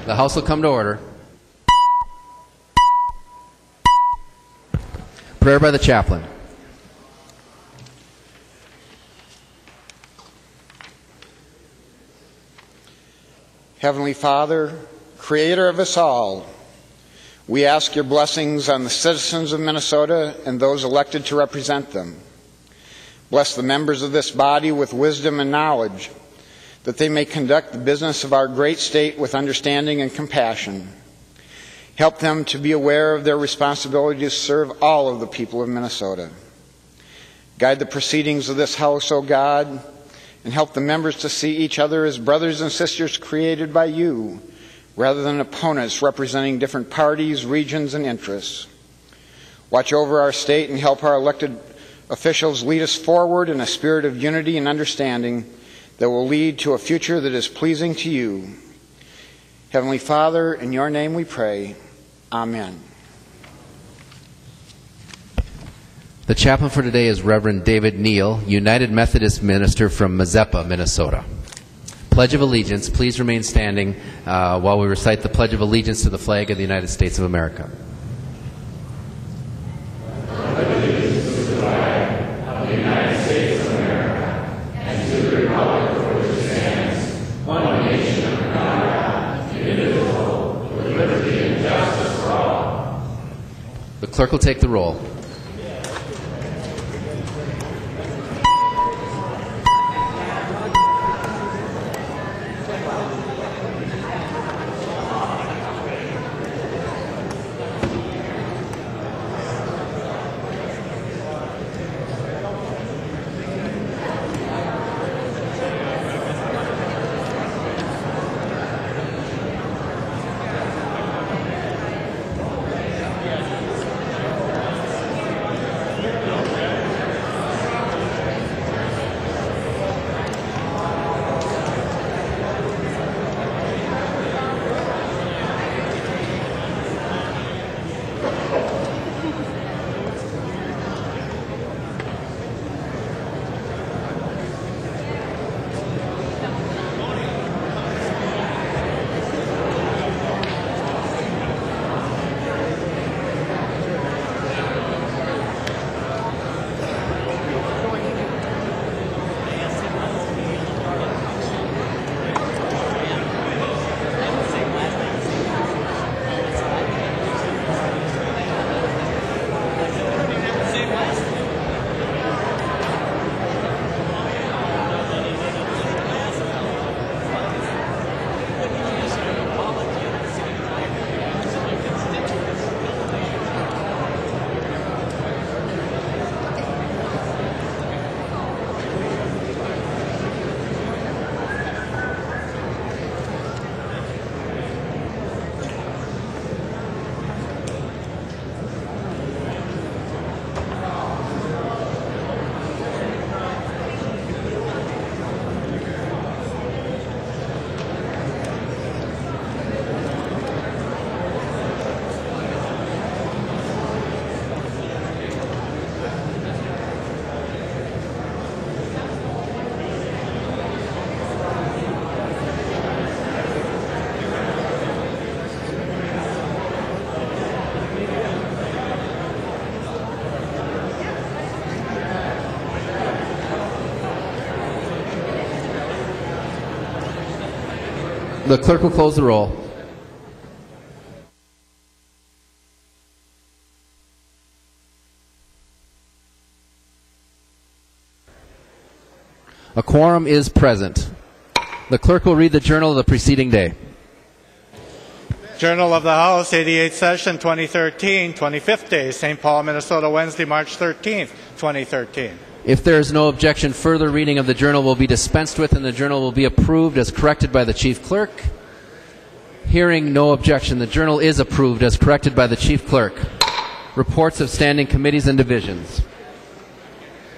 The House will come to order. Prayer by the chaplain. Heavenly Father, Creator of us all, we ask your blessings on the citizens of Minnesota and those elected to represent them. Bless the members of this body with wisdom and knowledge, that they may conduct the business of our great state with understanding and compassion. Help them to be aware of their responsibility to serve all of the people of Minnesota. Guide the proceedings of this House, O God, and help the members to see each other as brothers and sisters created by you, rather than opponents representing different parties, regions, and interests. Watch over our state and help our elected officials lead us forward in a spirit of unity and understanding that will lead to a future that is pleasing to you. Heavenly Father, in your name we pray. Amen. The chaplain for today is Reverend David Neal, United Methodist minister from Mazeppa, Minnesota. Pledge of Allegiance. Please remain standing while we recite the Pledge of Allegiance to the flag of the United States of America. The clerk will take the roll. The clerk will close the roll. A quorum is present. The clerk will read the journal of the preceding day. Journal of the House, 88th Session, 2013, 25th day, St. Paul, Minnesota, Wednesday, March 13th, 2013. If there is no objection, further reading of the journal will be dispensed with and the journal will be approved as corrected by the chief clerk. Hearing no objection, the journal is approved as corrected by the chief clerk. Reports of standing committees and divisions.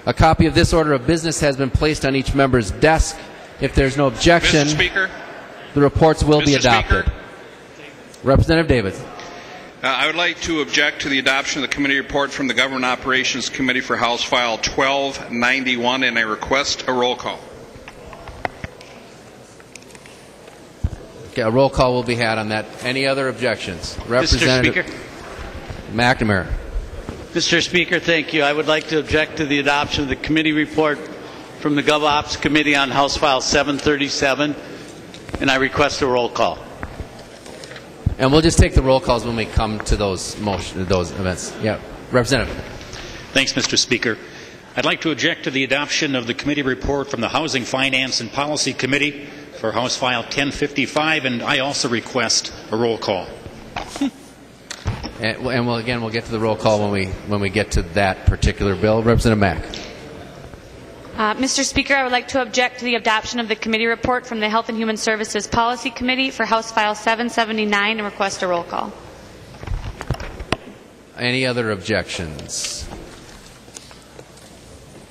A copy of this order of business has been placed on each member's desk. If there's no objection, Mr. Speaker, the reports will be adopted. Speaker, Representative Davis. I would like to object to the adoption of the committee report from the Government Operations Committee for House File 1291, and I request a roll call. Okay, a roll call will be had on that. Any other objections? Mr. Speaker. McNamara. Mr. Speaker, thank you. I would like to object to the adoption of the committee report from the Gov Ops Committee on House File 737, and I request a roll call. And we'll just take the roll calls when we come to those events. Yeah, Representative. Thanks, Mr. Speaker. I'd like to object to the adoption of the committee report from the Housing, Finance, and Policy Committee for House File 1055, and I also request a roll call. And we'll get to the roll call when we get to that particular bill. Representative Mack. Mr. Speaker, I would like to object to the adoption of the committee report from the Health and Human Services Policy Committee for House File 779 and request a roll call. Any other objections?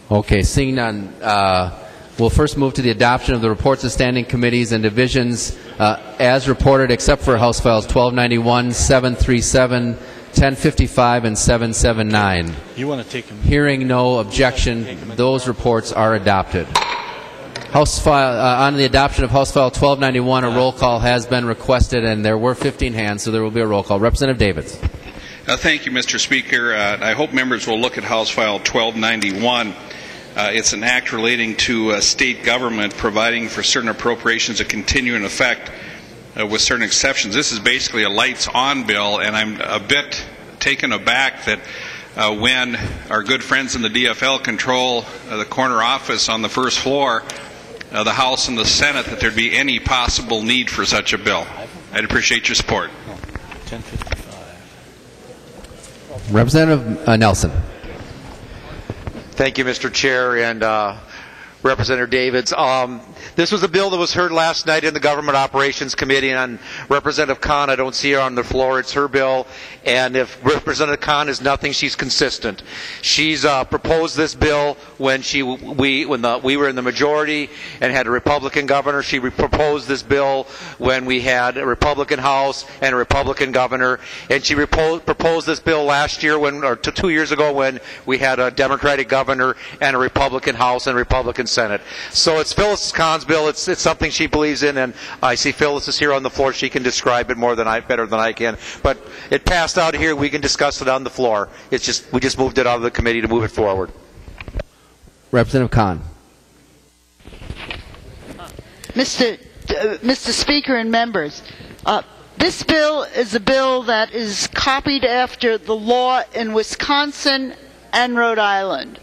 Okay, seeing none, we'll first move to the adoption of the reports of standing committees and divisions as reported, except for House Files 1291, 737, 1055, and 779. You want to take them? Hearing no objection, those reports are adopted. House File on the adoption of House File 1291, a roll call has been requested, and there were 15 hands, so there will be a roll call. Representative Davids. Thank you, Mr. Speaker. I hope members will look at House File 1291. It's an act relating to state government providing for certain appropriations to continue in effect with certain exceptions. This is basically a lights-on bill, and I'm a bit taken aback that when our good friends in the DFL control the corner office on the first floor, the House and the Senate, that there'd be any possible need for such a bill. I'd appreciate your support. 1055. Representative Nelson. Thank you, Mr. Chair, and Representative Davids. This was a bill that was heard last night in the Government Operations Committee, and Representative Kahn, I don't see her on the floor. It's her bill, and if Representative Kahn is nothing, she's consistent. She's proposed this bill when we were in the majority and had a Republican governor. She proposed this bill when we had a Republican House and a Republican governor, and she proposed this bill last year, or 2 years ago, when we had a Democratic governor and a Republican House and a Republican Senate. So it's Phyllis Kahn's bill. It's something she believes in, and I see Phyllis is here on the floor. She can describe it better than I can. But it passed out here. We can discuss it on the floor. We just moved it out of the committee to move it forward. Representative Kahn. Mr. Speaker and members, this bill is a bill that is copied after the law in Wisconsin and Rhode Island.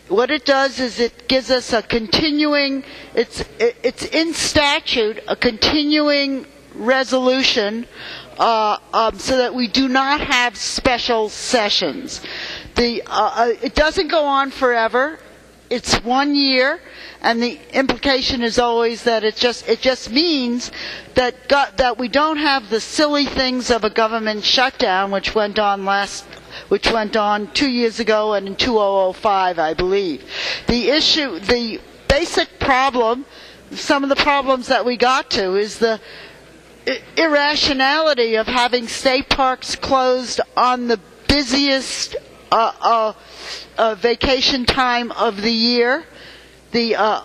What it does is it gives us a continuing, it's in statute, a continuing resolution so that we do not have special sessions. It doesn't go on forever. It's 1 year, and the implication is always that it just means that we don't have the silly things of a government shutdown, which went on 2 years ago and in 2005, I believe. The basic problem, some of the problems that we got to, is the irrationality of having state parks closed on the busiest vacation time of the year, over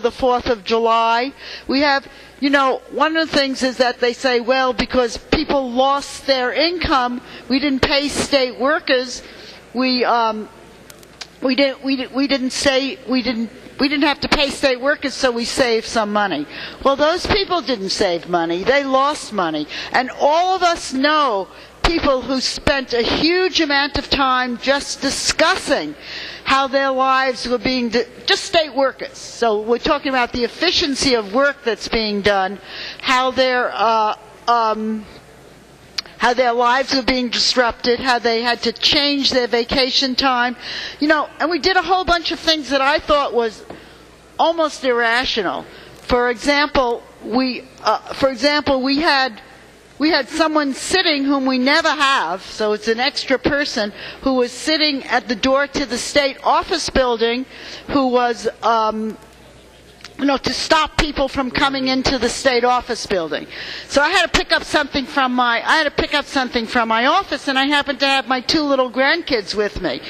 the 4th of July. We have, one of the things is that they say, well, because people lost their income, we didn't pay state workers. We didn't have to pay state workers, so we saved some money. Well, those people didn't save money. They lost money. And all of us know people who spent a huge amount of time just discussing how their lives were being, just state workers. So we're talking about the efficiency of work that's being done, how their lives were being disrupted, how they had to change their vacation time, and we did a whole bunch of things that I thought was almost irrational. For example, we had someone sitting whom we never have, so it's an extra person, who was sitting at the door to the state office building, who was to stop people from coming into the state office building. So I had to pick up something from my office, and I happened to have my 2 little grandkids with me.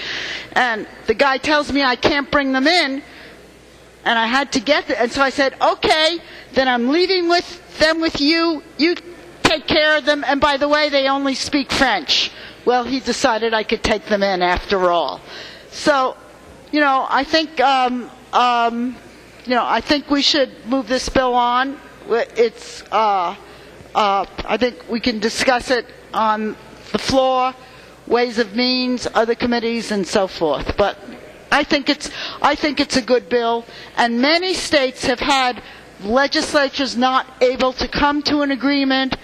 And the guy tells me I can't bring them in. and I had to get it. And so I said, okay, then I'm leaving them with you. You take care of them. And by the way, they only speak French. Well, he decided I could take them in after all. So, I think, I think we should move this bill on. I think we can discuss it on the floor, Ways and Means, other committees, and so forth. But I think it's a good bill, and many states have had legislatures not able to come to an agreement,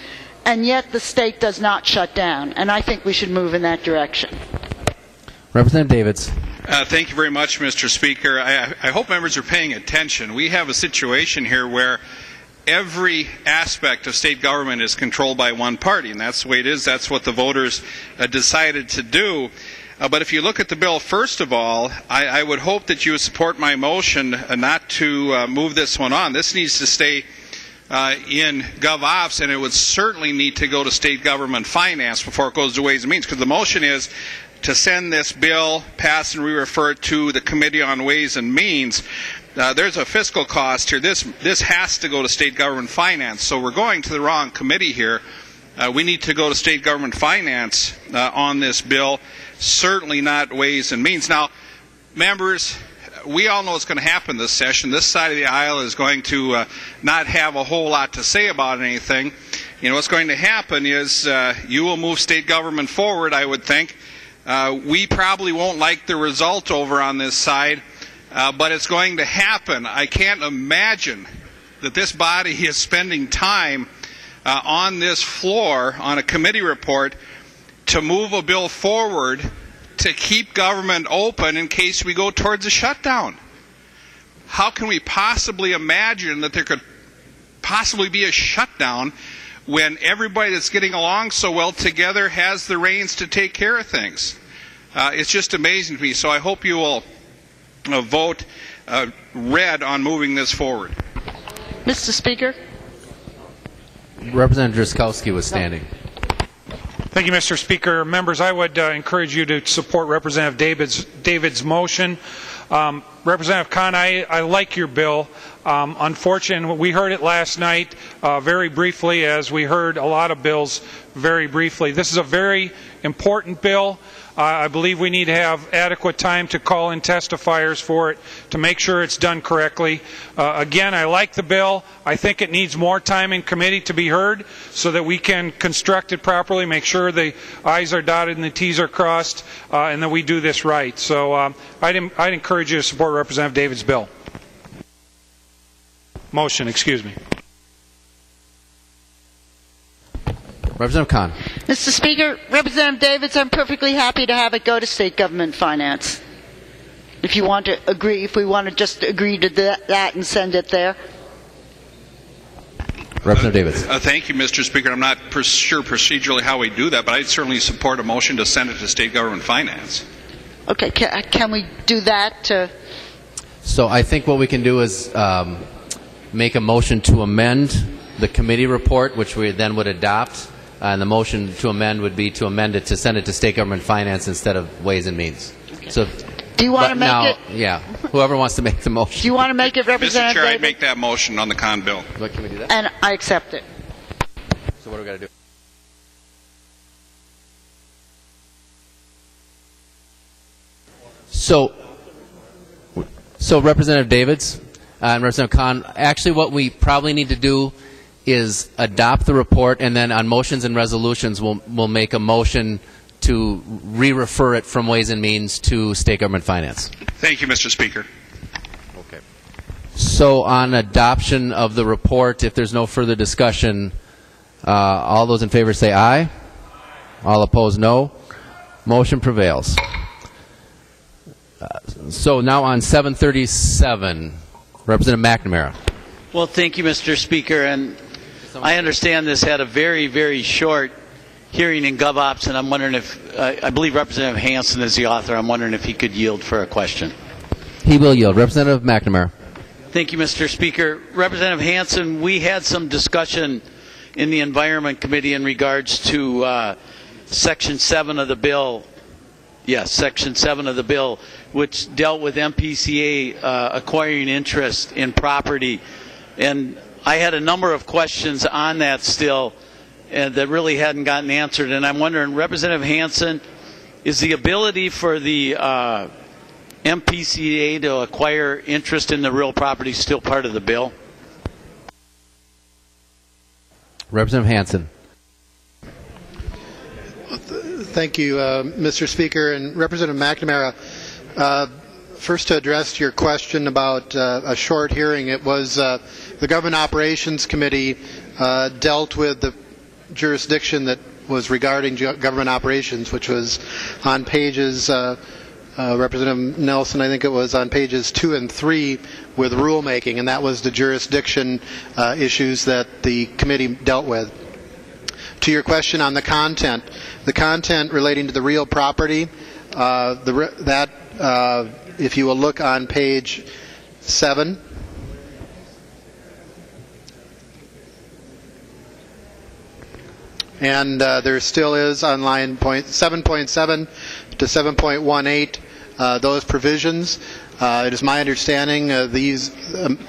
and yet the state does not shut down. And I think we should move in that direction. Representative Davids. Thank you very much, Mr. Speaker. I hope members are paying attention. We have a situation here where every aspect of state government is controlled by one party, and that's the way it is. That's what the voters decided to do. But if you look at the bill, first of all, I would hope that you would support my motion not to move this one on. This needs to stay in GovOps, and it would certainly need to go to state government finance before it goes to Ways and Means, because the motion is to send this bill, pass and re-refer it to the Committee on Ways and Means. There's a fiscal cost here. This has to go to state government finance, so we're going to the wrong committee here. We need to go to state government finance on this bill, certainly not Ways and Means. Now, members, we all know what's going to happen this session. This side of the aisle is going to not have a whole lot to say about anything. What's going to happen is you will move state government forward, I would think. We probably won't like the result over on this side, but it's going to happen. I can't imagine that this body is spending time on this floor on a committee report to move a bill forward to keep government open in case we go towards a shutdown. How can we possibly imagine that there could possibly be a shutdown when everybody that's getting along so well together has the reins to take care of things? It's just amazing to me. So I hope you will vote red on moving this forward. Mr. Speaker. Representative Driscollowski was standing. Thank you, Mr. Speaker. Members, I would encourage you to support Representative David's motion. Representative Kahn, I like your bill. Unfortunately, we heard it last night very briefly, as we heard a lot of bills very briefly. This is a very important bill. I believe we need to have adequate time to call in testifiers for it to make sure it's done correctly. Again, I like the bill. I think it needs more time in committee to be heard so that we can construct it properly, make sure the I's are dotted and the T's are crossed, and that we do this right. So I'd encourage you to support Representative David's bill. Motion, excuse me. Representative Kahn. Mr. Speaker, Representative Davids, I'm perfectly happy to have it go to state government finance. If you want to agree, if we want to just agree to that and send it there. Representative Davids. Thank you, Mr. Speaker. I'm not sure procedurally how we do that, but I'd certainly support a motion to send it to state government finance. Okay, can we do that? So I think what we can do is make a motion to amend the committee report, which we then would adopt. And the motion to amend would be to amend it to send it to state government finance instead of Ways and Means. Okay. So, do you want to make it? Yeah. Whoever wants to make the motion. Do you want to make it, Representative Mr. Chair, David? I'd make that motion on the Kahn bill. What, can we do that? And I accept it. So what do we got to do? So Representative Davids and Representative Kahn, actually what we probably need to do is adopt the report, and then on motions and resolutions we'll make a motion to re-refer it from Ways and Means to state government finance. Thank you, Mr. Speaker. Okay. So on adoption of the report, if there's no further discussion, all those in favor say aye. All opposed, no. Motion prevails. So now on 737, Representative McNamara. Well, thank you, Mr. Speaker. And I understand this had a very, very short hearing in GovOps, and I'm wondering if, I believe Representative Hansen is the author. I'm wondering if he could yield for a question. He will yield. Representative McNamara. Thank you, Mr. Speaker. Representative Hansen, we had some discussion in the Environment Committee in regards to Section 7 of the bill. Yes, Section 7 of the bill which dealt with MPCA acquiring interest in property. And I had a number of questions on that still that really hadn't gotten answered. And I'm wondering, Representative Hansen, is the ability for the MPCA to acquire interest in the real property still part of the bill? Representative Hansen. Thank you, Mr. Speaker. And Representative McNamara, first to address your question about a short hearing, it was the Government Operations Committee dealt with the jurisdiction that was regarding government operations, which was on pages, Representative Nelson, I think it was on pages 2 and 3 with rulemaking, and that was the jurisdiction issues that the committee dealt with. To your question on the content relating to the real property, if you will look on page 7, and there still is on line 7.7 to 7.18 those provisions. It is my understanding these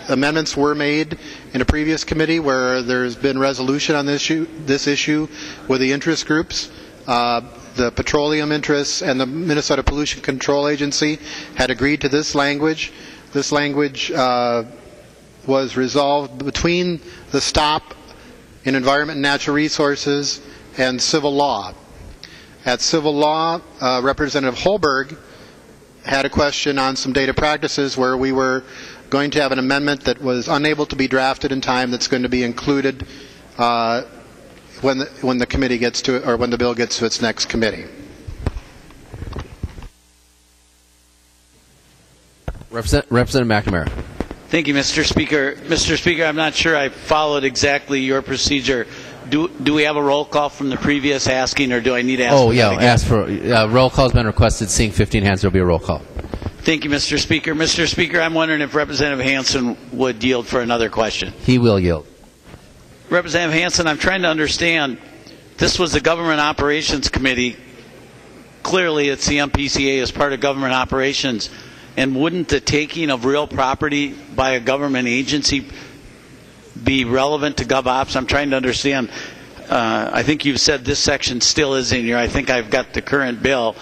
amendments were made in a previous committee where there's been resolution on this issue with the interest groups. The Petroleum interests and the Minnesota Pollution Control Agency had agreed to this language. This language was resolved between the stop in Environment and Natural Resources and Civil Law. At Civil Law, Representative Holberg had a question on some data practices where we were going to have an amendment that was unable to be drafted in time that's going to be included when the committee gets to it, or when the bill gets to its next committee. Representative McNamara. Thank you, Mr. Speaker. Mr. Speaker, I'm not sure I followed exactly your procedure. Do we have a roll call from the previous asking, or do I need to ask? Oh, yeah, ask for roll call has been requested. Seeing 15 hands, there will be a roll call. Thank you, Mr. Speaker. Mr. Speaker, I'm wondering if Representative Hansen would yield for another question. He will yield. Representative Hansen, I'm trying to understand. This was the Government Operations Committee. Clearly, it's the MPCA as part of government operations. And wouldn't the taking of real property by a government agency be relevant to GovOps? I'm trying to understand. I think you've said this section still is in here. I think I've got the current bill.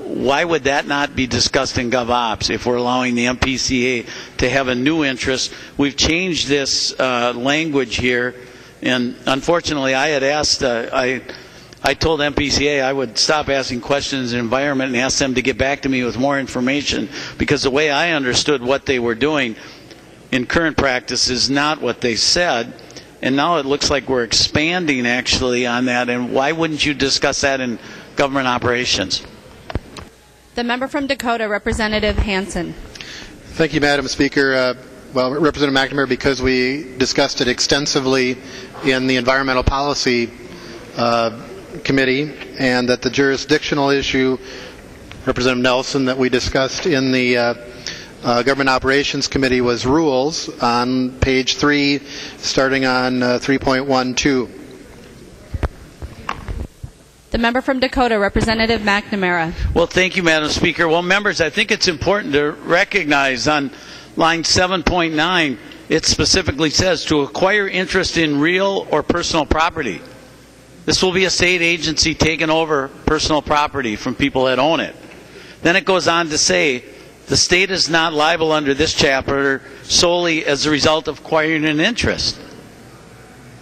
Why would that not be discussed in GovOps if we're allowing the MPCA to have a new interest? We've changed this language here, and unfortunately I had asked, I told MPCA I would stop asking questions in environment and ask them to get back to me with more information, because the way I understood what they were doing in current practice is not what they said, and now it looks like we're expanding actually on that. And why wouldn't you discuss that in government operations? The member from Dakota, Representative Hansen. Thank you, Madam Speaker. Well, Representative McNamara, because we discussed it extensively in the Environmental Policy Committee, and that the jurisdictional issue, Representative Nelson, that we discussed in the Government Operations Committee was rules on page 3, starting on 3.12. The member from Dakota, Representative McNamara. Well, thank you, Madam Speaker. Well, members, I think it's important to recognize on line 7.9, it specifically says to acquire interest in real or personal property. This will be a state agency taking over personal property from people that own it. Then it goes on to say, the state is not liable under this chapter solely as a result of acquiring an interest.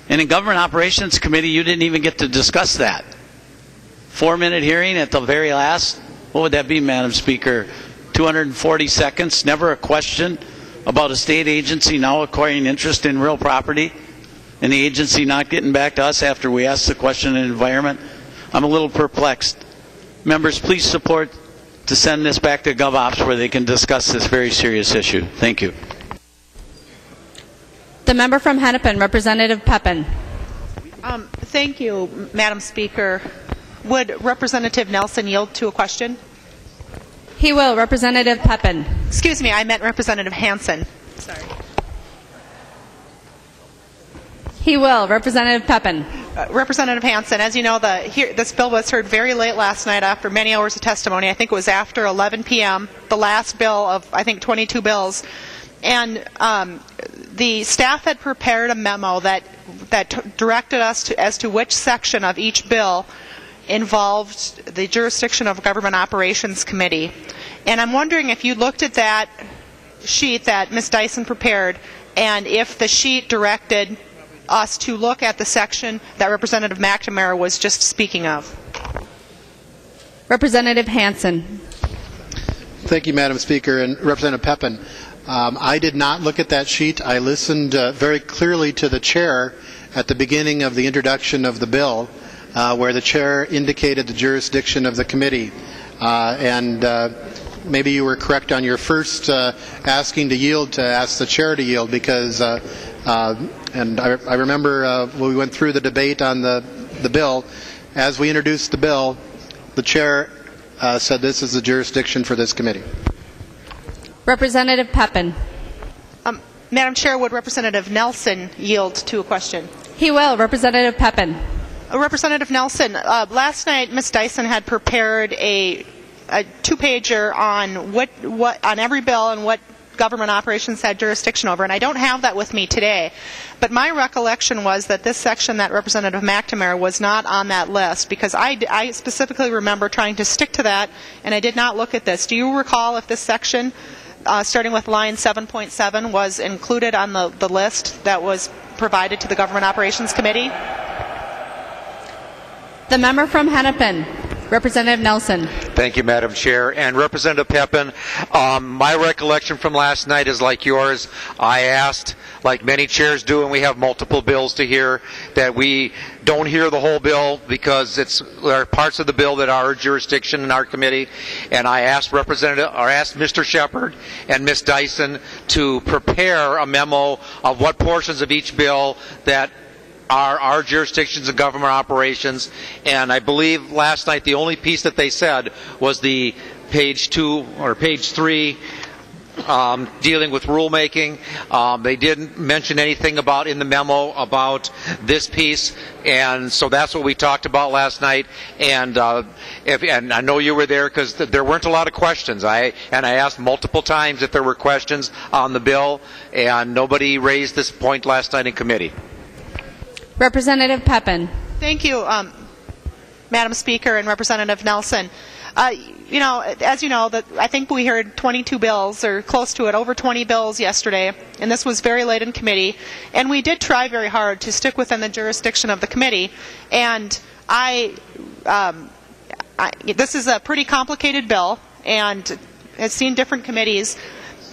And in Government Operations Committee, you didn't even get to discuss that. 4-minute hearing at the very last, what would that be, Madam Speaker? 240 seconds, never a question about a state agency now acquiring interest in real property, and the agency not getting back to us after we asked the question in environment. I'm a little perplexed. Members, please support to send this back to GovOps where they can discuss this very serious issue. Thank you. The member from Hennepin, Representative Pepin. Thank you, Madam Speaker. Would Representative Nelson yield to a question? He will. Representative Pepin. Excuse me, I meant Representative Hansen. Sorry. He will. Representative Pepin. Representative Hansen, as you know, this bill was heard very late last night after many hours of testimony. I think it was after 11 p.m., the last bill of, I think, 22 bills. And the staff had prepared a memo that directed us as to which section of each bill involved the jurisdiction of Government Operations Committee. And I'm wondering if you looked at that sheet that Ms. Dyson prepared, and if the sheet directed us to look at the section that Representative McNamara was just speaking of. Representative Hansen. Thank you, Madam Speaker. And Representative Pepin, I did not look at that sheet. I listened very clearly to the chair at the beginning of the introduction of the bill, where the chair indicated the jurisdiction of the committee. Maybe you were correct on your first asking to yield, to ask the chair to yield, because and I remember when we went through the debate on the bill, as we introduced the bill, the chair said this is the jurisdiction for this committee. Representative Pepin. Madam Chair, would Representative Nelson yield to a question? He will. Representative Pepin. Representative Nelson, last night Ms. Dyson had prepared a two-pager on on every bill and what government operations had jurisdiction over, and I don't have that with me today. But my recollection was that this section that Representative McNamara was not on that list, because I specifically remember trying to stick to that, and I did not look at this. Do you recall if this section, starting with line 7.7, was included on the list that was provided to the Government Operations Committee? The member from Hennepin, Representative Nelson. Thank you, Madam Chair. And Representative Pepin, my recollection from last night is like yours. I asked, like many chairs do, and we have multiple bills to hear, that we don't hear the whole bill because there are parts of the bill that are jurisdiction in our committee. And I asked Mr. Shepard and Ms. Dyson to prepare a memo of what portions of each bill that are our jurisdictions of government operations, and I believe last night the only piece that they said was the page 2 or page 3 dealing with rulemaking. They didn't mention anything about in the memo about this piece, and so that's what we talked about last night. And I know you were there because there weren't a lot of questions. I asked multiple times if there were questions on the bill, and nobody raised this point last night in committee. Representative Pepin. Thank you, Madam Speaker and Representative Nelson. You know, as you know, I think we heard 22 bills, or close to it, over 20 bills yesterday, and this was very late in committee. And we did try very hard to stick within the jurisdiction of the committee. And this is a pretty complicated bill, and it's seen different committees.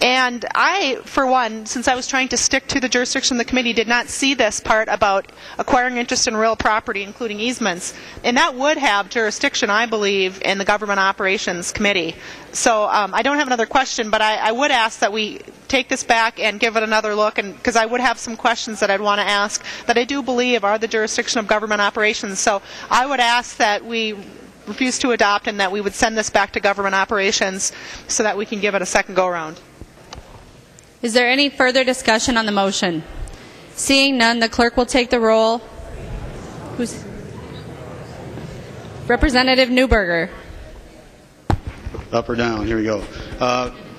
And I, for one, since I was trying to stick to the jurisdiction of the committee, did not see this part about acquiring interest in real property, including easements. And that would have jurisdiction, I believe, in the Government Operations Committee. So I don't have another question, but I would ask that we take this back and give it another look, because I would have some questions that I'd want to ask that I do believe are the jurisdiction of government operations. So I would ask that we refuse to adopt and that we would send this back to Government Operations so that we can give it a second go-around. Is there any further discussion on the motion? Seeing none, the clerk will take the roll. Representative Newberger. Up or down? Here we go.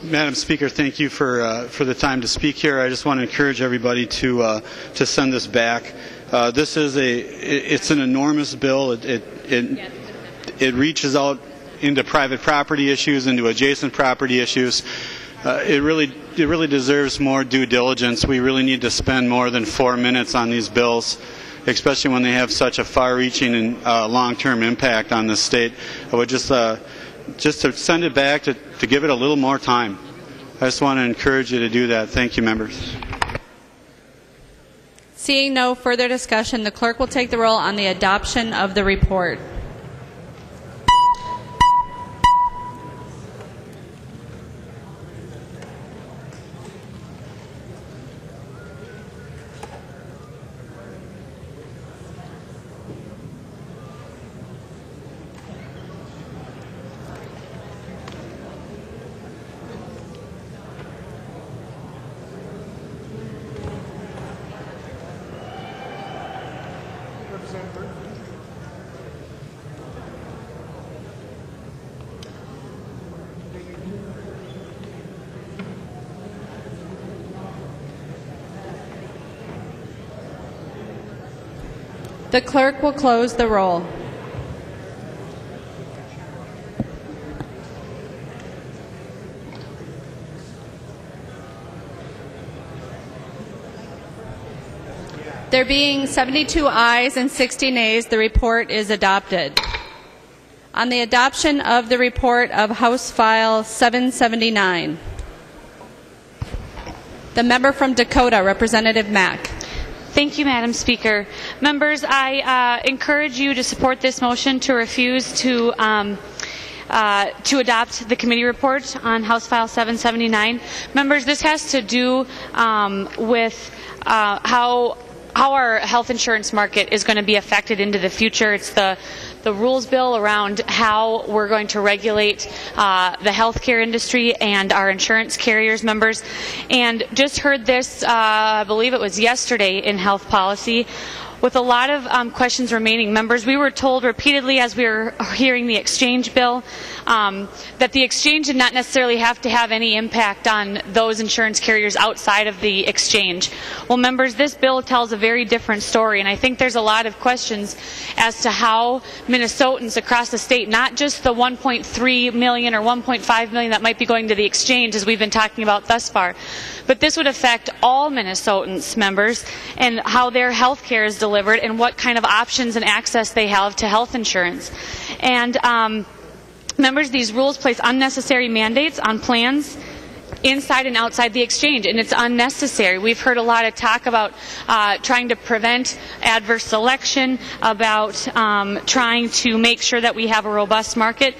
Madam Speaker, thank you for the time to speak here. I just want to encourage everybody to send this back. This is it's an enormous bill. It reaches out into private property issues, into adjacent property issues. It really deserves more due diligence. We really need to spend more than 4 minutes on these bills, especially when they have such a far-reaching and long-term impact on the state. I would just to send it back to give it a little more time. I just want to encourage you to do that. Thank you, members. Seeing no further discussion, the clerk will take the roll on the adoption of the report. The clerk will close the roll. There being 72 ayes and 60 nays, the report is adopted. On the adoption of the report of House File 779, the member from Dakota, Representative Mack. Thank you, Madam Speaker. Members, I encourage you to support this motion to refuse to adopt the committee report on House File 779. Members, this has to do with how our health insurance market is going to be affected into the future. It's the rules bill around how we're going to regulate the healthcare industry and our insurance carriers, members. And just heard this, I believe it was yesterday in health policy, with a lot of questions remaining. Members, we were told repeatedly as we were hearing the exchange bill that the exchange did not necessarily have to have any impact on those insurance carriers outside of the exchange. Well, members, this bill tells a very different story, and I think there's a lot of questions as to how Minnesotans across the state, not just the 1.3 million or 1.5 million that might be going to the exchange as we've been talking about thus far, but this would affect all Minnesotans, members, and how their health care is delivered and what kind of options and access they have to health insurance. And members, these rules place unnecessary mandates on plans inside and outside the exchange, and it's unnecessary. We've heard a lot of talk about trying to prevent adverse selection, about trying to make sure that we have a robust market.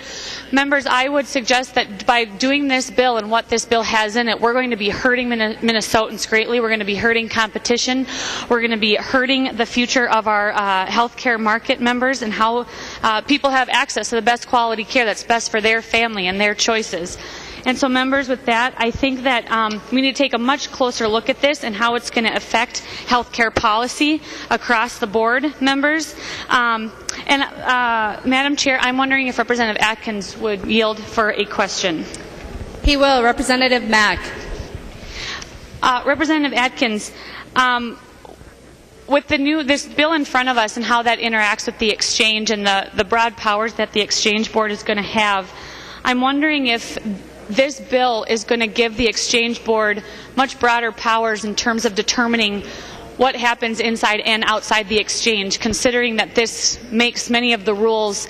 Members, I would suggest that by doing this bill and what this bill has in it, we're going to be hurting Minnesotans greatly. We're going to be hurting competition. We're going to be hurting the future of our healthcare market, members, and how people have access to the best quality care that's best for their family and their choices. And so, members, with that, I think that we need to take a much closer look at this and how it's going to affect health care policy across the board, members. Madam Chair, I'm wondering if Representative Atkins would yield for a question. He will. Representative Mack. Representative Atkins, with this bill in front of us and how that interacts with the exchange and the broad powers that the exchange board is going to have, I'm wondering if this bill is going to give the exchange board much broader powers in terms of determining what happens inside and outside the exchange, considering that this makes many of the rules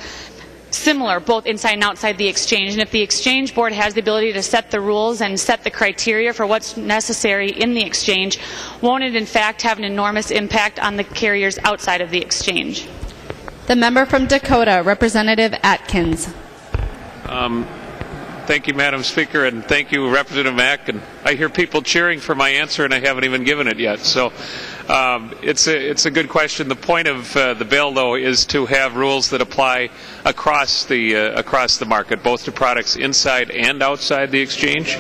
similar both inside and outside the exchange. And if the exchange board has the ability to set the rules and set the criteria for what's necessary in the exchange, won't it in fact have an enormous impact on the carriers outside of the exchange? The member from Dakota, Representative Atkins. Thank you, Madam Speaker, and thank you, Representative Mack. And I hear people cheering for my answer, and I haven't even given it yet. So it's a good question. The point of the bill, though, is to have rules that apply across the market, both to products inside and outside the exchange,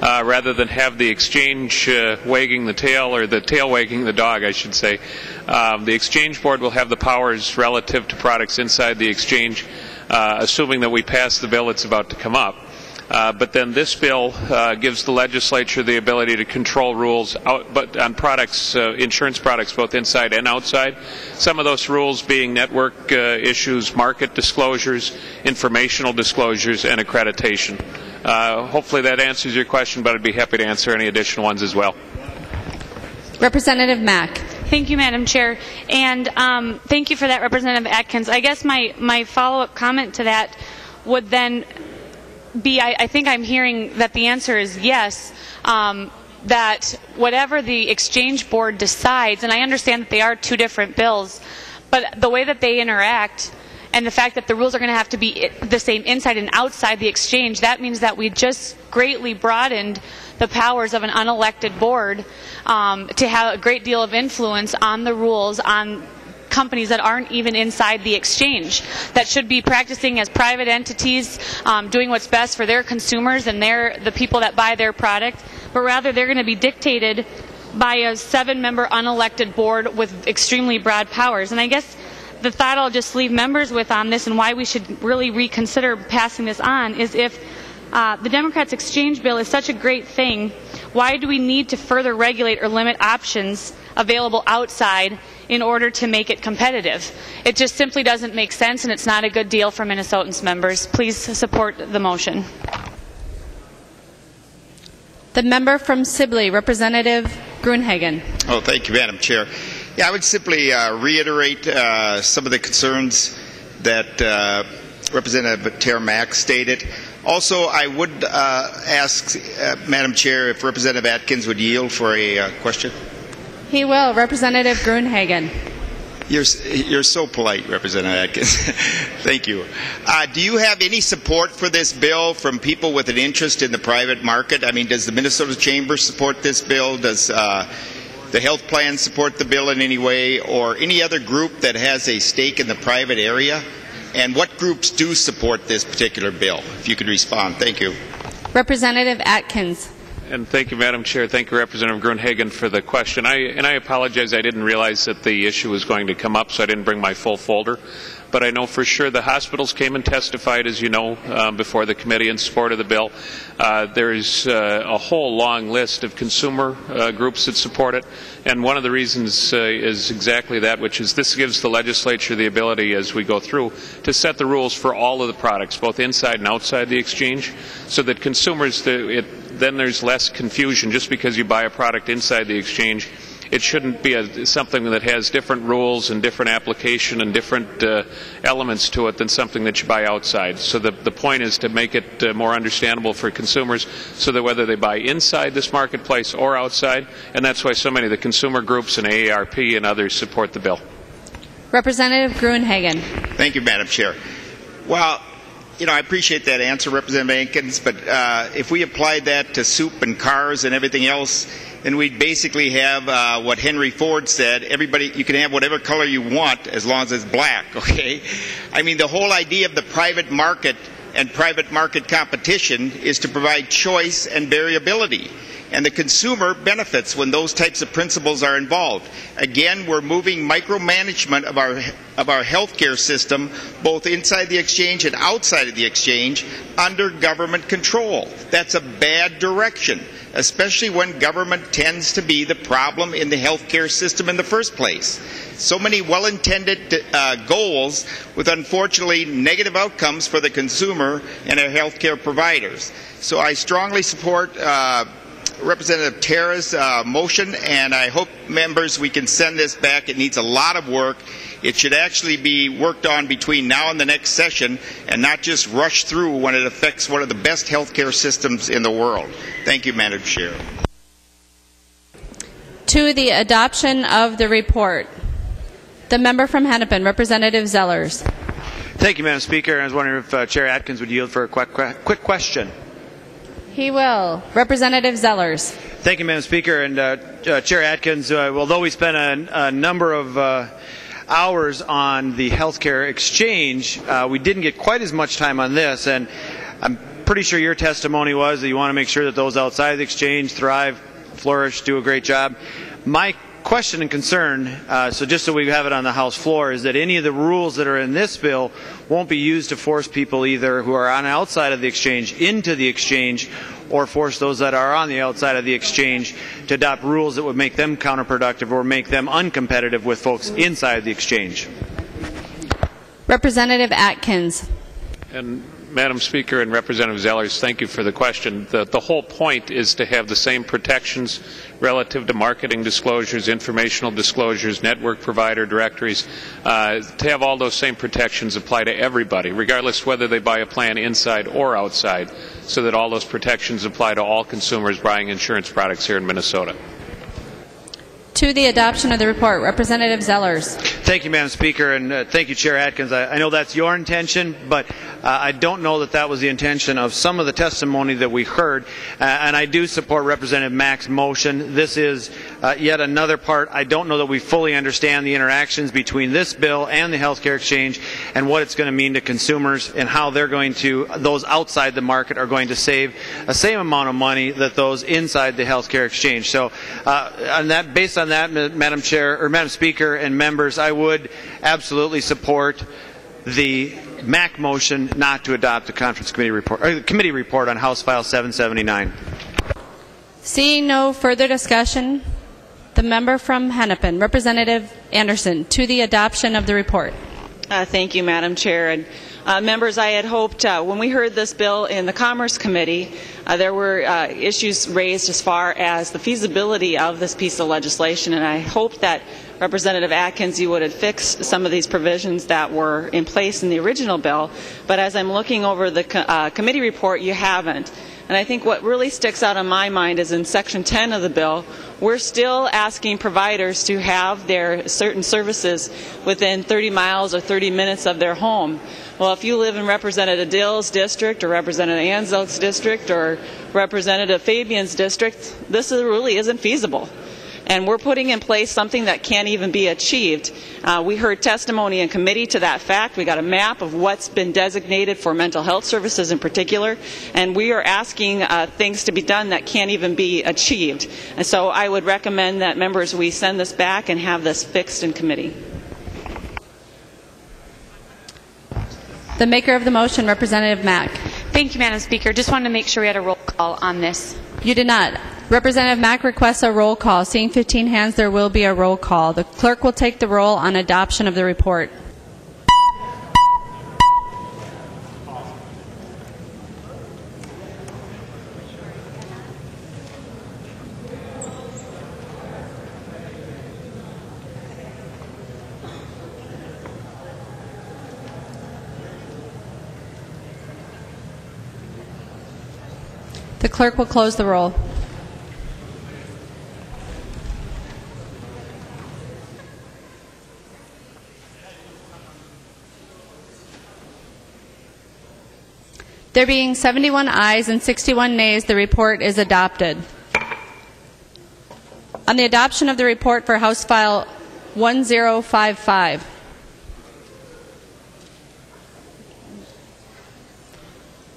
rather than have the exchange wagging the tail, or the tail wagging the dog, I should say. The exchange board will have the powers relative to products inside the exchange, assuming that we pass the bill that's about to come up. But then this bill gives the legislature the ability to control rules on products, insurance products, both inside and outside. Some of those rules being network issues, market disclosures, informational disclosures, and accreditation. Hopefully that answers your question, but I'd be happy to answer any additional ones as well. Representative Mack. Thank you, Madam Chair, and thank you for that, Representative Atkins. I guess my follow-up comment to that would then be, I think I'm hearing that the answer is yes, that whatever the exchange board decides, and I understand that they are two different bills, but the way that they interact and the fact that the rules are going to have to be the same inside and outside the exchange, that means that we just greatly broadened the powers of an unelected board to have a great deal of influence on the rules on companies that aren't even inside the exchange, that should be practicing as private entities, doing what's best for their consumers and the people that buy their product, but rather they're going to be dictated by a 7-member unelected board with extremely broad powers. And I guess the thought I'll just leave members with on this and why we should really reconsider passing this on is if the Democrats' exchange bill is such a great thing, why do we need to further regulate or limit options available outside in order to make it competitive? It just simply doesn't make sense, and it's not a good deal for Minnesotans. Members, please support the motion. The member from Sibley, Representative Gruenhagen. Oh, thank you, Madam Chair. Yeah, I would simply reiterate some of the concerns that Representative Tara Mack stated. Also, I would ask, Madam Chair, if Representative Atkins would yield for a question. He will. Representative Gruenhagen. You're so polite, Representative Atkins. Thank you. Do you have any support for this bill from people with an interest in the private market? I mean, does the Minnesota Chamber support this bill? Does the health plan support the bill in any way, or any other group that has a stake in the private area? And what groups do support this particular bill? If you could respond. Thank you. Representative Atkins. And thank you, Madam Chair. Thank you, Representative Gruenhagen, for the question. I apologize. I didn't realize that the issue was going to come up, so I didn't bring my full folder. But I know for sure the hospitals came and testified, as you know, before the committee in support of the bill. There's a whole long list of consumer groups that support it. And one of the reasons is exactly that, which is this gives the legislature the ability, as we go through, to set the rules for all of the products, both inside and outside the exchange, so that consumers, then there's less confusion. Just because you buy a product inside the exchange, it shouldn't be something that has different rules and different application and different elements to it than something that you buy outside. So the point is to make it more understandable for consumers, so that whether they buy inside this marketplace or outside, and that's why so many of the consumer groups and AARP and others support the bill. Representative Gruenhagen. Thank you, Madam Chair. Well, you know, I appreciate that answer, Representative Atkins, but if we applied that to soup and cars and everything else, then we'd basically have what Henry Ford said: everybody, you can have whatever color you want as long as it's black, okay? I mean, the whole idea of the private market and private market competition is to provide choice and variability. And the consumer benefits when those types of principles are involved. Again, we're moving micromanagement of our healthcare system, both inside the exchange and outside of the exchange, under government control. That's a bad direction, especially when government tends to be the problem in the healthcare system in the first place. So many well-intended goals with unfortunately negative outcomes for the consumer and our healthcare providers. So I strongly support Representative Tara's motion, and I hope, members, we can send this back. It needs a lot of work. It should actually be worked on between now and the next session, and not just rushed through when it affects one of the best healthcare systems in the world. Thank you, Madam Chair. To the adoption of the report. The member from Hennepin, Representative Zellers. Thank you, Madam Speaker. I was wondering if Chair Atkins would yield for a quick question. He will. Representative Zellers. Thank you, Madam Speaker. And Chair Atkins, although we spent a number of hours on the healthcare exchange, we didn't get quite as much time on this. And I'm pretty sure your testimony was that you want to make sure that those outside the exchange thrive, flourish, do a great job. My question and concern, so just so we have it on the House floor, is that any of the rules that are in this bill won't be used to force people either who are on the outside of the exchange into the exchange, or force those that are on the outside of the exchange to adopt rules that would make them counterproductive or make them uncompetitive with folks inside the exchange. Representative Atkins. And Madam Speaker and Representative Zellers, thank you for the question. The whole point is to have the same protections relative to marketing disclosures, informational disclosures, network provider directories, to have all those same protections apply to everybody, regardless whether they buy a plan inside or outside, so that all those protections apply to all consumers buying insurance products here in Minnesota. To the adoption of the report, Representative Zellers. Thank you, Madam Speaker, and thank you, Chair Atkins. I know that's your intention, but I don't know that that was the intention of some of the testimony that we heard, and I do support Representative Mack's motion. This is yet another part. I don't know that we fully understand the interactions between this bill and the healthcare exchange and what it's going to mean to consumers and how they're going to, those outside the market are going to save the same amount of money that those inside the healthcare exchange. So based on on that, Madam Chair, or Madam Speaker and members, I would absolutely support the MAC motion not to adopt the conference committee report, or the committee report on House File 779. Seeing no further discussion, the member from Hennepin, Representative Anderson, to the adoption of the report. Thank you, Madam Chair. And members, I had hoped when we heard this bill in the Commerce Committee, there were issues raised as far as the feasibility of this piece of legislation, and I hoped that Representative Atkins, you would have fixed some of these provisions that were in place in the original bill, but as I'm looking over the committee report, you haven't. And I think what really sticks out in my mind is in Section 10 of the bill, we're still asking providers to have their certain services within 30 miles or 30 minutes of their home. Well, if you live in Representative Dill's district or Representative Anzel's district or Representative Fabian's district, this really isn't feasible. And we're putting in place something that can't even be achieved. We heard testimony in committee to that fact. We got a map of what's been designated for mental health services in particular, and we are asking things to be done that can't even be achieved. And so I would recommend that members, we send this back and have this fixed in committee. The maker of the motion, Representative Mack. Thank you, Madam Speaker. Just wanted to make sure we had a roll call on this. You did not. Representative Mack requests a roll call. Seeing 15 hands, there will be a roll call. The clerk will take the roll on adoption of the report. The clerk will close the roll. There being 71 ayes and 61 nays, the report is adopted. On the adoption of the report for House File 1055.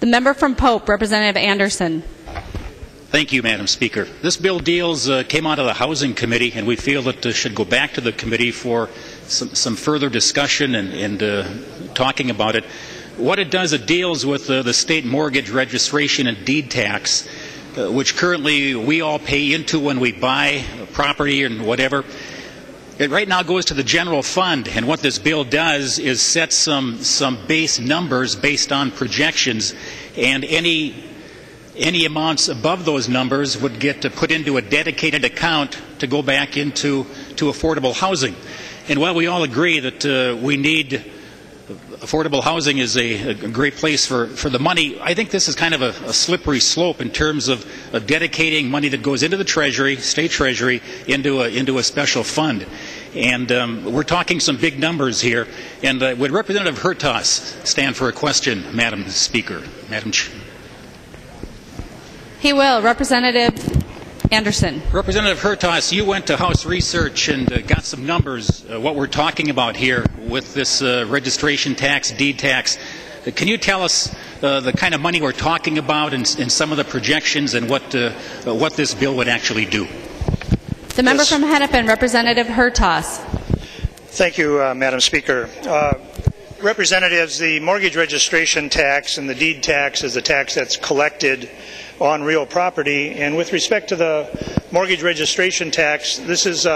The member from Pope, Representative Anderson. Thank you, Madam Speaker. This bill came out of the Housing Committee, and we feel that it should go back to the committee for some further discussion and talking about it. What it does, it deals with the state mortgage registration and deed tax, which currently we all pay into when we buy property and whatever. It right now goes to the general fund, and what this bill does is set some base numbers based on projections, and any amounts above those numbers would get put into a dedicated account to go back into affordable housing. And while we all agree that we need affordable housing is a great place for the money, I think this is kind of a slippery slope in terms of dedicating money that goes into the Treasury, state Treasury, into a special fund. And we're talking some big numbers here. And would Representative Hertas stand for a question, Madam Speaker? Madam Chair. He will. Representative Anderson. Representative Hertas, you went to House Research and got some numbers, what we're talking about here with this registration tax, deed tax. Can you tell us the kind of money we're talking about and some of the projections and what this bill would actually do? The member from Hennepin, Representative Hertas. Thank you, Madam Speaker. Representatives, the mortgage registration tax and the deed tax is a tax that's collected on real property, and with respect to the mortgage registration tax, this is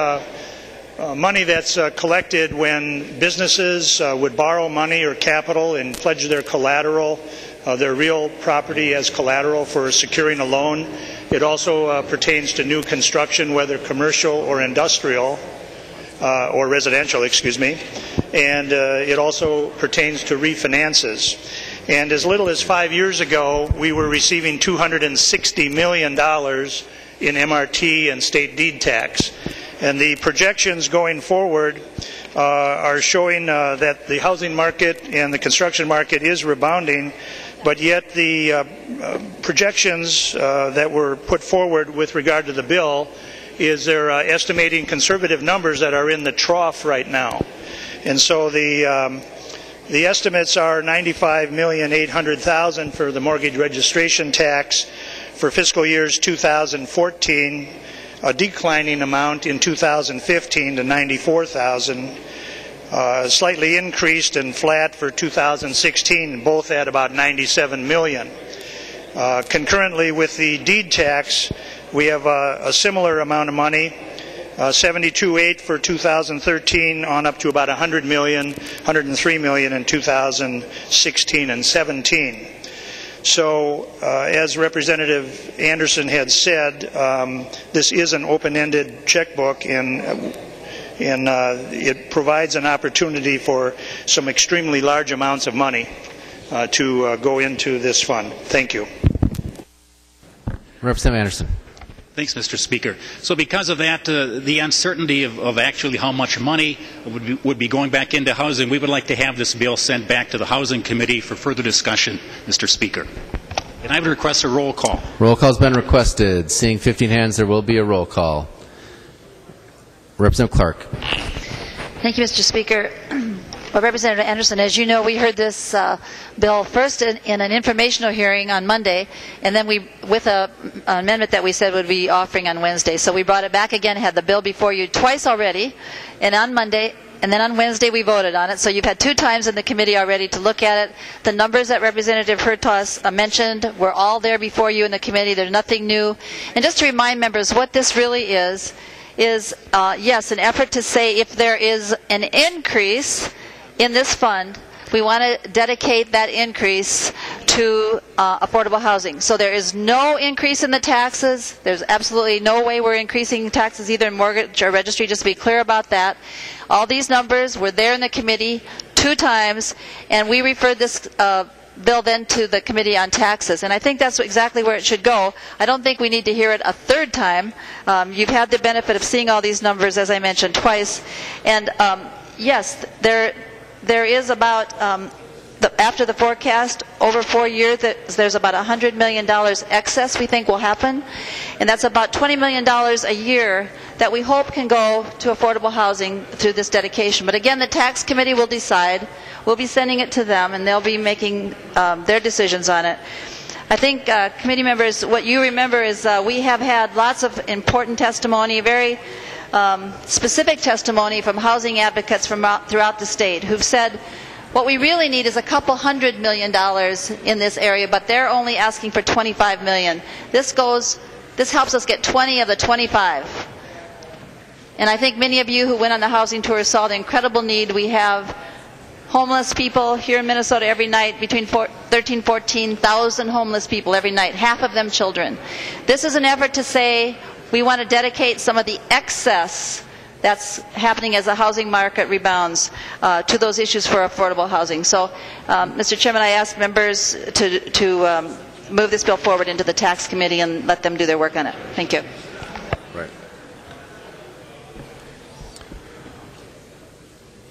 money that's collected when businesses would borrow money or capital and pledge their collateral, their real property as collateral for securing a loan. It also pertains to new construction, whether commercial or industrial, or residential, excuse me, and it also pertains to refinances. And as little as 5 years ago, we were receiving $260 million in MRT and state deed tax. And the projections going forward are showing that the housing market and the construction market is rebounding, but yet the projections that were put forward with regard to the bill is they're estimating conservative numbers that are in the trough right now. And so the estimates are $95,800,000 for the mortgage registration tax for fiscal years 2014 a declining amount in 2015 to $94,000, slightly increased and flat for 2016, both at about $97 million. Concurrently with the deed tax, we have a similar amount of money, 72.8 for 2013 on up to about $100 million, $103 million in 2016 and 17. So, as Representative Anderson had said, this is an open-ended checkbook, and it provides an opportunity for some extremely large amounts of money to go into this fund. Thank you. Representative Anderson. Thanks, Mr. Speaker. So because of that, the uncertainty of actually how much money would be going back into housing, we would like to have this bill sent back to the Housing Committee for further discussion, Mr. Speaker. And I would request a roll call. Roll call has been requested. Seeing 15 hands, there will be a roll call. Representative Clark. Thank you, Mr. Speaker. Well, Representative Anderson, as you know, we heard this bill first in an informational hearing on Monday, and then with an amendment that we said would be offering on Wednesday. So we brought it back again, had the bill before you twice already, and on Monday, and then on Wednesday we voted on it. So you've had 2 times in the committee already to look at it. The numbers that Representative Hertaus mentioned were all there before you in the committee. There's nothing new. And just to remind members what this really is yes, an effort to say if there is an increase in this fund, we want to dedicate that increase to affordable housing. So there is no increase in the taxes. There's absolutely no way we're increasing taxes either in mortgage or registry, just to be clear about that. All these numbers were there in the committee 2 times, and we referred this bill then to the Committee on Taxes. And I think that's exactly where it should go. I don't think we need to hear it a 3rd time. You've had the benefit of seeing all these numbers, as I mentioned, twice. And yes, there is about, after the forecast, over 4 years, there's about $100 million excess we think will happen. And that's about $20 million a year that we hope can go to affordable housing through this dedication. But again, the tax committee will decide. We'll be sending it to them, and they'll be making their decisions on it. I think, committee members, what you remember is we have had lots of important testimony, very specific testimony from housing advocates from throughout the state who've said what we really need is a couple $100 million in this area, but they're only asking for $25 million. This helps us get 20 of the 25. And I think many of you who went on the housing tour saw the incredible need. We have homeless people here in Minnesota every night, between 13,000 and 14,000 homeless people every night, half of them children. This is an effort to say we want to dedicate some of the excess that's happening as the housing market rebounds to those issues for affordable housing. So, Mr. Chairman, I ask members to move this bill forward into the tax committee and let them do their work on it. Thank you. Right.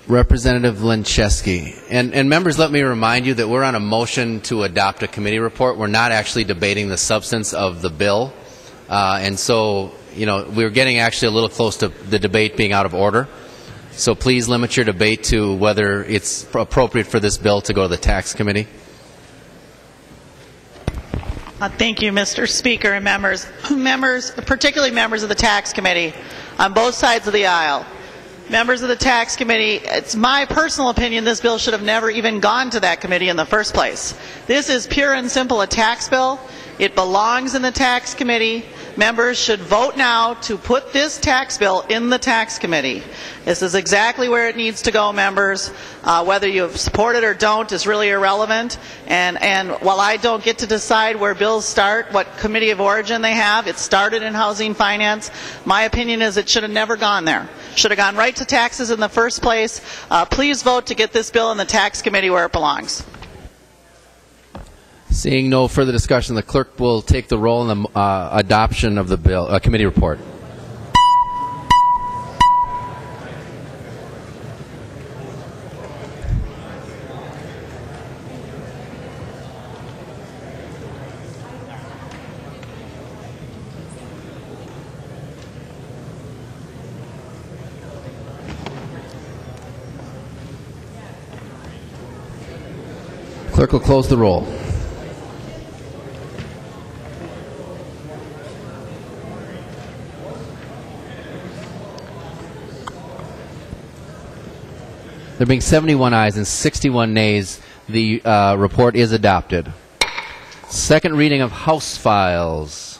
Representative Lincheski. And members, let me remind you that we're on a motion to adopt a committee report. We're not actually debating the substance of the bill. And so, we're getting actually a little close to the debate being out of order. So please limit your debate to whether it's appropriate for this bill to go to the tax committee. Thank you, Mr. Speaker and members, particularly members of the tax committee on both sides of the aisle. Members of the tax committee, it's my personal opinion this bill should have never even gone to that committee in the first place. This is pure and simple a tax bill. It belongs in the tax committee. Members should vote now to put this tax bill in the tax committee. This is exactly where it needs to go, members. Whether you support it or don't is really irrelevant. And while I don't get to decide where bills start, what committee of origin they have, it started in housing finance. My opinion is it should have never gone there. Should have gone right to taxes in the first place. Please vote to get this bill in the tax committee where it belongs. Seeing no further discussion, the clerk will take the roll in the adoption of the bill, committee report. Clerk will close the roll. There being 71 ayes and 61 nays, the report is adopted. Second reading of House Files.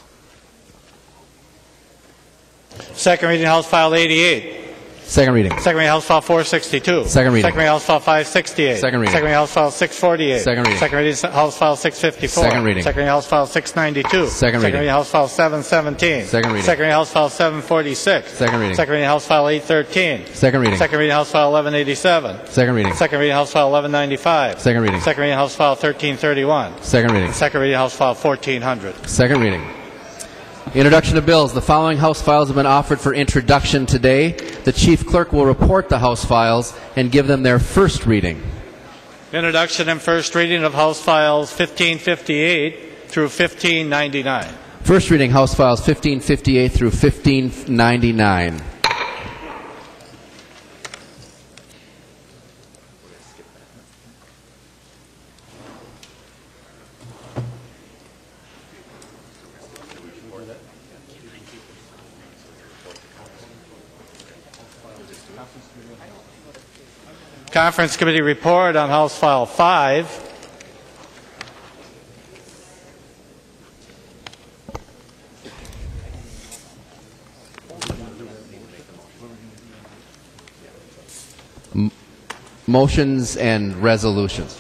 Second reading House File 88. Second reading. Second reading House File 462. Second reading. Second reading House File 568. Second reading. Second reading House File 648. Second reading. Second reading House File 654. Second reading. Second reading House File 692. Second reading. Reading House File 717. Second reading. Second reading House File 746. Second reading. Second reading House File 813. Second reading. Second reading House File 1187. Second reading. Second reading House File 1195. Second reading. Second reading House File 1331. Second reading. Second reading House File 1400. Second reading. Introduction of bills. The following House files have been offered for introduction today. The Chief Clerk will report the House files and give them their first reading. Introduction and first reading of House Files 1558 through 1599. First reading House Files 1558 through 1599. Conference Committee report on House File 5. Motions and resolutions.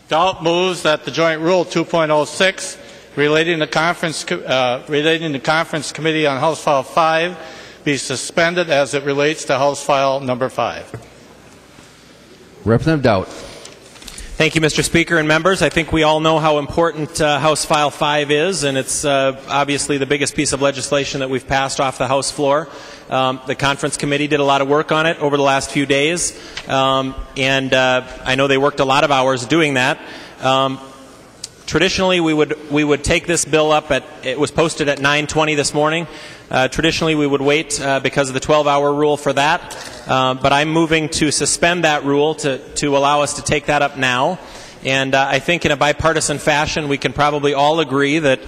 Doubt moves that the Joint Rule 2.06 relating to Conference Committee on House File 5 be suspended as it relates to House File number 5. Representative Doubt. Thank you, Mr. Speaker and members. I think we all know how important House File 5 is, and it's obviously the biggest piece of legislation that we've passed off the House floor. The Conference Committee did a lot of work on it over the last few days, and I know they worked a lot of hours doing that. Traditionally, we would take this bill up it was posted at 9:20 this morning. Traditionally, we would wait because of the 12-hour rule for that, but I'm moving to suspend that rule to allow us to take that up now. And I think in a bipartisan fashion, we can probably all agree that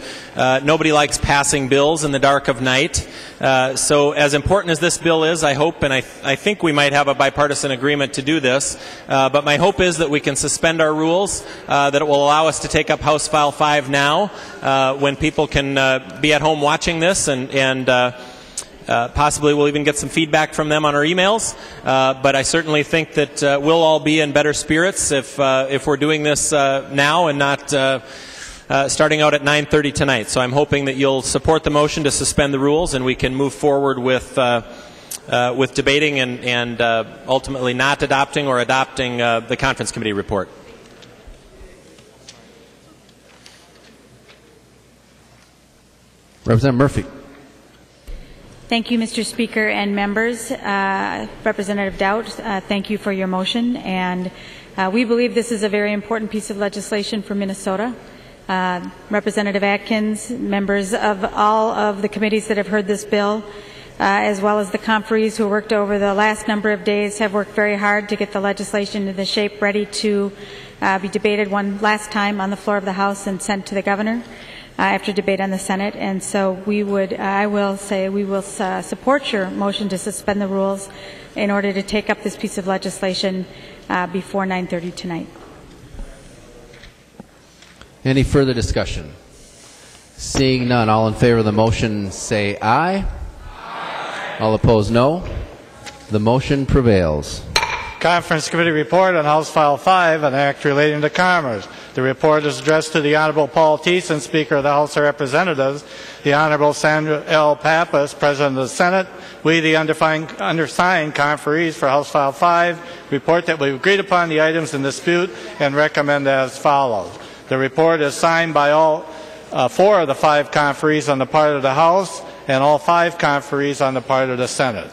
nobody likes passing bills in the dark of night. So as important as this bill is, I hope, and I think we might have a bipartisan agreement to do this, but my hope is that we can suspend our rules, that it will allow us to take up House File 5 now, when people can be at home watching this, and possibly we'll even get some feedback from them on our emails, but I certainly think that we'll all be in better spirits if we're doing this now and not starting out at 9:30 tonight. So I'm hoping that you'll support the motion to suspend the rules and we can move forward with debating and ultimately not adopting or adopting the Conference Committee report. Representative Murphy. Thank you, Mr. Speaker and members. Representative Doubt, thank you for your motion. And we believe this is a very important piece of legislation for Minnesota. Representative Atkins, members of all of the committees that have heard this bill, as well as the conferees who worked over the last number of days, have worked very hard to get the legislation into the shape ready to be debated one last time on the floor of the House and sent to the governor after debate on the Senate. And so I will say we will support your motion to suspend the rules in order to take up this piece of legislation before 9:30 tonight. Any further discussion? Seeing none, all in favor of the motion say aye. Aye. All opposed, no. The motion prevails. Conference Committee report on House File 5, an act relating to commerce. The report is addressed to the Honorable Paul Thiessen, Speaker of the House of Representatives, the Honorable Sandra L. Pappas, President of the Senate. We, the undersigned conferees for House File 5, report that we've agreed upon the items in dispute and recommend as follows. The report is signed by all 4 of the 5 conferees on the part of the House and all 5 conferees on the part of the Senate.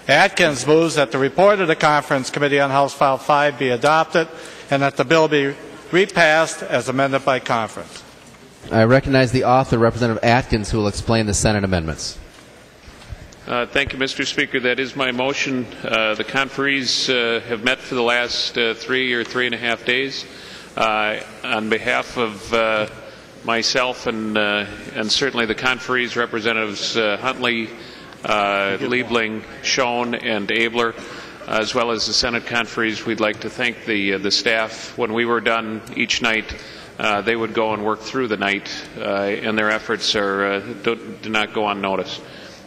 Atkins moves that the report of the Conference Committee on House File 5 be adopted and that the bill be repassed as amended by conference. I recognize the author, Representative Atkins, who will explain the Senate amendments. Thank you, Mr. Speaker. That is my motion. The conferees have met for the last 3 or 3.5 days. On behalf of myself and certainly the conferees, Representatives Huntley, Liebling, Schoen, and Abler, as well as the Senate conferees. We'd like to thank the staff. When we were done each night, they would go and work through the night, and their efforts do not go unnoticed.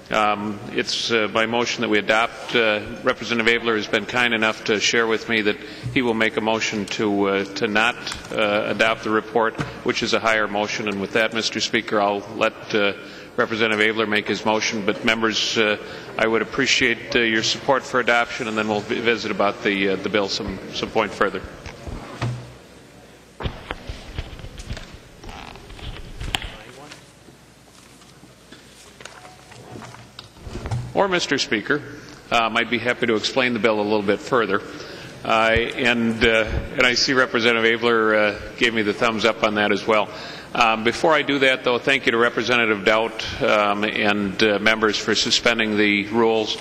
It's by motion that we adopt. Representative Abler has been kind enough to share with me that he will make a motion to not adopt the report, which is a higher motion. And with that, Mr. Speaker, I'll let Representative Abler make his motion. But members, I would appreciate your support for adoption, and then we'll visit about the bill some point further. Or, Mr. Speaker, I'd be happy to explain the bill a little bit further. And I see Representative Abler gave me the thumbs up on that as well. Before I do that, though, thank you to Representative Doubt and members for suspending the rules.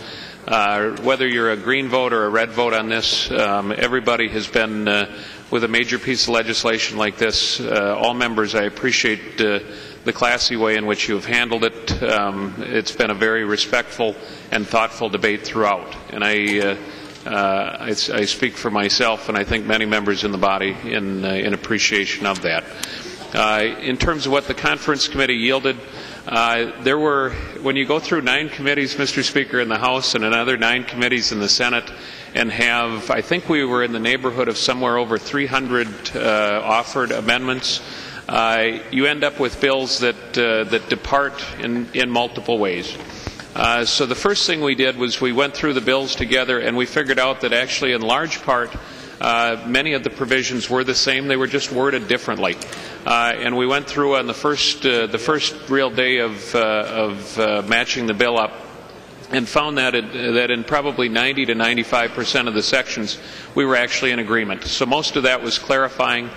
Whether you're a green vote or a red vote on this, everybody has been, with a major piece of legislation like this, all members, I appreciate the classy way in which you have handled it. It's been a very respectful and thoughtful debate throughout. And I speak for myself, and I think many members in the body in appreciation of that. In terms of what the conference committee yielded, there were, when you go through 9 committees, Mr. Speaker, in the House and another 9 committees in the Senate, and have, I think we were in the neighborhood of somewhere over 300 offered amendments, you end up with bills that depart in multiple ways. So the first thing we did was we went through the bills together, and we figured out that actually in large part many of the provisions were the same. They were just worded differently. And we went through on the first real day of matching the bill up, and found that in probably 90 to 95% of the sections we were actually in agreement. So most of that was clarifying,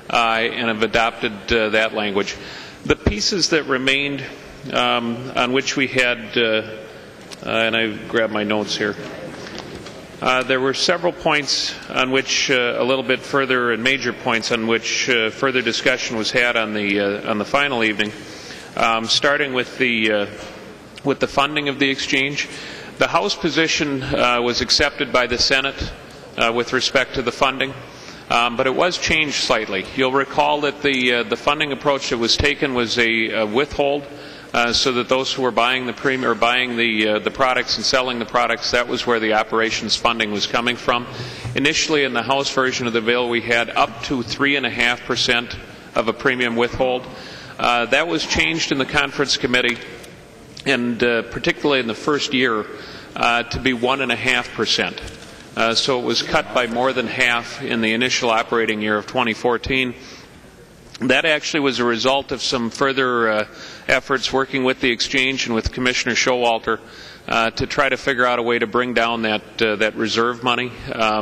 and have adopted that language. The pieces that remained, on which we had, and I grabbed my notes here, there were several points on which a little bit further, and major points on which further discussion was had on the final evening, starting with the funding of the exchange. The House position was accepted by the Senate with respect to the funding. But it was changed slightly. You'll recall that the funding approach that was taken was a withhold, so that those who were buying the premium or buying the products and selling the products, that was where the operations funding was coming from. Initially, in the House version of the bill, we had up to 3.5% of a premium withhold. That was changed in the conference committee, and particularly in the first year, to be 1.5%. So it was cut by more than half in the initial operating year of 2014. That actually was a result of some further efforts working with the exchange and with Commissioner Showalter to try to figure out a way to bring down that reserve money.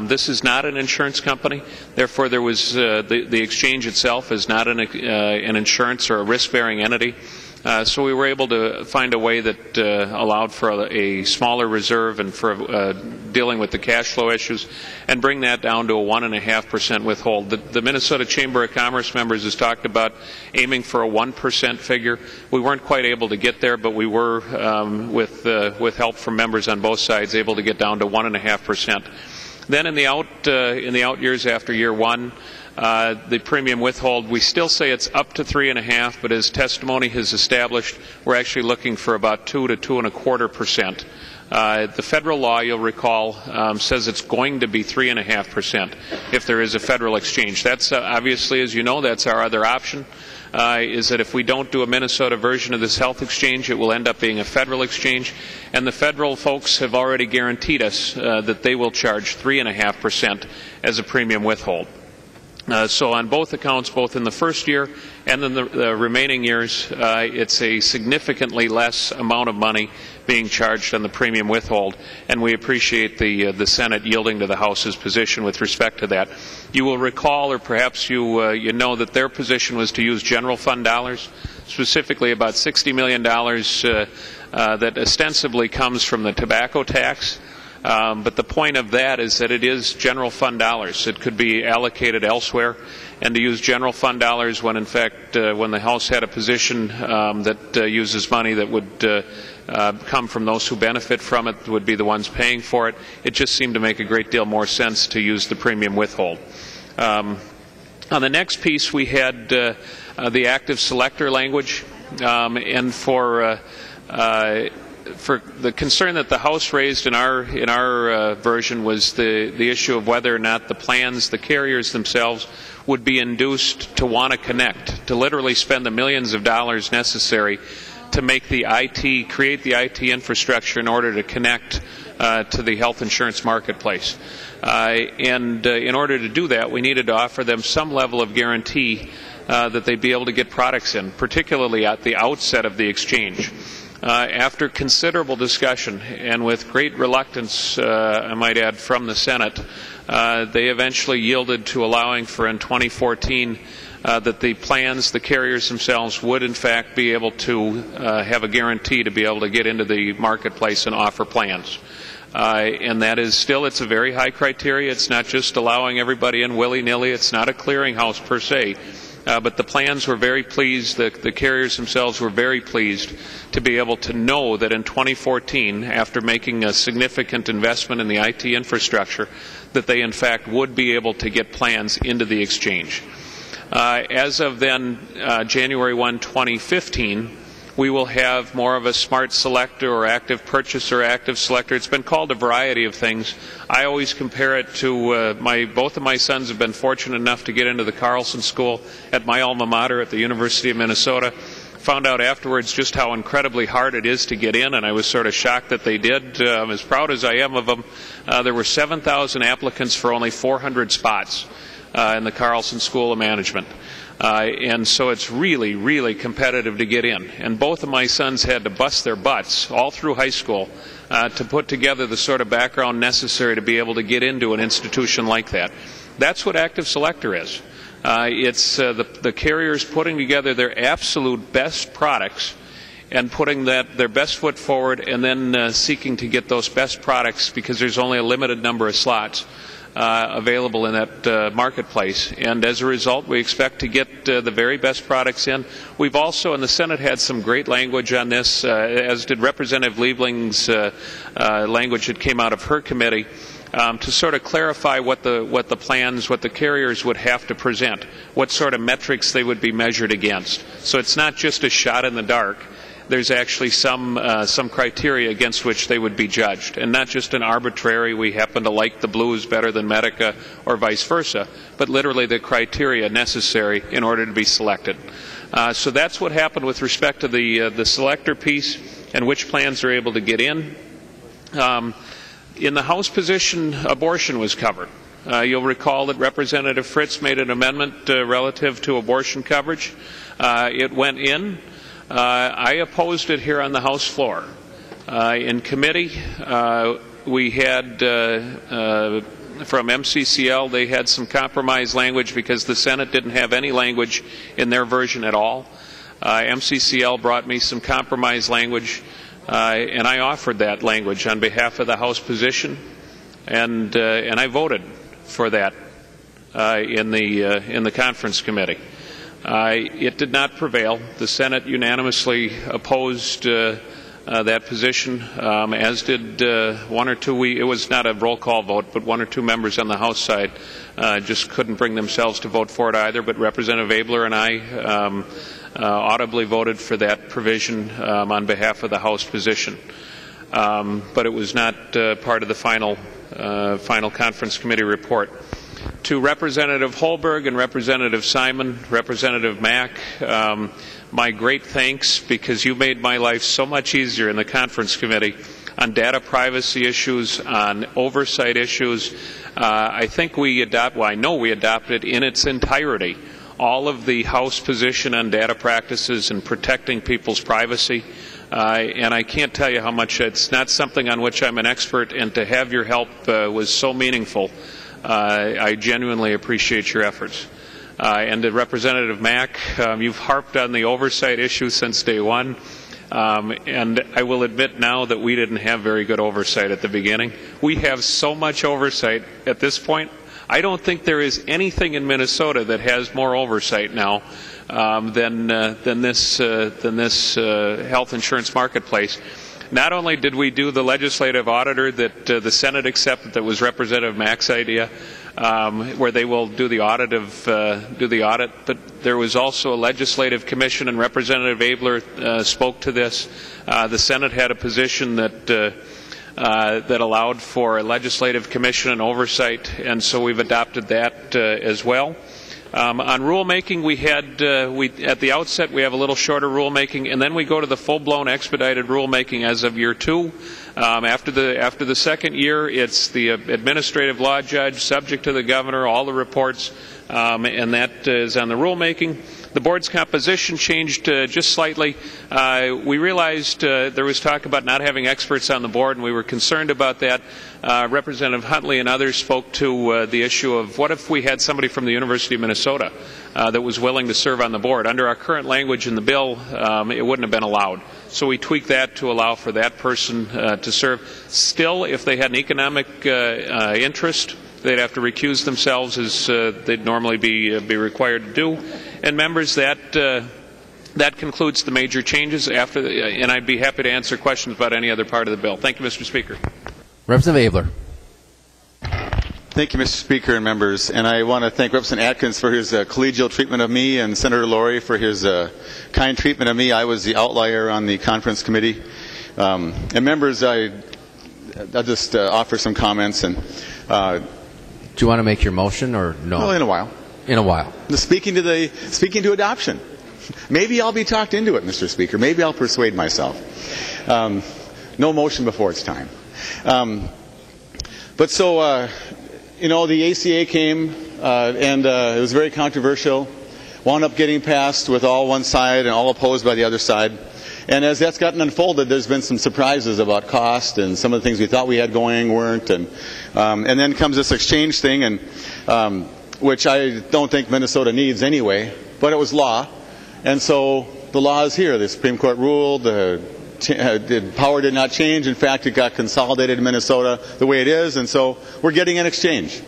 This is not an insurance company, therefore there was the exchange itself is not an insurance or a risk-bearing entity. So we were able to find a way that allowed for a smaller reserve and for dealing with the cash flow issues, and bring that down to a 1.5% withhold. The Minnesota Chamber of Commerce members has talked about aiming for a 1% figure. We weren't quite able to get there, but we were, with help from members on both sides, able to get down to 1.5%. Then in the out years after year one, the premium withhold, we still say it's up to 3.5%, but as testimony has established, we're actually looking for about 2 to 2.25%. The federal law, you'll recall, says it's going to be 3.5% if there is a federal exchange. That's obviously, as you know, that's our other option. Is that if we don't do a Minnesota version of this health exchange, it will end up being a federal exchange, and the federal folks have already guaranteed us that they will charge 3.5% as a premium withhold. So on both accounts, both in the first year and in the remaining years, it's a significantly less amount of money being charged on the premium withhold, and we appreciate the Senate yielding to the House's position with respect to that. You will recall, or perhaps you know, that their position was to use general fund dollars, specifically about $60 million that ostensibly comes from the tobacco tax. But the point of that is that it is general fund dollars. It could be allocated elsewhere, and to use general fund dollars when, in fact, when the House had a position that uses money that would come from those who benefit from it, would be the ones paying for it. It just seemed to make a great deal more sense to use the premium withhold. On the next piece, we had the active selector language, and for the concern that the House raised in our version was the issue of whether or not the plans, the carriers themselves, would be induced to want to connect, to literally spend the millions of dollars necessary to make the create the IT infrastructure in order to connect to the health insurance marketplace. And in order to do that, we needed to offer them some level of guarantee that they'd be able to get products in, particularly at the outset of the exchange. After considerable discussion and with great reluctance, I might add, from the Senate, they eventually yielded to allowing for in 2014 that the plans, the carriers themselves, would in fact be able to have a guarantee to be able to get into the marketplace and offer plans. And that is still, it's a very high criteria. It's not just allowing everybody in willy-nilly. It's not a clearinghouse per se. But the plans were very pleased, the carriers themselves were very pleased to be able to know that in 2014, after making a significant investment in the IT infrastructure, that they in fact would be able to get plans into the exchange. As of then, January 1, 2015, we will have more of a smart selector or active purchaser, active selector. It's been called a variety of things. I always compare it to both of my sons have been fortunate enough to get into the Carlson School at my alma mater at the University of Minnesota. Found out afterwards just how incredibly hard it is to get in, and I was sort of shocked that they did. As proud as I am of them, there were 7,000 applicants for only 400 spots in the Carlson School of Management. And so it's really, really competitive to get in. And both of my sons had to bust their butts all through high school to put together the sort of background necessary to be able to get into an institution like that. That's what Active Selector is. It's the carriers putting together their absolute best products and putting their best foot forward, and then seeking to get those best products because there's only a limited number of slots available in that marketplace. And as a result, we expect to get the very best products in. We've also, and the Senate had some great language on this, as did Representative Liebling's language that came out of her committee, to sort of clarify what the plans, what the carriers would have to present, what sort of metrics they would be measured against. So it's not just a shot in the dark. There's actually some criteria against which they would be judged, and not just an arbitrary, we happen to like the Blues better than Medica or vice versa, but literally the criteria necessary in order to be selected. So that's what happened with respect to the selector piece and which plans are able to get in. In the House position, abortion was covered. You'll recall that Representative Fritz made an amendment relative to abortion coverage. It went in. I opposed it here on the House floor. In committee, we had from MCCL, they had some compromise language because the Senate didn't have any language in their version at all. MCCL brought me some compromise language, and I offered that language on behalf of the House position, and I voted for that in the conference committee. It did not prevail. The Senate unanimously opposed that position, as did one or two. It was not a roll call vote, but one or two members on the House side just couldn't bring themselves to vote for it either. But Representative Abler and I audibly voted for that provision on behalf of the House position. But it was not part of the final conference committee report. To Representative Holberg and Representative Simon, Representative Mack, my great thanks, because you made my life so much easier in the conference committee on data privacy issues, on oversight issues. I think I know we adopted in its entirety all of the House position on data practices and protecting people's privacy. And I can't tell you how much it's not something on which I'm an expert, and to have your help was so meaningful. I genuinely appreciate your efforts. And to Representative Mack, you've harped on the oversight issue since day one. And I will admit now that we didn't have very good oversight at the beginning. We have so much oversight at this point. I don't think there is anything in Minnesota that has more oversight now than this health insurance marketplace. not only did we do the legislative auditor that the Senate accepted, that was Representative Mack's idea, where they will do the audit, but there was also a legislative commission, and Representative Abler spoke to this. The Senate had a position that allowed for a legislative commission and oversight, and so we've adopted that as well. On rulemaking, at the outset we have a little shorter rulemaking, and then we go to the full-blown expedited rulemaking as of year 2. After the second year, it's the administrative law judge, subject to the governor, all the reports, and that is on the rulemaking. The board's composition changed just slightly. We realized there was talk about not having experts on the board, and we were concerned about that. Representative Huntley and others spoke to the issue of what if we had somebody from the University of Minnesota that was willing to serve on the board. Under our current language in the bill, it wouldn't have been allowed. So we tweaked that to allow for that person to serve. Still, if they had an economic interest, they'd have to recuse themselves as they'd normally be required to do. And members, that concludes the major changes. And I'd be happy to answer questions about any other part of the bill. Thank you, Mr. Speaker. Representative Abler. Thank you, Mr. Speaker and members. And I want to thank Representative Atkins for his collegial treatment of me, and Senator Laurie for his kind treatment of me. I was the outlier on the conference committee. And members, I'll just offer some comments. And do you want to make your motion or no? Well, in a while. In a while. Speaking to adoption. Maybe I'll be talked into it, Mr. Speaker. Maybe I'll persuade myself. No motion before it's time. But so, the ACA came, and it was very controversial. Wound up getting passed with all one side and all opposed by the other side. And as that's gotten unfolded, there's been some surprises about cost, and some of the things we thought we had going weren't. And then comes this exchange thing, and which I don't think Minnesota needs anyway, but it was law. And so the law is here. The Supreme Court ruled, the power did not change. In fact, it got consolidated in Minnesota the way it is, and so we're getting an exchange.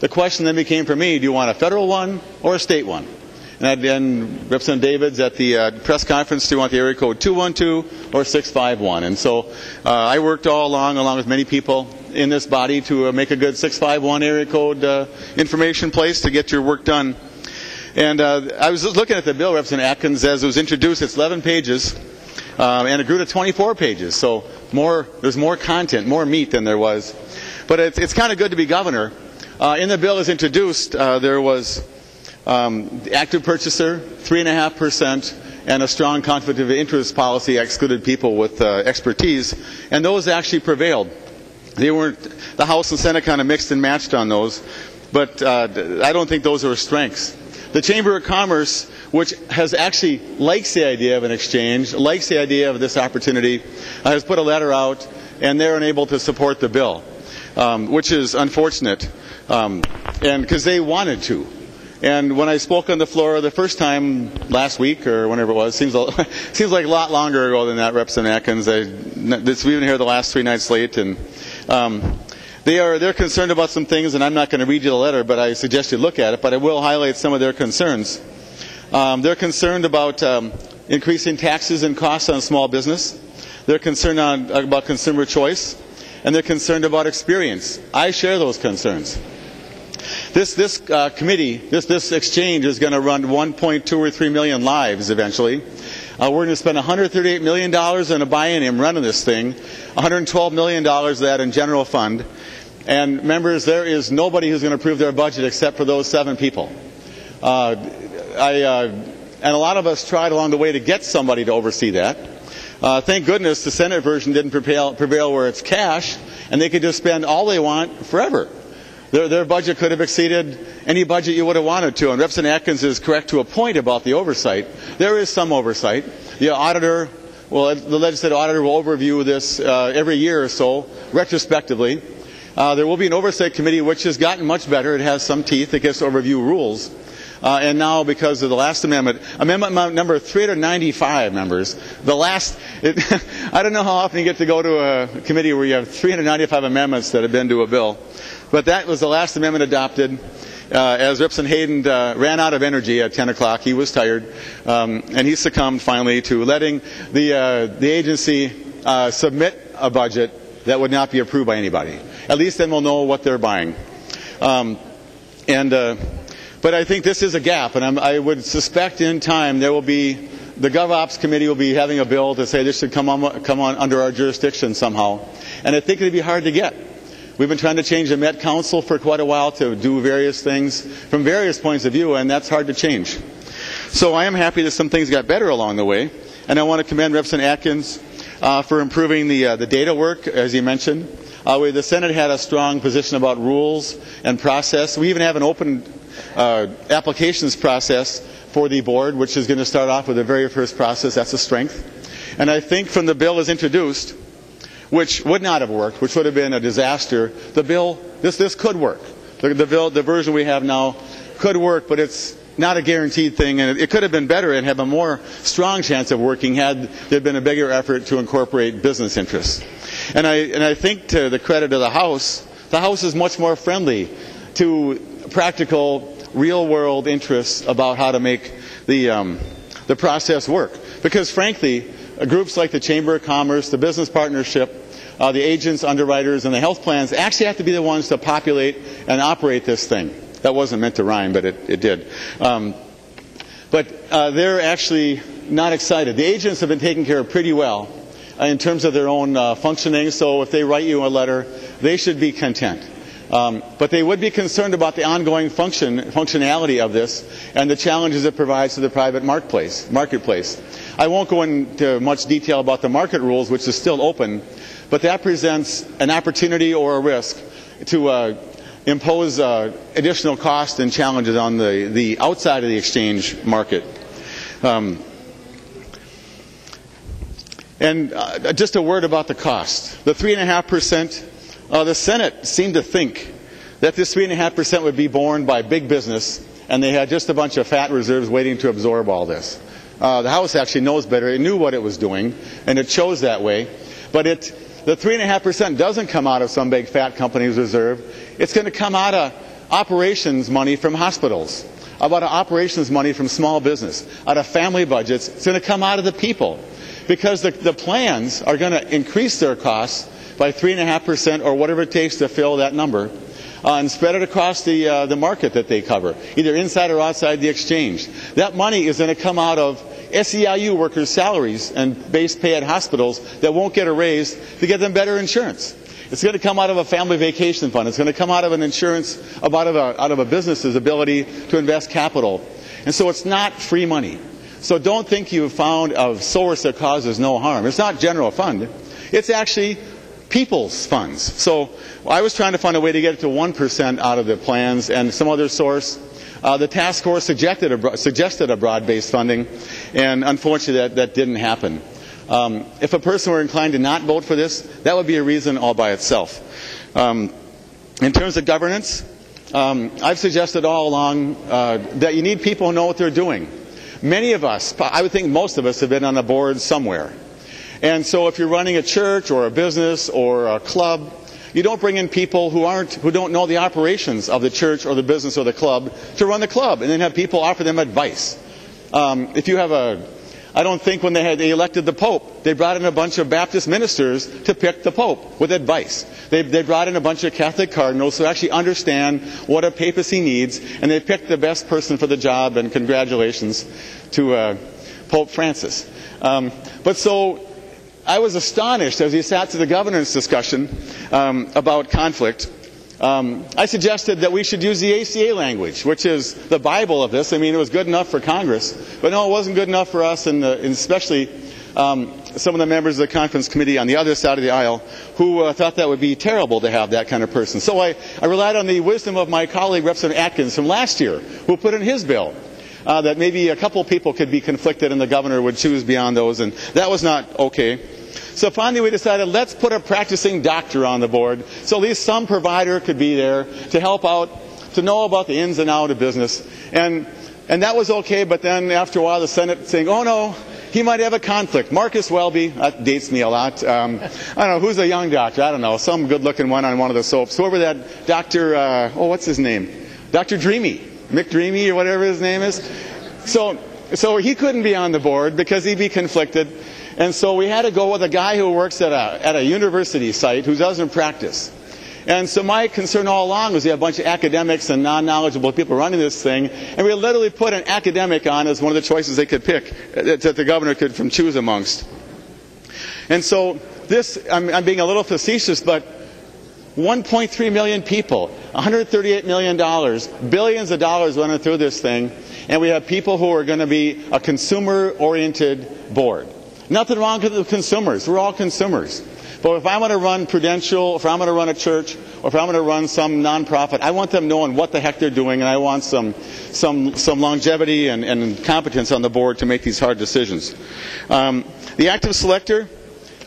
The question then became for me, do you want a federal one or a state one? And then Representative Davids at the press conference, do you want the area code 212 or 651? And so I worked all along with many people in this body to make a good 651 area code information place to get your work done. And I was looking at the bill, Representative Atkins, as it was introduced. It's 11 pages, and it grew to 24 pages. So there's more content, more meat than there was. But it's kind of good to be governor. In the bill as introduced, there was active purchaser, 3.5%, and a strong conflict of interest policy excluded people with expertise, and those actually prevailed. They weren't. The House and Senate kind of mixed and matched on those, but I don't think those are strengths. The Chamber of Commerce, which actually likes the idea of an exchange, likes the idea of this opportunity, has put a letter out, and they're unable to support the bill, which is unfortunate, and because they wanted to. And when I spoke on the floor the first time last week or whenever it was, seems like a lot longer ago than that, Representative Atkins. We've been here the last 3 nights late, and they're concerned about some things, and I'm not going to read you the letter, but I suggest you look at it. But I will highlight some of their concerns. They're concerned about increasing taxes and costs on small business. They're concerned about consumer choice, and they're concerned about experience. I share those concerns. This committee, this exchange is going to run 1.2 or 3 million lives eventually. We're going to spend $138 million in a biennium running this thing, $112 million of that in general fund. And members, there is nobody who's going to approve their budget except for those 7 people. And a lot of us tried along the way to get somebody to oversee that. Thank goodness the Senate version didn't prevail where it's cash, and they could just spend all they want forever. Their budget could have exceeded any budget you would have wanted to. And Representative Atkins is correct to a point about the oversight. There is some oversight. The auditor, the legislative auditor will overview this every year or so, retrospectively. There will be an oversight committee which has gotten much better. It has some teeth. It gets to overview rules. And now, because of the last amendment number 395, members, I don't know how often you get to go to a committee where you have 395 amendments that have been to a bill. But that was the last amendment adopted. As Representative Hayden ran out of energy at 10 o'clock, he was tired, and he succumbed finally to letting the agency submit a budget that would not be approved by anybody. At least then we'll know what they're buying. But I think this is a gap, and I would suspect in time there will be, the GovOps committee will be having a bill to say this should come on under our jurisdiction somehow. And I think it would be hard to get. We've been trying to change the Met Council for quite a while to do various things from various points of view, and that's hard to change. So I am happy that some things got better along the way, and I want to commend Representative Atkins for improving the data work, as he mentioned. The Senate had a strong position about rules and process. We even have an open applications process for the board, which is going to start off with the very first process. That's a strength. And I think from the bill as introduced, which would not have worked, which would have been a disaster, the bill, this could work. The version we have now could work, but it's not a guaranteed thing, and it could have been better and have a more strong chance of working had there been a bigger effort to incorporate business interests. And I think, to the credit of the House is much more friendly to practical, real-world interests about how to make the process work. Because, frankly, groups like the Chamber of Commerce, the Business Partnership, the agents, underwriters, and the health plans actually have to be the ones to populate and operate this thing. That wasn't meant to rhyme, but it did. But they're actually not excited. The agents have been taken care of pretty well in terms of their own functioning, so if they write you a letter, they should be content. But they would be concerned about the ongoing functionality of this and the challenges it provides to the private marketplace. I won't go into much detail about the market rules, which is still open, but that presents an opportunity or a risk to impose additional costs and challenges on the outside of the exchange market. And just a word about the cost. The 3.5%, the Senate seemed to think that this 3.5% would be borne by big business, and they had just a bunch of fat reserves waiting to absorb all this. The House actually knows better. It knew what it was doing, and it chose that way. But the 3.5% doesn't come out of some big fat company's reserve. It's going to come out of operations money from hospitals, out of operations money from small business, out of family budgets. It's going to come out of the people, because the plans are going to increase their costs by 3.5% or whatever it takes to fill that number, and spread it across the market that they cover, either inside or outside the exchange. That money is going to come out of SEIU workers' salaries and base pay at hospitals that won't get a raise to get them better insurance. It's going to come out of a family vacation fund. It's going to come out of an insurance, out of a business's ability to invest capital. And so it's not free money. So don't think you've found a source that causes no harm. It's not general fund. It's actually people's funds. So I was trying to find a way to get it to 1% out of the plans and some other source. The task force suggested a broad-based funding, and unfortunately that didn't happen. If a person were inclined to not vote for this, that would be a reason all by itself. In terms of governance, I've suggested all along that you need people who know what they're doing. Many of us, I would think most of us, have been on a board somewhere. And so if you're running a church or a business or a club, you don't bring in people who don't know the operations of the church or the business or the club to run the club, and then have people offer them advice. I don't think when they elected the Pope, they brought in a bunch of Baptist ministers to pick the Pope with advice. They brought in a bunch of Catholic cardinals who actually understand what a papacy needs, and they picked the best person for the job, and congratulations to Pope Francis. But so I was astonished as we sat to the governance discussion about conflict. I suggested that we should use the ACA language, which is the Bible of this. I mean, it was good enough for Congress, but no, it wasn't good enough for us, and especially some of the members of the conference committee on the other side of the aisle who thought that would be terrible to have that kind of person. So I relied on the wisdom of my colleague, Representative Atkins, from last year, who put in his bill that maybe a couple people could be conflicted and the governor would choose beyond those, and that was not okay. So finally we decided, let's put a practicing doctor on the board, so at least some provider could be there to help out, to know about the ins and outs of business. And that was okay, but then after a while the Senate saying, oh no, he might have a conflict. Marcus Welby, that dates me a lot. I don't know, who's a young doctor? I don't know, some good-looking one on one of the soaps. Whoever that Dr., what's his name? Dr. Dreamy, Mick Dreamy or whatever his name is. So he couldn't be on the board because he'd be conflicted. And so we had to go with a guy who works at a university site who doesn't practice. And so my concern all along was we have a bunch of academics and non-knowledgeable people running this thing, and we literally put an academic on as one of the choices they could pick, that the governor could choose amongst. And so this, I'm being a little facetious, but 1.3 million people, $138 million, billions of dollars running through this thing, and we have people who are going to be a consumer-oriented board. Nothing wrong with the consumers. We're all consumers. But if I'm going to run Prudential, if I'm going to run a church, or if I'm going to run some nonprofit, I want them knowing what the heck they're doing, and I want some longevity and competence on the board to make these hard decisions. The active selector,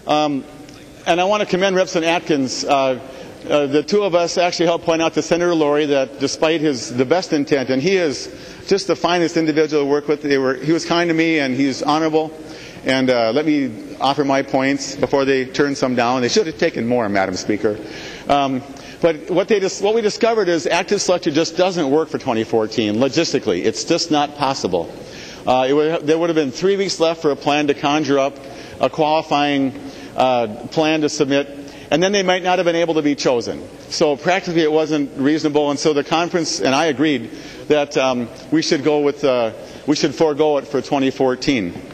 and I want to commend Representative Atkins. The two of us actually helped point out to Senator Laurie that despite the best intent, and he is just the finest individual to work with, he was kind to me and he's honorable. And let me offer my points before they turn some down. They should have taken more, Madam Speaker. But what we discovered is active selector just doesn't work for 2014 logistically. It's just not possible. There would have been 3 weeks left for a plan to conjure up a qualifying plan to submit, and then they might not have been able to be chosen. So practically it wasn't reasonable, and so the conference and I agreed that we should forego it for 2014.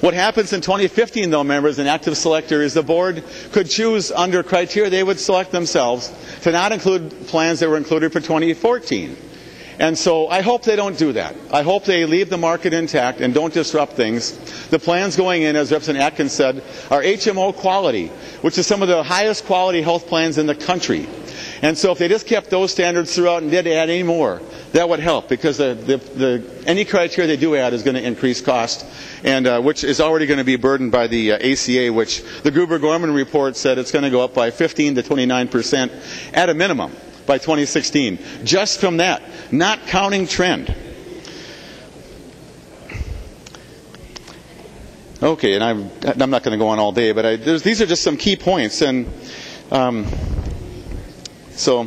What happens in 2015, though, members, an active selector, is the board could choose under criteria they would select themselves to not include plans that were included for 2014. And so I hope they don't do that. I hope they leave the market intact and don't disrupt things. The plans going in, as Representative Atkins said, are HMO quality, which is some of the highest quality health plans in the country. And so if they just kept those standards throughout and didn't add any more, that would help, because any criteria they do add is going to increase cost, and which is already going to be burdened by the ACA, which the Gruber-Gorman report said it's going to go up by 15 to 29% at a minimum by 2016. Just from that, not counting trend. Okay, and I'm not going to go on all day, but these are just some key points. And so,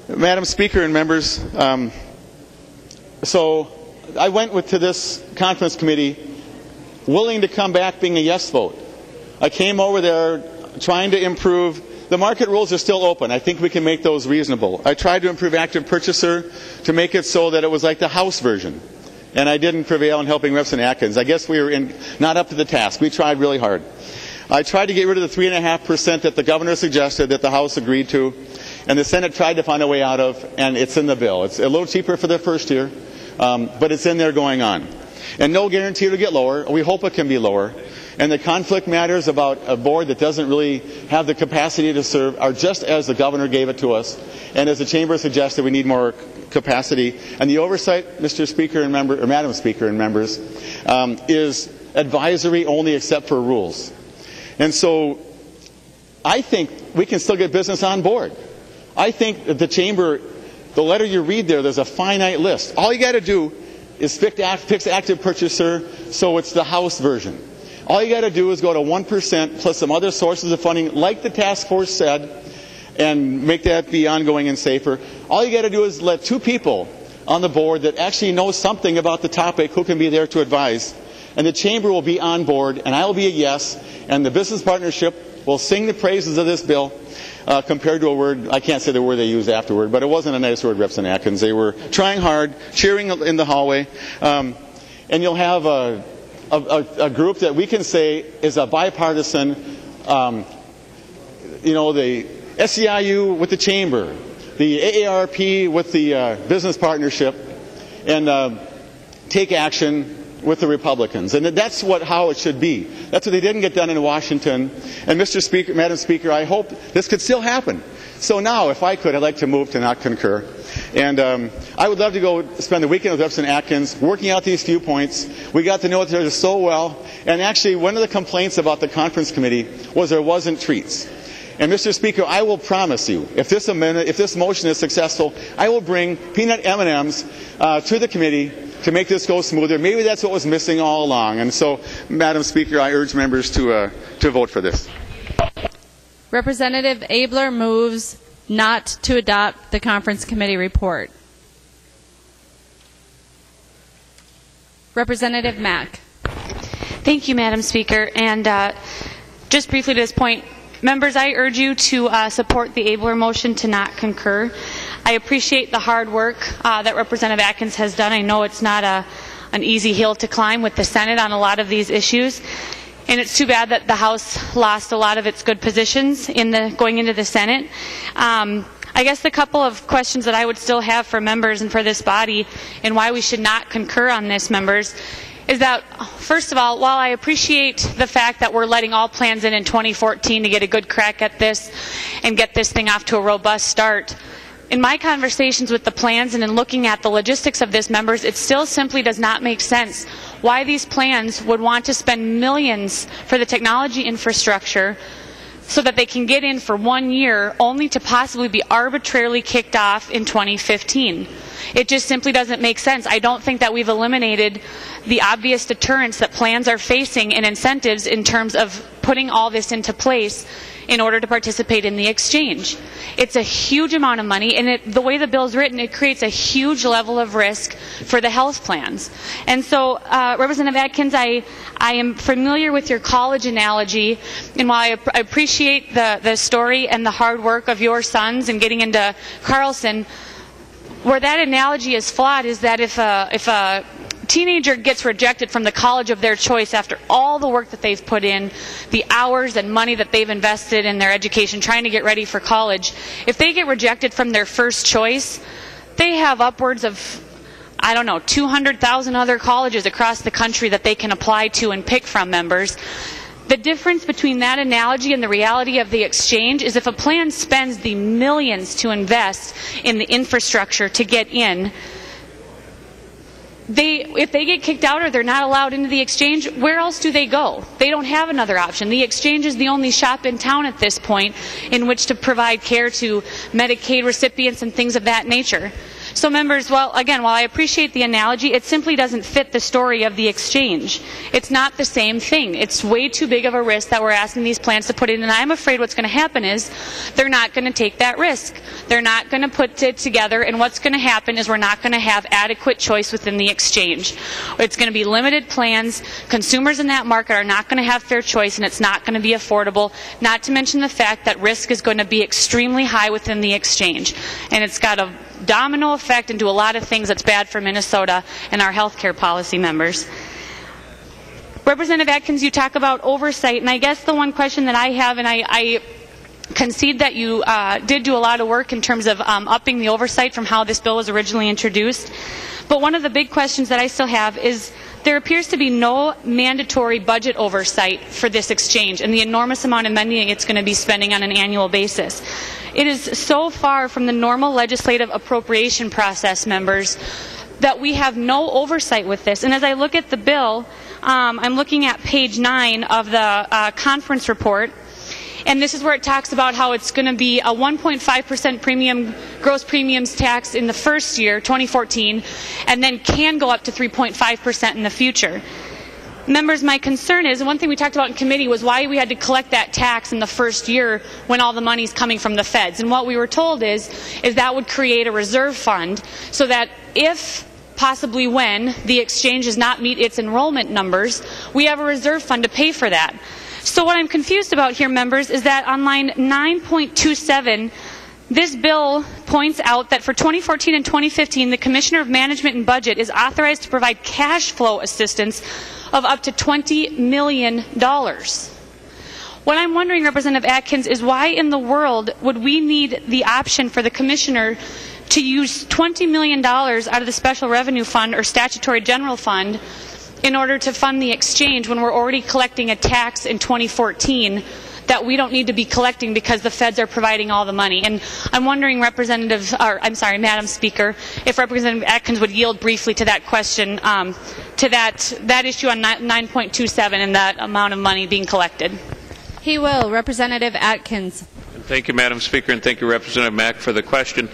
Madam Speaker and members, so I went to this conference committee willing to come back being a yes vote. I came over there trying to improve. The market rules are still open. I think we can make those reasonable. I tried to improve active purchaser to make it so that it was like the House version. And I didn't prevail in helping Representative Atkins. I guess we were not up to the task. We tried really hard. I tried to get rid of the 3.5% that the governor suggested that the House agreed to, and the Senate tried to find a way out of, and it's in the bill. It's a little cheaper for the first year, but it's in there going on. And no guarantee it'll get lower. We hope it can be lower. And the conflict matters about a board that doesn't really have the capacity to serve are just as the governor gave it to us. And as the chamber suggested, we need more capacity. And the oversight, Mr. Speaker and Madam Speaker and members, is advisory only except for rules. And so I think we can still get business on board. I think that the chamber, the letter you read there's a finite list. All you got to do is fix active purchaser so it's the House version. All you got to do is go to 1% plus some other sources of funding, like the task force said, and make that be ongoing and safer. All you got to do is let 2 people on the board that actually know something about the topic who can be there to advise. And the chamber will be on board, and I will be a yes, and the business partnership will sing the praises of this bill compared to a word, I can't say the word they used afterward, but it wasn't a nice word, Representative Atkins. They were trying hard, cheering in the hallway, and you'll have a group that we can say is a bipartisan, the SEIU with the chamber, the AARP with the business partnership, and take action with the Republicans. And that's how it should be. That's what they didn't get done in Washington. And Mr. Speaker, Madam Speaker, I hope this could still happen. So now, if I could, I'd like to move to not concur. And I would love to go spend the weekend with Representative Atkins working out these few points. We got to know each other so well. And actually, one of the complaints about the conference committee was there wasn't treats. And Mr. Speaker, I will promise you, if this motion is successful, I will bring peanut M&Ms to the committee to make this go smoother. Maybe that's what was missing all along. And so, Madam Speaker, I urge members to vote for this. Representative Abler moves not to adopt the conference committee report. Representative Mack. Thank you, Madam Speaker. And just briefly to this point, members, I urge you to support the Abler motion to not concur. I appreciate the hard work that Representative Atkins has done. I know it's not an easy hill to climb with the Senate on a lot of these issues. And it's too bad that the House lost a lot of its good positions going into the Senate. I guess the couple of questions that I would still have for members and for this body and why we should not concur on this, members, is that, first of all, while I appreciate the fact that we're letting all plans in 2014 to get a good crack at this and get this thing off to a robust start, in my conversations with the plans and in looking at the logistics of this, members, it still simply does not make sense why these plans would want to spend millions for the technology infrastructure so that they can get in for 1 year only to possibly be arbitrarily kicked off in 2015. It just simply doesn't make sense. I don't think that we've eliminated the obvious deterrents that plans are facing and incentives in terms of putting all this into place in order to participate in the exchange. It's a huge amount of money, and the way the bill is written, it creates a huge level of risk for the health plans. And so, Representative Atkins, I am familiar with your college analogy, and while I appreciate the story and the hard work of your sons in getting into Carlson, where that analogy is flawed is that if a teenager gets rejected from the college of their choice after all the work that they've put in, the hours and money that they've invested in their education trying to get ready for college, if they get rejected from their first choice, they have upwards of, 200,000 other colleges across the country that they can apply to and pick from, members. The difference between that analogy and the reality of the exchange is if a plan spends the millions to invest in the infrastructure to get in, if they get kicked out or they're not allowed into the exchange, where else do they go? They don't have another option. The exchange is the only shop in town at this point in which to provide care to Medicaid recipients and things of that nature. So members, while I appreciate the analogy, it simply doesn't fit the story of the exchange. It's not the same thing. It's way too big of a risk that we're asking these plans to put in, and I'm afraid what's going to happen is they're not going to take that risk. They're not going to put it together, and what's going to happen is we're not going to have adequate choice within the exchange. It's going to be limited plans. Consumers in that market are not going to have fair choice, and it's not going to be affordable, not to mention the fact that risk is going to be extremely high within the exchange. And it's got a domino effect into a lot of things that's bad for Minnesota and our health care policy, members. Representative Atkins, you talk about oversight, and I guess the one question that I have, and I concede that you did do a lot of work in terms of upping the oversight from how this bill was originally introduced, but one of the big questions that I still have is there appears to be no mandatory budget oversight for this exchange and the enormous amount of money it's going to be spending on an annual basis. It is so far from the normal legislative appropriation process, members, that we have no oversight with this. And as I look at the bill, I'm looking at page 9 of the conference report, and this is where it talks about how it's going to be a 1.5% gross premiums tax in the first year, 2014, and then can go up to 3.5% in the future. Members, my concern is, and one thing we talked about in committee was why we had to collect that tax in the first year when all the money's coming from the feds. And what we were told is that would create a reserve fund so that if, possibly when, the exchange does not meet its enrollment numbers, we have a reserve fund to pay for that. So what I'm confused about here, members, is that on line 9.27, this bill points out that for 2014 and 2015, the Commissioner of Management and Budget is authorized to provide cash flow assistance of up to $20 million. What I'm wondering, Representative Atkins, is why in the world would we need the option for the Commissioner to use $20 million out of the Special Revenue Fund or Statutory General Fund in order to fund the exchange when we're already collecting a tax in 2014 that we don't need to be collecting because the feds are providing all the money. And I'm wondering, Madam Speaker, if Representative Atkins would yield briefly to that question, to that issue on 9.27 and that amount of money being collected. He will. Representative Atkins. Thank you, Madam Speaker, and thank you, Representative Mack, for the question.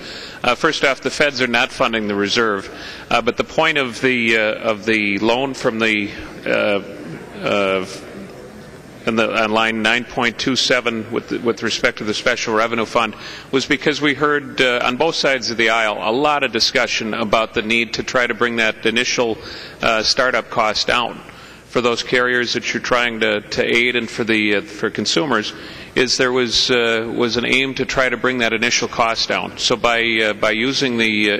First off, the feds are not funding the reserve, but the point of the loan from the on line 9.27 with respect to the Special Revenue Fund was because we heard on both sides of the aisle a lot of discussion about the need to try to bring that initial startup cost down. those carriers that you're trying to aid and for consumers is there was an aim to try to bring that initial cost down. So by using the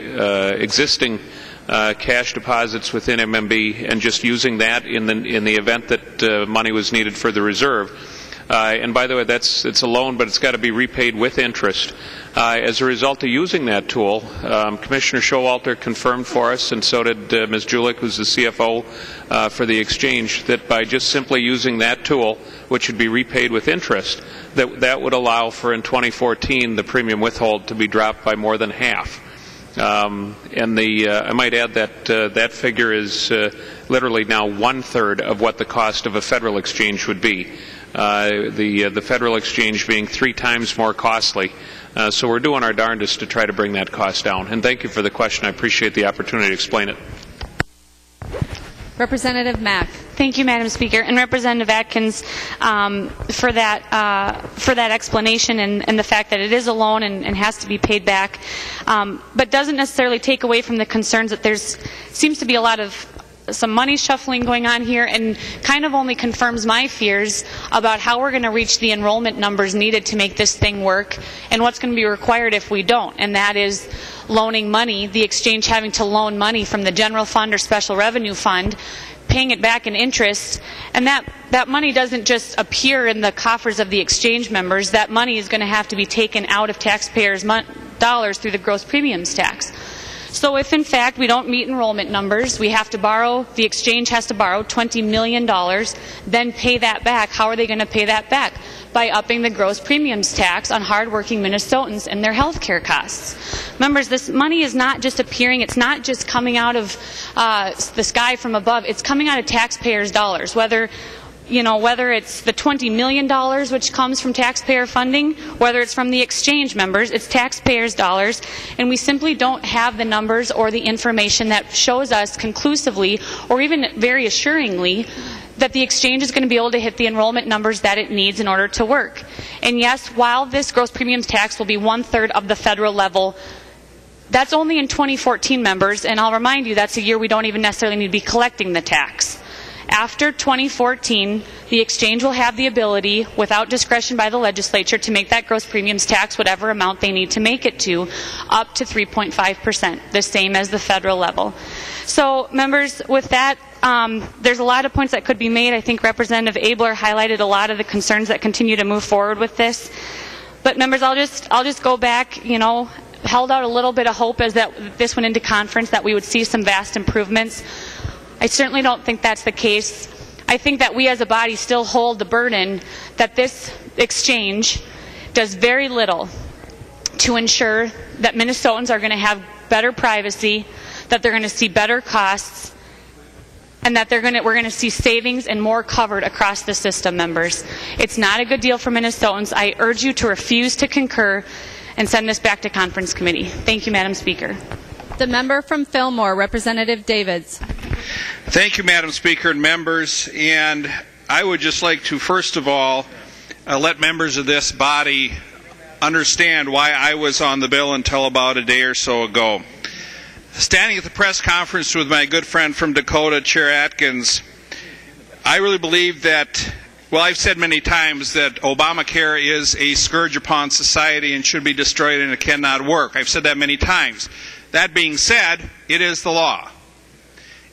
existing cash deposits within MMB and just using that in the event that money was needed for the reserve. And by the way, it's a loan, but it's got to be repaid with interest. As a result of using that tool, Commissioner Showalter confirmed for us, and so did Ms. Julich, who's the CFO for the exchange, that by just simply using that tool, which would be repaid with interest, that would allow for in 2014 the premium withhold to be dropped by more than half. And I might add that that figure is literally now 1/3 of what the cost of a federal exchange would be. The federal exchange being 3 times more costly. So we're doing our darndest to try to bring that cost down. And thank you for the question. I appreciate the opportunity to explain it. Representative Mack. Thank you, Madam Speaker, and Representative Atkins for that explanation and the fact that it is a loan and has to be paid back, but doesn't necessarily take away from the concerns that seems to be a lot of some money shuffling going on here, and kind of only confirms my fears about how we're going to reach the enrollment numbers needed to make this thing work and what's going to be required if we don't, and that is loaning money, the exchange having to loan money from the general fund or special revenue fund, paying it back in interest, and that money doesn't just appear in the coffers of the exchange members. That money is going to have to be taken out of taxpayers' dollars through the gross premiums tax. So if in fact we don't meet enrollment numbers, the exchange has to borrow $20 million, then pay that back. How are they going to pay that back? By upping the gross premiums tax on hardworking Minnesotans and their health care costs. Members, this money is not just appearing, it's not just coming out of the sky from above, it's coming out of taxpayers' dollars, whether it's the $20 million which comes from taxpayer funding, whether it's from the exchange members, it's taxpayers' dollars, and we simply don't have the numbers or the information that shows us conclusively or even very assuringly that the exchange is going to be able to hit the enrollment numbers that it needs in order to work. And yes, while this gross premiums tax will be 1/3 of the federal level, that's only in 2014, members, and I'll remind you that's a year we don't even necessarily need to be collecting the tax. After 2014, the exchange will have the ability, without discretion by the legislature, to make that gross premiums tax whatever amount they need to make it to, up to 3.5%, the same as the federal level. So, members, with that, there's a lot of points that could be made. I think Representative Abler highlighted a lot of the concerns that continue to move forward with this. But, members, I'll just go back, held out a little bit of hope as that this went into conference, that we would see some vast improvements. I certainly don't think that's the case. I think that we as a body still hold the burden that this exchange does very little to ensure that Minnesotans are going to have better privacy, that they're going to see better costs, and that we're going to see savings and more covered across the system, members. It's not a good deal for Minnesotans. I urge you to refuse to concur and send this back to conference committee. Thank you, Madam Speaker. The member from Fillmore, Representative Davids. Thank you, Madam Speaker and members. And I would just like to, first of all, let members of this body understand why I was on the bill until about a day or so ago. Standing at the press conference with my good friend from Dakota, Chair Atkins, I really believe that, well, I've said many times that Obamacare is a scourge upon society and should be destroyed and it cannot work. I've said that many times. That being said, it is the law.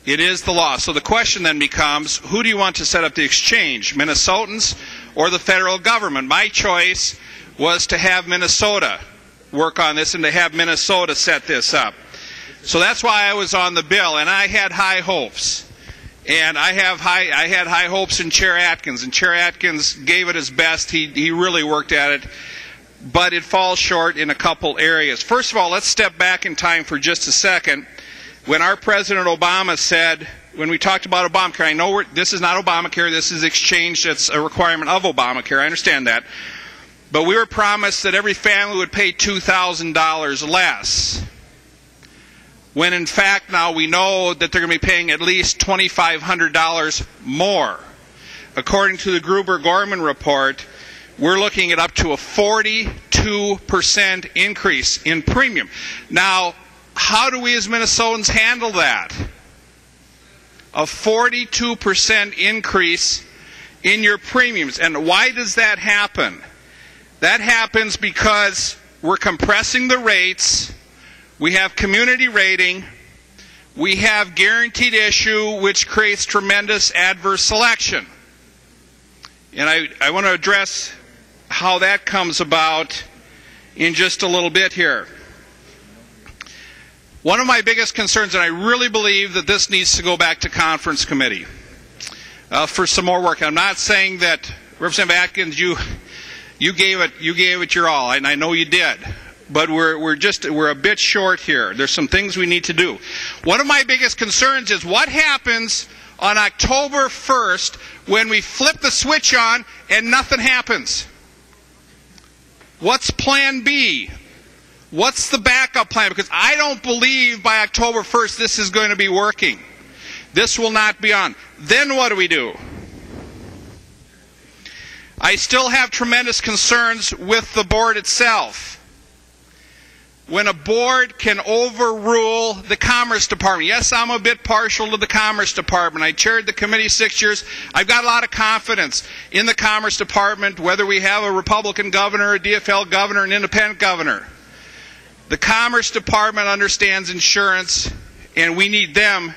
It is the law. So the question then becomes, who do you want to set up the exchange, Minnesotans or the federal government? My choice was to have Minnesota work on this and to have Minnesota set this up. So that's why I was on the bill, and I had high hopes. And I had high hopes in Chair Atkins, and Chair Atkins gave it his best. He really worked at it. But it falls short in a couple areas. First of all, let's step back in time for just a second. When our President Obama said, when we talked about Obamacare, I know this is not Obamacare, this is exchange, that's a requirement of Obamacare, I understand that. But we were promised that every family would pay $2,000 less. When in fact now we know that they're going to be paying at least $2,500 more. According to the Gruber-Gorman report, we're looking at up to a 42% increase in premium. Now, how do we as Minnesotans handle that? a 42% increase in your premiums. And why does that happen? That happens because we're compressing the rates, we have community rating, we have guaranteed issue, which creates tremendous adverse selection. And I want to address how that comes about in just a little bit here. One of my biggest concerns, and I really believe that this needs to go back to conference committee for some more work. I'm not saying that, Representative Atkins, you gave it your all, and I know you did. But we're a bit short here. There's some things we need to do. One of my biggest concerns is what happens on October 1st when we flip the switch on and nothing happens. What's plan B? What's the backup plan? Because I don't believe by October 1st this is going to be working. This will not be on. Then what do we do? I still have tremendous concerns with the board itself. When a board can overrule the Commerce Department. Yes, I'm a bit partial to the Commerce Department. I chaired the committee 6 years. I've got a lot of confidence in the Commerce Department, whether we have a Republican governor, a DFL governor, an independent governor. The Commerce Department understands insurance, and we need them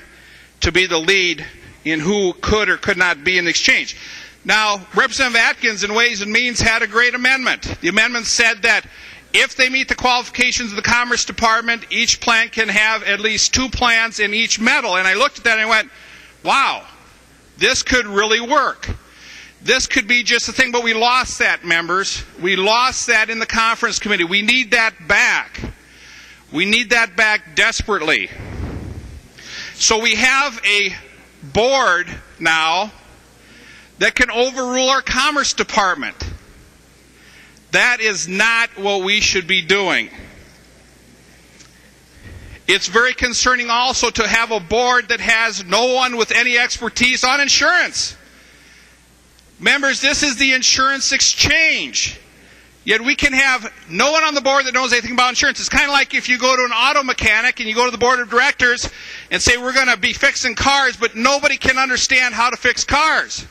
to be the lead in who could or could not be in the exchange. Now, Representative Atkins in Ways and Means had a great amendment. The amendment said that if they meet the qualifications of the Commerce Department, each plant can have at least 2 plants in each metal. And I looked at that and I went, wow, this could really work. This could be just a thing, but we lost that, members. We lost that in the conference committee. We need that back. We need that back desperately. So we have a board now that can overrule our Commerce Department. That is not what we should be doing. It's very concerning also to have a board that has no one with any expertise on insurance. Members, this is the insurance exchange. Yet we can have no one on the board that knows anything about insurance. It's kind of like if you go to an auto mechanic and you go to the board of directors and say, we're going to be fixing cars, but nobody can understand how to fix cars.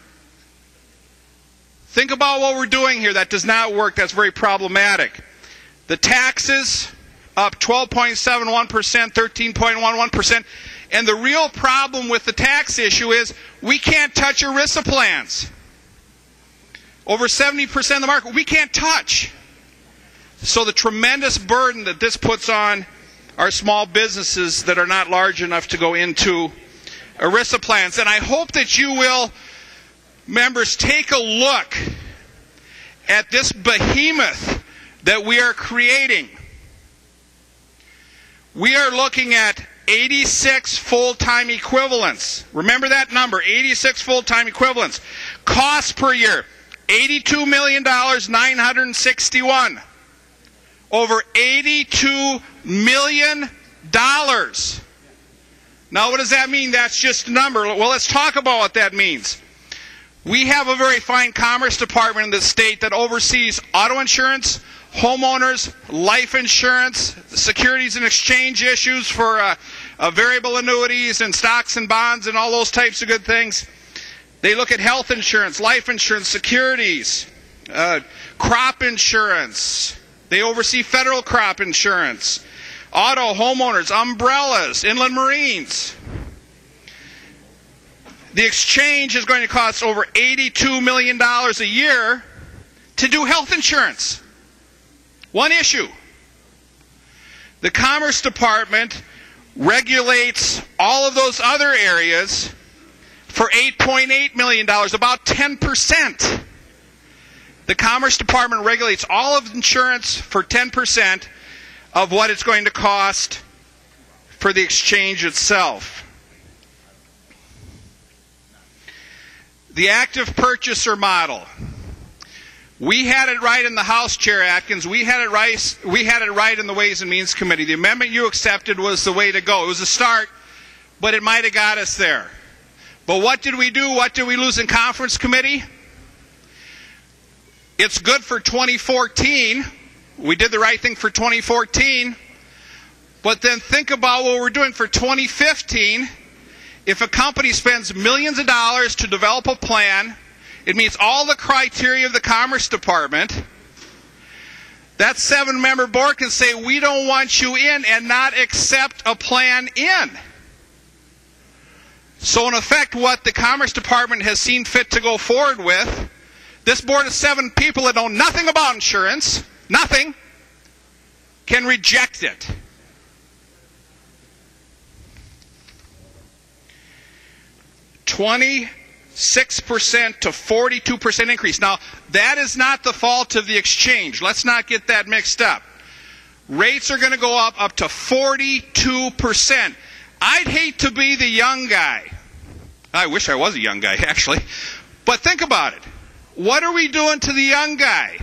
Think about what we're doing here. That does not work. That's very problematic. The taxes up 12.71%, 13.11%. And the real problem with the tax issue is we can't touch ERISA plans. Over 70% of the market we can't touch. So the tremendous burden that this puts on our small businesses that are not large enough to go into ERISA plans. And I hope that you will, members, take a look at this behemoth that we are creating. We are looking at 86 full-time equivalents. Remember that number, 86 full-time equivalents. Cost per year, $82,961,000. Over $82 million. Now, what does that mean? That's just a number. Well, let's talk about what that means. We have a very fine Commerce Department in the state that oversees auto insurance, homeowners, life insurance, securities and exchange issues for variable annuities and stocks and bonds and all those types of good things. They look at health insurance, life insurance, securities, crop insurance. They oversee federal crop insurance, auto, homeowners, umbrellas, inland marines. The exchange is going to cost over $82 million a year to do health insurance. One issue. The Commerce Department regulates all of those other areas for $8.8 million, about 10%. The Commerce Department regulates all of insurance for 10% of what it's going to cost for the exchange itself. The active purchaser model. We had it right in the House, Chair Atkins. We had it right in the Ways and Means Committee. The amendment you accepted was the way to go. It was a start, but it might have got us there. But what did we do? What did we lose in conference committee? It's good for 2014. We did the right thing for 2014. But then think about what we're doing for 2015 If a company spends millions of dollars to develop a plan, it meets all the criteria of the Commerce Department, that 7-member board can say, we don't want you in, and not accept a plan in. So in effect, what the Commerce Department has seen fit to go forward with, this board of 7 people that know nothing about insurance, nothing, can reject it. $26 to 42% increase. Now, that is not the fault of the exchange. Let's not get that mixed up. Rates are going to go up to 42%. I'd hate to be the young guy. I wish I was a young guy, actually. But think about it. What are we doing to the young guy?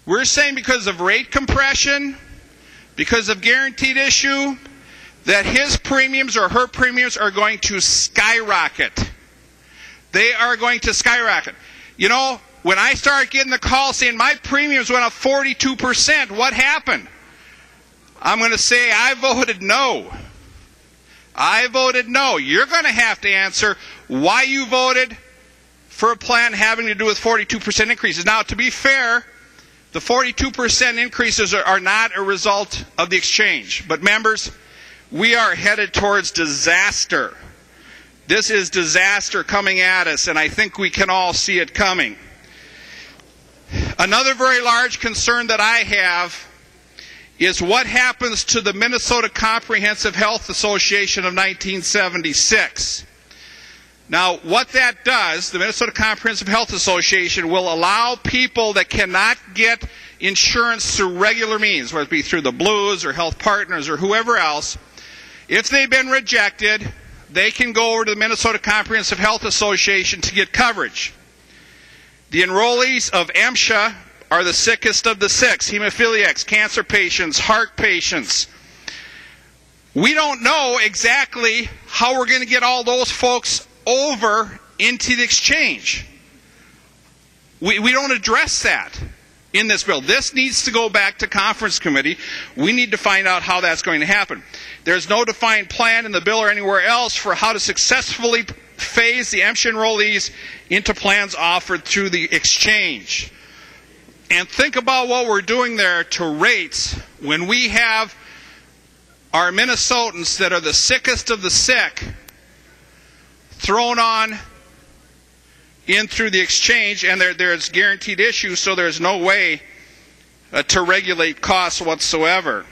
We're saying because of rate compression, because of guaranteed issue, that his premiums or her premiums are going to skyrocket. They are going to skyrocket. You know, when I start getting the call saying my premiums went up 42%, what happened? I'm going to say I voted no. I voted no. You're going to have to answer why you voted for a plan having to do with 42% increases. Now, to be fair, the 42% increases are not a result of the exchange. But members, we are headed towards disaster. This is disaster coming at us, and I think we can all see it coming. Another very large concern that I have is what happens to the Minnesota Comprehensive Health Association of 1976. Now, what that does, the Minnesota Comprehensive Health Association will allow people that cannot get insurance through regular means, whether it be through the Blues or Health Partners or whoever else, if they've been rejected, they can go over to the Minnesota Comprehensive Health Association to get coverage. The enrollees of MSHA are the sickest of the sick, hemophiliacs, cancer patients, heart patients. We don't know exactly how we're going to get all those folks over into the exchange. We don't address that in this bill. This needs to go back to conference committee. We need to find out how that's going to happen. There's no defined plan in the bill or anywhere else for how to successfully phase the MSHA enrollees into plans offered through the exchange. And think about what we're doing there to rates when we have our Minnesotans that are the sickest of the sick thrown on in through the exchange, and there's guaranteed issues, so there's no way to regulate costs whatsoever.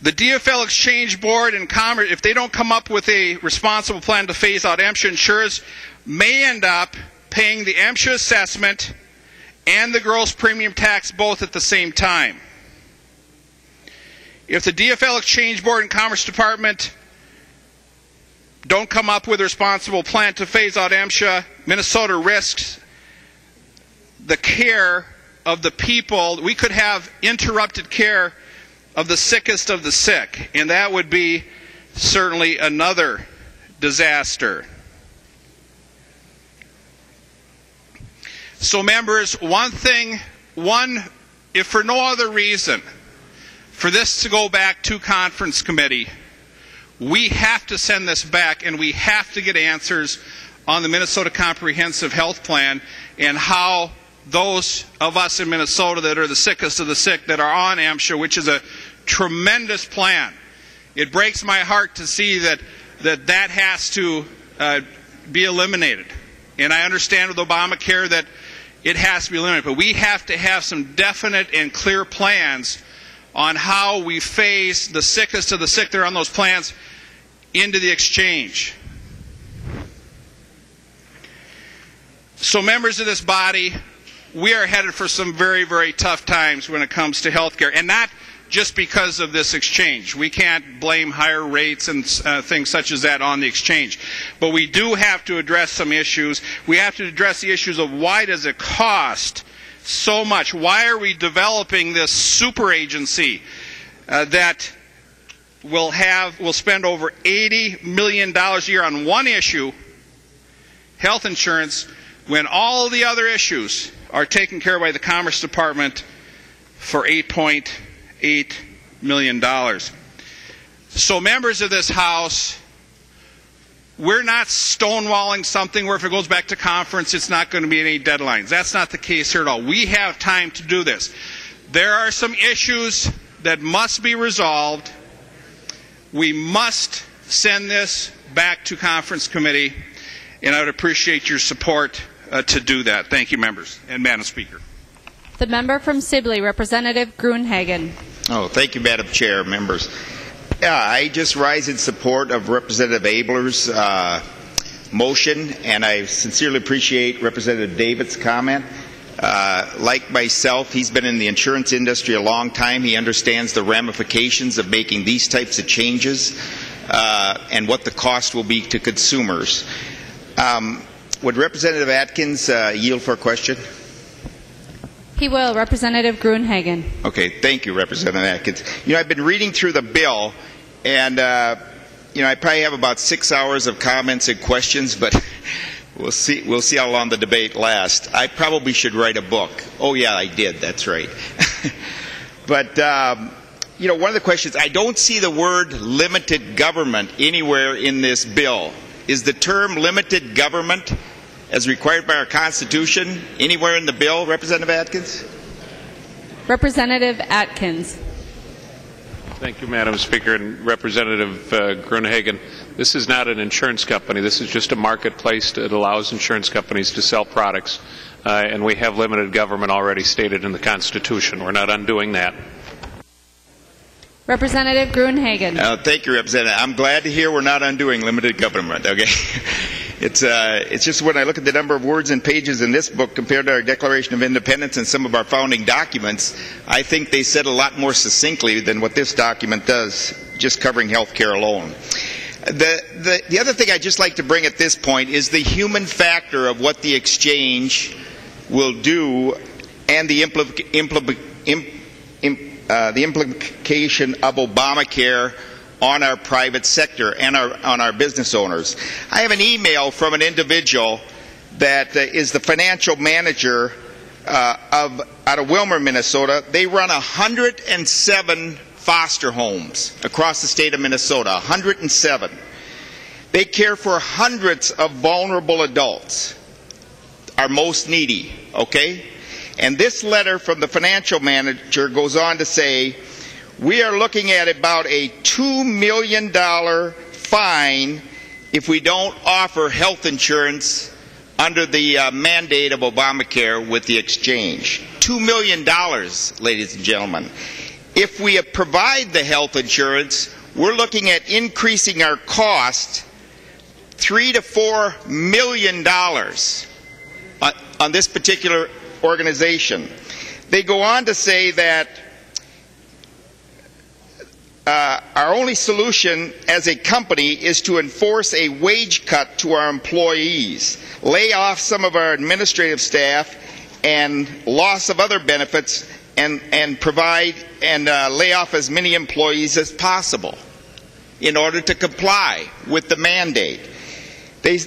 The DFL Exchange Board and Commerce, if they don't come up with a responsible plan to phase out MSHA, insurers may end up paying the MSHA assessment and the gross premium tax both at the same time. If the DFL Exchange Board and Commerce Department don't come up with a responsible plan to phase out MSHA, Minnesota risks the care of the people. We could have interrupted care of the sickest of the sick, and that would be certainly another disaster. So members, if for no other reason, for this to go back to conference committee, we have to send this back, and we have to get answers on the Minnesota Comprehensive Health Plan and how those of us in Minnesota that are the sickest of the sick that are on MSHA, which is a tremendous plan. It breaks my heart to see that has to be eliminated. And I understand with Obamacare that it has to be eliminated, but we have to have some definite and clear plans on how we phase the sickest of the sick that are on those plans into the exchange. So members of this body, we are headed for some very, very tough times when it comes to health care, and not just because of this exchange. We can't blame higher rates and things such as that on the exchange. But we do have to address some issues. We have to address the issues of why does it cost so much? Why are we developing this super agency that will spend over $80 million a year on one issue, health insurance, when all the other issues are taken care of by the Commerce Department for $8.8 million. So members of this House, we're not stonewalling something where if it goes back to conference, it's not going to be any deadlines. That's not the case here at all. We have time to do this. There are some issues that must be resolved. We must send this back to conference committee, and I would appreciate your support to do that. Thank you, members and Madam Speaker. The member from Sibley, Representative Gruenhagen. Oh, thank you, Madam Chair, members. I just rise in support of Representative Abler's motion, and I sincerely appreciate Representative David's comment. Like myself, he's been in the insurance industry a long time. He understands the ramifications of making these types of changes and what the cost will be to consumers. Would Representative Atkins yield for a question? He will. Representative Gruenhagen. Okay, thank you, Representative Atkins. You know, I've been reading through the bill, and you know, I probably have about 6 hours of comments and questions, but we'll see how long the debate lasts. I probably should write a book. Oh yeah, I did. That's right. But you know, one of the questions, I don't see the word limited government anywhere in this bill. Is the term limited government, as required by our Constitution, anywhere in the bill, Representative Atkins? Representative Atkins. Thank you, Madam Speaker. And Representative Gruenhagen, this is not an insurance company. This is just a marketplace that allows insurance companies to sell products. And we have limited government already stated in the Constitution. We're not undoing that. Representative Gruenhagen. Thank you, Representative. I'm glad to hear we're not undoing limited government. Okay. It's just when I look at the number of words and pages in this book compared to our Declaration of Independence and some of our founding documents, I think they said a lot more succinctly than what this document does, just covering health care alone. The other thing I'd just like to bring at this point is the human factor of what the exchange will do and the implication of Obamacare on our private sector and on our business owners. I have an email from an individual that is the financial manager out of Wilmer, Minnesota. They run 107 foster homes across the state of Minnesota, 107. They care for hundreds of vulnerable adults, our most needy, okay? And this letter from the financial manager goes on to say, we are looking at about a $2 million fine if we don't offer health insurance under the mandate of Obamacare with the exchange. $2 million, ladies and gentlemen. If we provide the health insurance, we're looking at increasing our cost $3 to $4 million on this particular organization. They go on to say that our only solution as a company is to enforce a wage cut to our employees, lay off some of our administrative staff, and loss of other benefits, and provide and lay off as many employees as possible in order to comply with the mandate. They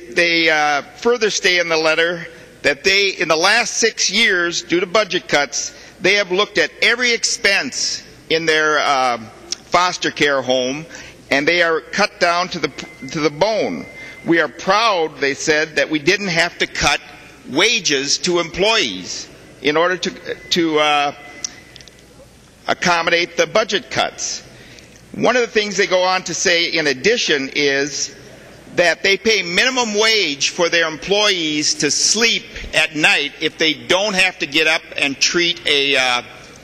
further state in the letter that in the last 6 years, due to budget cuts, they have looked at every expense in their foster care home, and they are cut down to the bone. We are proud, they said, that we didn't have to cut wages to employees in order to accommodate the budget cuts. One of the things they go on to say in addition is that they pay minimum wage for their employees to sleep at night if they don't have to get up and treat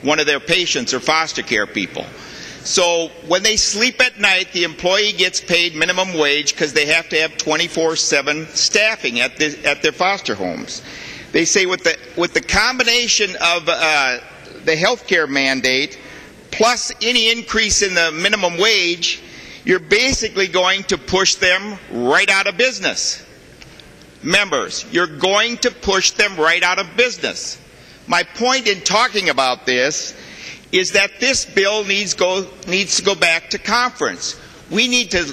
one of their patients or foster care people. So when they sleep at night, the employee gets paid minimum wage because they have to have 24/7 staffing at their foster homes. They say with the combination of the health care mandate plus any increase in the minimum wage, you're basically going to push them right out of business. Members, you're going to push them right out of business. My point in talking about this is that this bill needs to go back to conference. We need to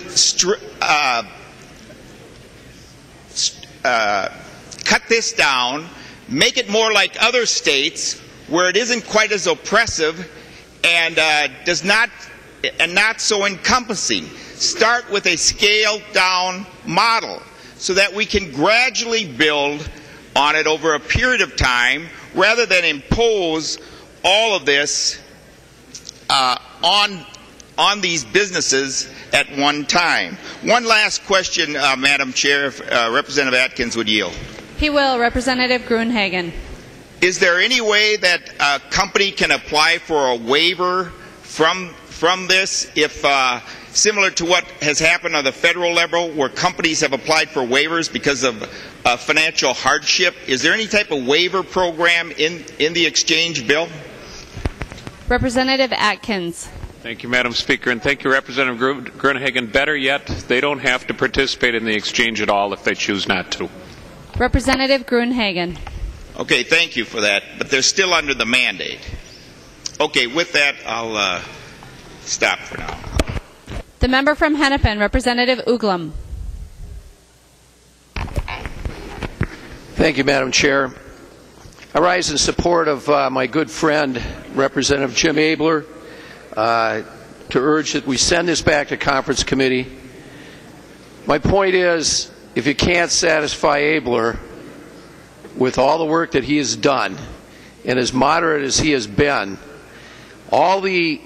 cut this down, make it more like other states where it isn't quite as oppressive and does not and not so encompassing. Start with a scaled down model so that we can gradually build on it over a period of time rather than impose all of this on these businesses at one time. One last question, Madam Chair, if Representative Atkins would yield. He will. Representative Gruenhagen. Is there any way that a company can apply for a waiver from this, if similar to what has happened on the federal level, where companies have applied for waivers because of financial hardship? Is there any type of waiver program in the exchange bill? Representative Atkins. Thank you, Madam Speaker, and thank you, Representative Gruenhagen. Better yet, they don't have to participate in the exchange at all if they choose not to. Representative Gruenhagen. Okay, thank you for that, but they're still under the mandate. Okay, with that, I'll stop for now. The member from Hennepin, Representative Uglum. Thank you, Madam Chair. I rise in support of my good friend, Representative Jim Abler, to urge that we send this back to conference committee. My point is, if you can't satisfy Abler with all the work that he has done, and as moderate as he has been, all the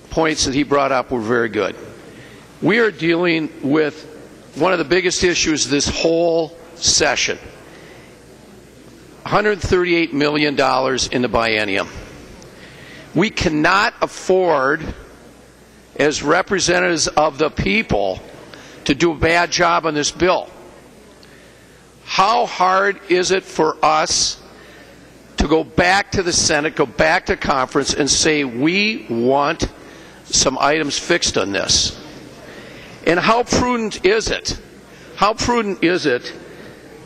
points that he brought up were very good. We are dealing with one of the biggest issues this whole session. $138 million in the biennium. We cannot afford, as representatives of the people, to do a bad job on this bill. How hard is it for us to go back to the Senate, go back to conference, and say we want some items fixed on this? And how prudent is it? How prudent is it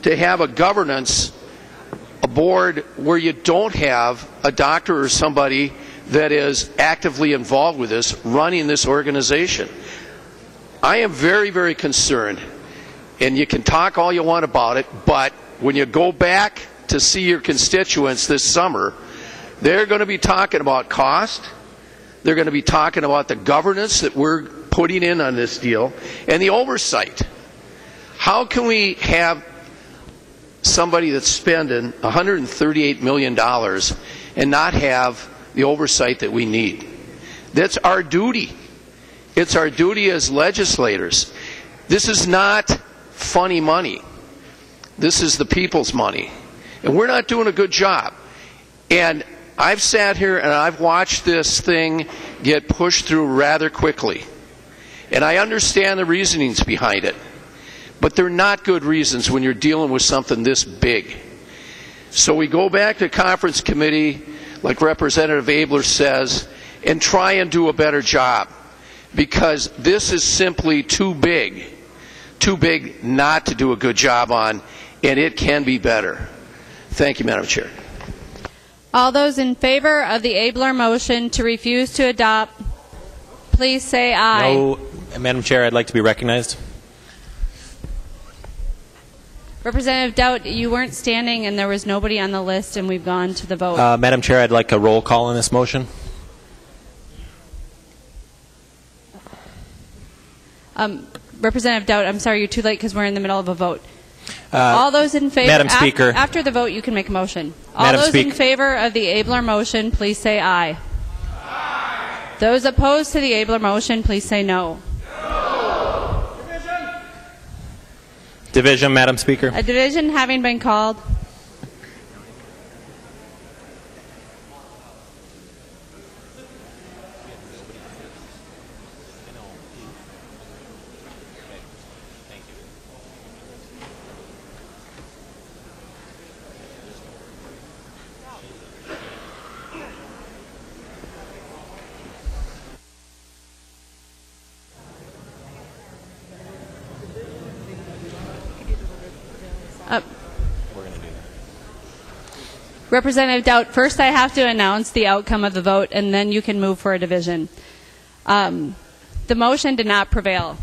to have a governance, a board where you don't have a doctor or somebody that is actively involved with this running this organization? I am very, very concerned, and you can talk all you want about it, but when you go back to see your constituents this summer, they're going to be talking about cost, they're going to be talking about the governance that we're putting in on this deal, and the oversight. How can we have somebody that's spending $138 million and not have the oversight that we need? That's our duty. It's our duty as legislators. This is not funny money. This is the people's money. And we're not doing a good job. And I've sat here and I've watched this thing get pushed through rather quickly. And I understand the reasonings behind it. But they're not good reasons when you're dealing with something this big. So we go back to conference committee, like Representative Abler says, and try and do a better job. Because this is simply too big not to do a good job on, and it can be better. Thank you, Madam Chair. All those in favor of the Abler motion to refuse to adopt, please say aye. No, Madam Chair, I'd like to be recognized. Representative Doubt, you weren't standing and there was nobody on the list, and we've gone to the vote. Madam Chair, I'd like a roll call on this motion. Representative Doubt, I'm sorry, you're too late because we're in the middle of a vote. All those in favor, Madam Speaker. After the vote, you can make a motion. All those in favor of the Abler motion, please say aye. Aye. Those opposed to the Abler motion, please say no. No. Division, Madam Speaker. A division having been called. Representative Doubt, first I have to announce the outcome of the vote, and then you can move for a division. The motion did not prevail.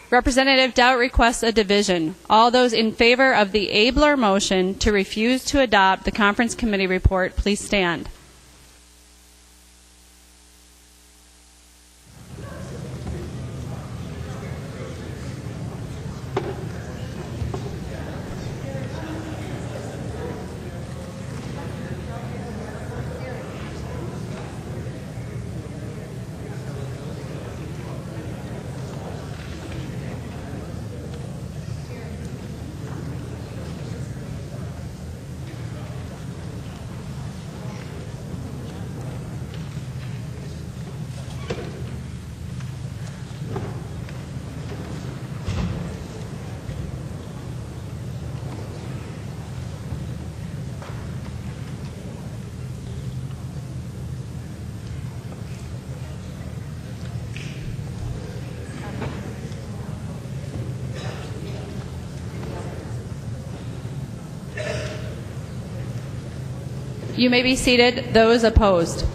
Representative Doubt requests a division. All those in favor of the Abler motion to refuse to adopt the conference committee report, please stand. You may be seated. Those opposed.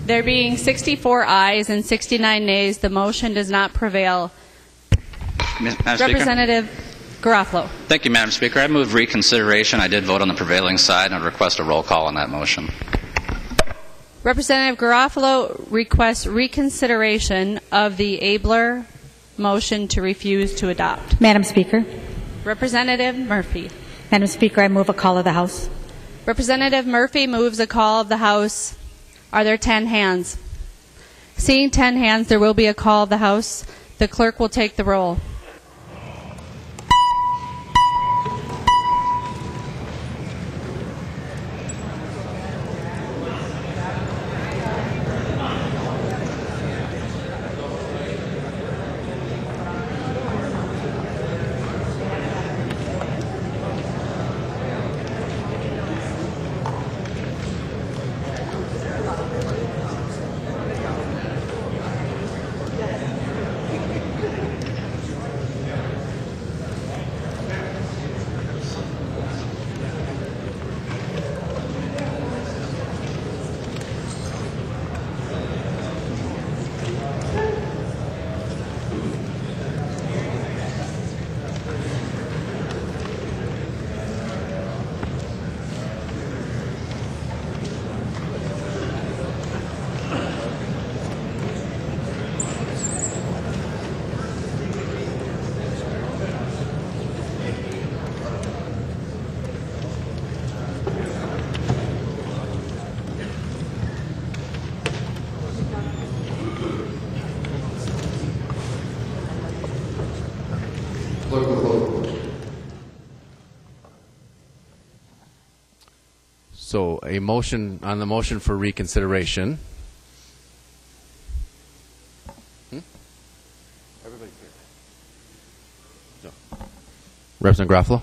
There being 64 ayes and 69 nays, the motion does not prevail. Representative Garofalo. Thank you, Madam Speaker. I move reconsideration. I did vote on the prevailing side and request a roll call on that motion. Representative Garofalo requests reconsideration of the Abler motion to refuse to adopt. Madam Speaker. Representative Murphy. Madam Speaker, I move a call of the House. Representative Murphy moves a call of the House. Are there 10 hands? Seeing 10 hands, there will be a call of the House. The clerk will take the roll. So a motion on the motion for reconsideration. Everybody's here. So. Representative Garofalo.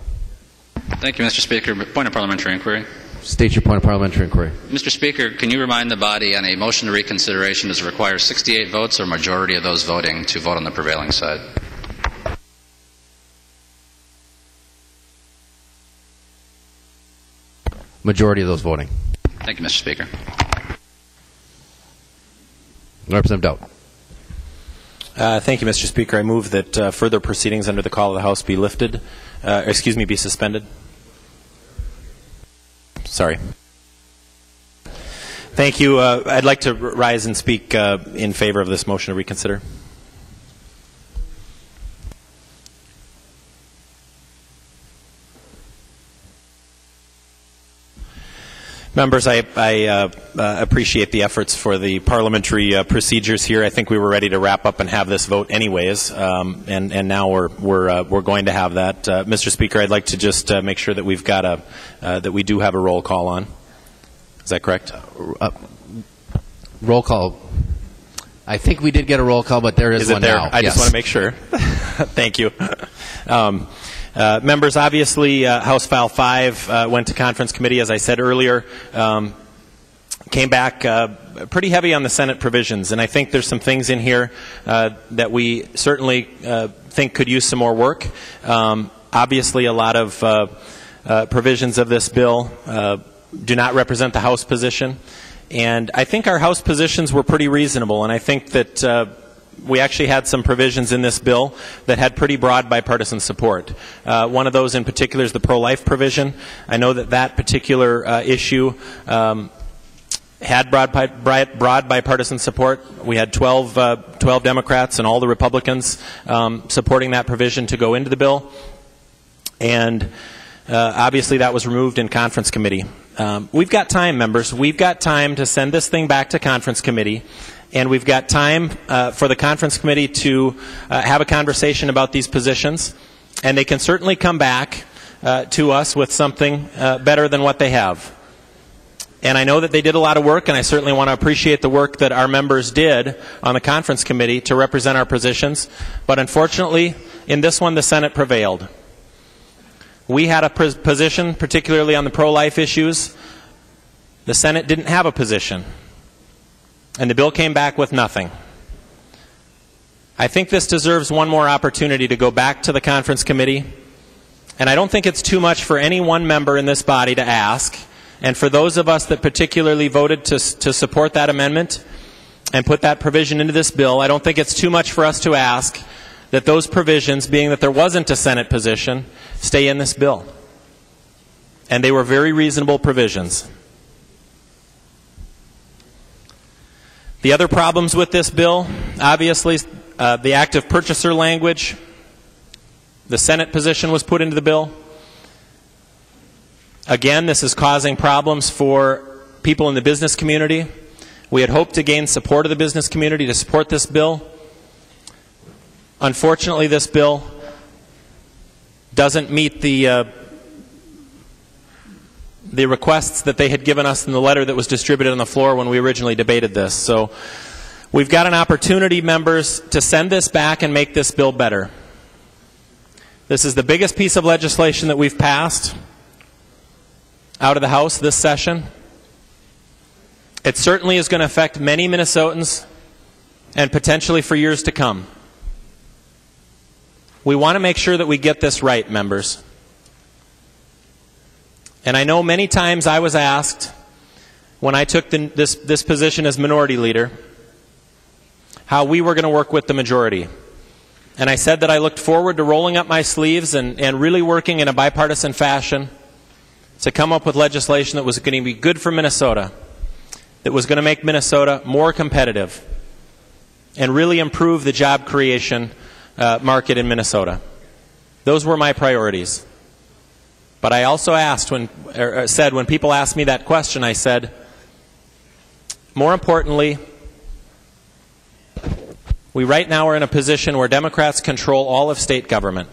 Thank you, Mr. Speaker. Point of parliamentary inquiry. State your point of parliamentary inquiry. Mr. Speaker, can you remind the body on a motion to reconsideration does it require 68 votes or majority of those voting to vote on the prevailing side? Majority of those voting. Thank you, Mr. Speaker. Representative Dowd. Thank you, Mr. Speaker. I move that further proceedings under the call of the House be lifted. Be suspended. Sorry. Thank you. I'd like to rise and speak in favor of this motion to reconsider. Members, I appreciate the efforts for the parliamentary procedures here. I think we were ready to wrap up and have this vote anyways, and now we're going to have that. Mr. Speaker, I'd like to just make sure that we've got that we do have a roll call on. Is that correct? Roll call. I think we did get a roll call, but there is one there? now. I just want to make sure. Thank you. Members, obviously, House File 5 went to conference committee, as I said earlier, came back pretty heavy on the Senate provisions, and I think there's some things in here that we certainly think could use some more work. Obviously, a lot of provisions of this bill do not represent the House position. And I think our House positions were pretty reasonable, and I think that we actually had some provisions in this bill that had pretty broad bipartisan support. One of those in particular is the pro-life provision. I know that that particular issue had broad bipartisan support. We had 12 Democrats and all the Republicans supporting that provision to go into the bill. And obviously that was removed in conference committee. We've got time, members. We've got time to send this thing back to conference committee, and we've got time for the conference committee to have a conversation about these positions, and they can certainly come back to us with something better than what they have. And I know that they did a lot of work, and I certainly want to appreciate the work that our members did on the conference committee to represent our positions, but unfortunately, in this one, the Senate prevailed. We had a position, particularly on the pro-life issues. The Senate didn't have a position. And the bill came back with nothing. I think this deserves one more opportunity to go back to the conference committee. And I don't think it's too much for any one member in this body to ask. And for those of us that particularly voted to support that amendment and put that provision into this bill, I don't think it's too much for us to ask that those provisions, being that there wasn't a Senate position, stay in this bill. And they were very reasonable provisions. The other problems with this bill, obviously, the active purchaser language, the Senate position was put into the bill. Again, this is causing problems for people in the business community. We had hoped to gain support of the business community to support this bill. Unfortunately, this bill doesn't meet the requests that they had given us in the letter that was distributed on the floor when we originally debated this. So we've got an opportunity, members, to send this back and make this bill better. This is the biggest piece of legislation that we've passed out of the House this session. It certainly is going to affect many Minnesotans and potentially for years to come. We want to make sure that we get this right, members. And I know many times I was asked, when I took this position as minority leader, how we were going to work with the majority. And I said that I looked forward to rolling up my sleeves and really working in a bipartisan fashion to come up with legislation that was going to be good for Minnesota, that was going to make Minnesota more competitive, and really improve the job creation market in Minnesota. Those were my priorities. But I also said when people asked me that question, I said, more importantly, we right now are in a position where Democrats control all of state government.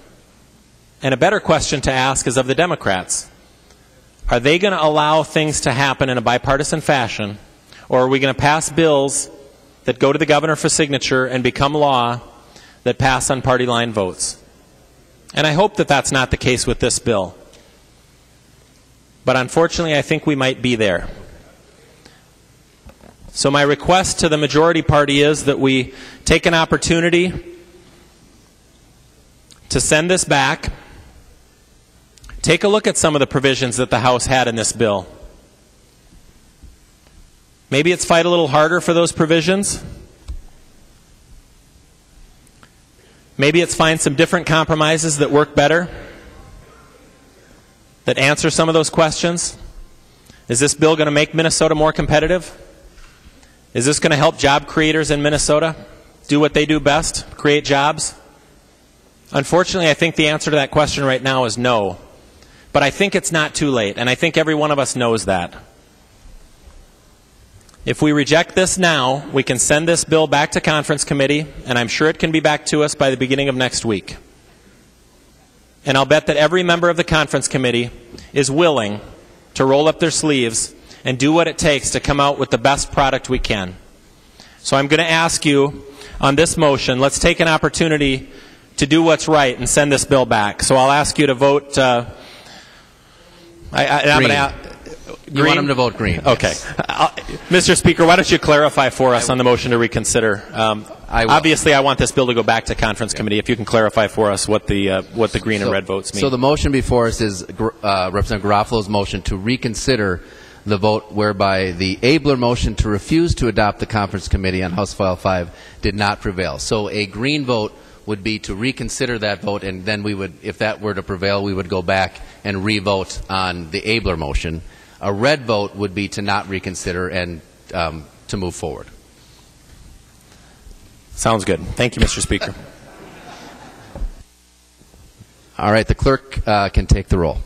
And a better question to ask is of the Democrats. Are they going to allow things to happen in a bipartisan fashion, or are we going to pass bills that go to the governor for signature and become law that pass on party line votes? And I hope that that's not the case with this bill. But unfortunately, I think we might be there. So my request to the majority party is that we take an opportunity to send this back. Take a look at some of the provisions that the House had in this bill. Maybe it's fight a little harder for those provisions. Maybe it's find some different compromises that work better, that answer some of those questions. Is this bill going to make Minnesota more competitive? Is this going to help job creators in Minnesota do what they do best, create jobs? Unfortunately, I think the answer to that question right now is no. But I think it's not too late, and I think every one of us knows that. If we reject this now, we can send this bill back to conference committee, and I'm sure it can be back to us by the beginning of next week. And I'll bet that every member of the conference committee is willing to roll up their sleeves and do what it takes to come out with the best product we can. So I'm going to ask you on this motion, let's take an opportunity to do what's right and send this bill back. So I'll ask you to vote. I'm going to You want them to vote green. Okay. Yes. Mr. Speaker, why don't you clarify for us on the motion to reconsider? Obviously, I want this bill to go back to conference committee. If you can clarify for us what the green and red votes mean. So the motion before us is Representative Garofalo's motion to reconsider the vote whereby the Abler motion to refuse to adopt the conference committee on House File 5 did not prevail. So a green vote would be to reconsider that vote, and then we would, if that were to prevail, we would go back and re-vote on the Abler motion. A red vote would be to not reconsider and to move forward. Sounds good. Thank you, Mr. Speaker. All right, the clerk can take the roll.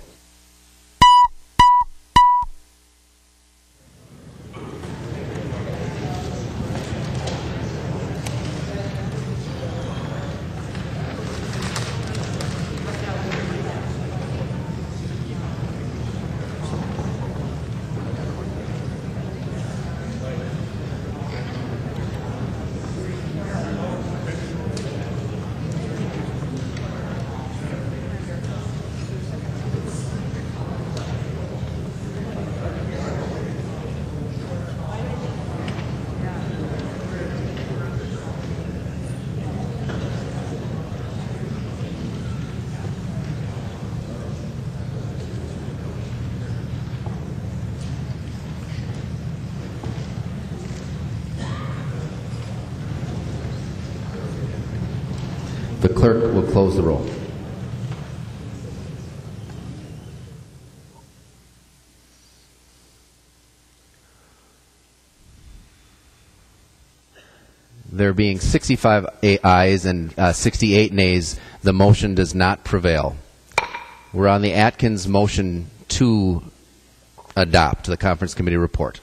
The clerk will close the roll. There being 65 ayes and 68 nays, the motion does not prevail. We're on the Atkins motion to adopt the conference committee report.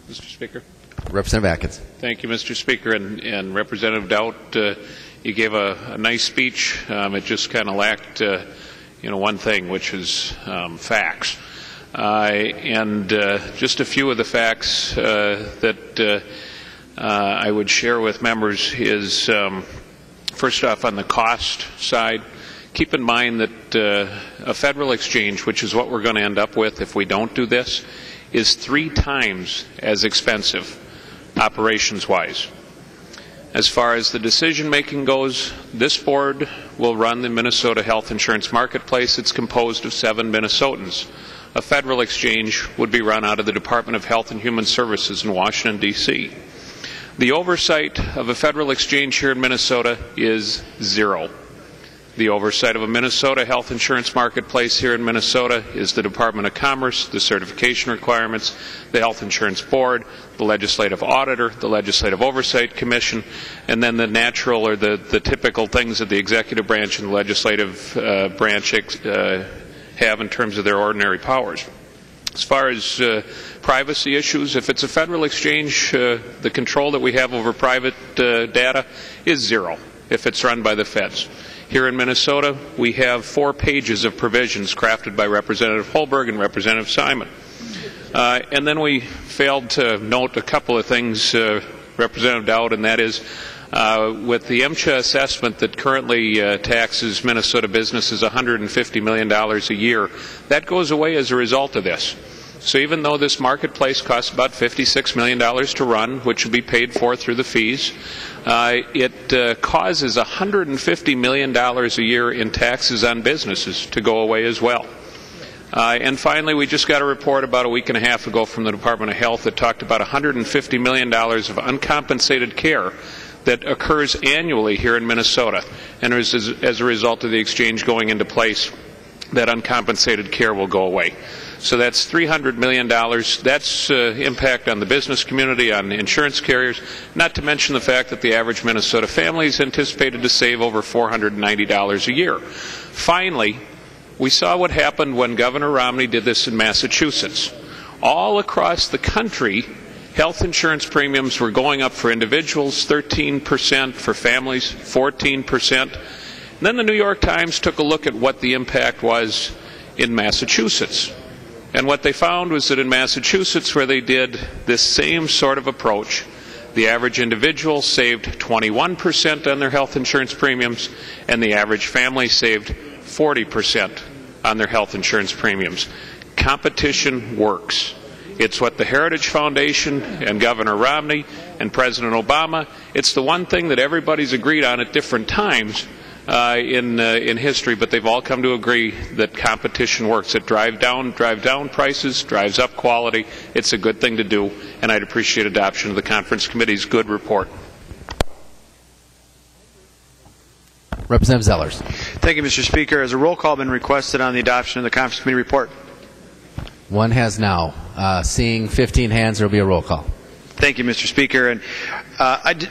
Mr. Speaker. Representative Atkins. Thank you, Mr. Speaker. And Representative Doubt, you gave a nice speech. It just kind of lacked, one thing, which is facts. And just a few of the facts that I would share with members is, first off, on the cost side, keep in mind that a federal exchange, which is what we're going to end up with if we don't do this, is 3 times as expensive operations-wise. As far as the decision-making goes, this board will run the Minnesota health insurance marketplace. It's composed of 7 Minnesotans. A federal exchange would be run out of the Department of Health and Human Services in Washington, D.C. The oversight of a federal exchange here in Minnesota is 0. The oversight of a Minnesota health insurance marketplace here in Minnesota is the Department of Commerce, the certification requirements, the Health Insurance Board, the Legislative Auditor, the Legislative Oversight Commission, and then the natural or the typical things that the executive branch and the legislative branch have in terms of their ordinary powers. As far as privacy issues, if it's a federal exchange, the control that we have over private data is 0 if it's run by the feds. Here in Minnesota, we have 4 pages of provisions crafted by Representative Holberg and Representative Simon. And then we failed to note a couple of things, Representative Dowd, and that is with the MCHA assessment that currently taxes Minnesota businesses $150 million a year, that goes away as a result of this. So even though this marketplace costs about $56 million to run, which will be paid for through the fees, it causes $150 million a year in taxes on businesses to go away as well. And finally, we just got a report about a week and a half ago from the Department of Health that talked about $150 million of uncompensated care that occurs annually here in Minnesota. And as a result of the exchange going into place, that uncompensated care will go away. So that's $300 million. That's impact on the business community, on insurance carriers, not to mention the fact that the average Minnesota family is anticipated to save over $490 a year. Finally, we saw what happened when Governor Romney did this in Massachusetts. All across the country, health insurance premiums were going up for individuals 13%, for families 14%. And then the New York Times took a look at what the impact was in Massachusetts. And what they found was that in Massachusetts, where they did this same sort of approach, the average individual saved 21% on their health insurance premiums, and the average family saved 40% on their health insurance premiums. Competition works. It's what the Heritage Foundation and Governor Romney and President Obama, it's the one thing that everybody's agreed on at different times in history, but they've all come to agree that competition works. It drives down prices, drives up quality. It's a good thing to do, and I'd appreciate adoption of the Conference Committee's good report. Representative Zellers. Thank you, Mr. Speaker. Has a roll call been requested on the adoption of the Conference Committee report? One has now. Seeing 15 hands, there will be a roll call. Thank you, Mr. Speaker. And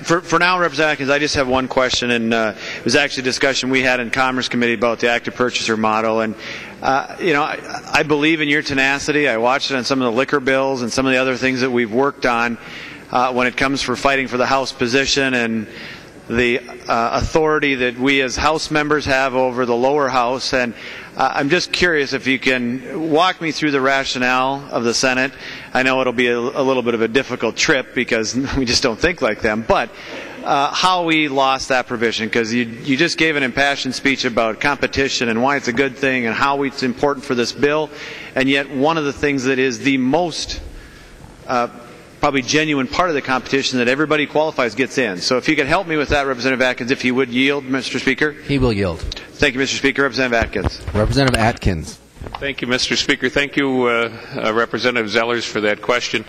for now, Representative Atkins, I just have one question, and it was actually a discussion we had in Commerce Committee about the active purchaser model. And I believe in your tenacity. I watched it on some of the liquor bills and some of the other things that we've worked on when it comes for fighting for the House position and the authority that we as House members have over the lower house. And I'm just curious if you can walk me through the rationale of the Senate. I know it'll be a little bit of a difficult trip because we just don't think like them, but how we lost that provision, because you just gave an impassioned speech about competition and why it's a good thing and how it's important for this bill, and yet one of the things that is the most probably genuine part of the competition that everybody qualifies gets in. So if you could help me with that, Representative Atkins, if you would yield, Mr. Speaker. He will yield. Thank you, Mr. Speaker. Representative Atkins. Representative Atkins. Thank you, Mr. Speaker. Thank you, Representative Zellers, for that question.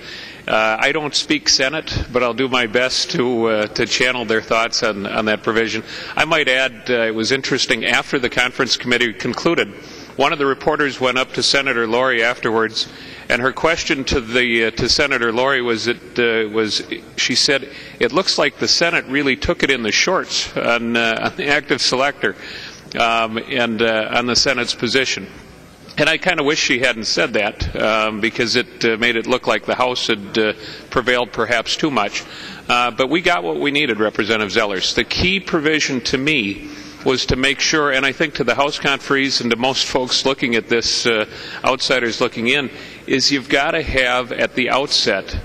I don't speak Senate, but I'll do my best to channel their thoughts on that provision. I might add, it was interesting, after the Conference Committee concluded, one of the reporters went up to Senator Lori afterwards, and her question to Senator Lori was she said, "It looks like the Senate really took it in the shorts on the active selector and on the Senate's position." And I kind of wish she hadn't said that because it made it look like the House had prevailed perhaps too much. But we got what we needed, Representative Zellers. The key provision to me was to make sure, and I think to the House conferees and to most folks looking at this, outsiders looking in, is you've got to have at the outset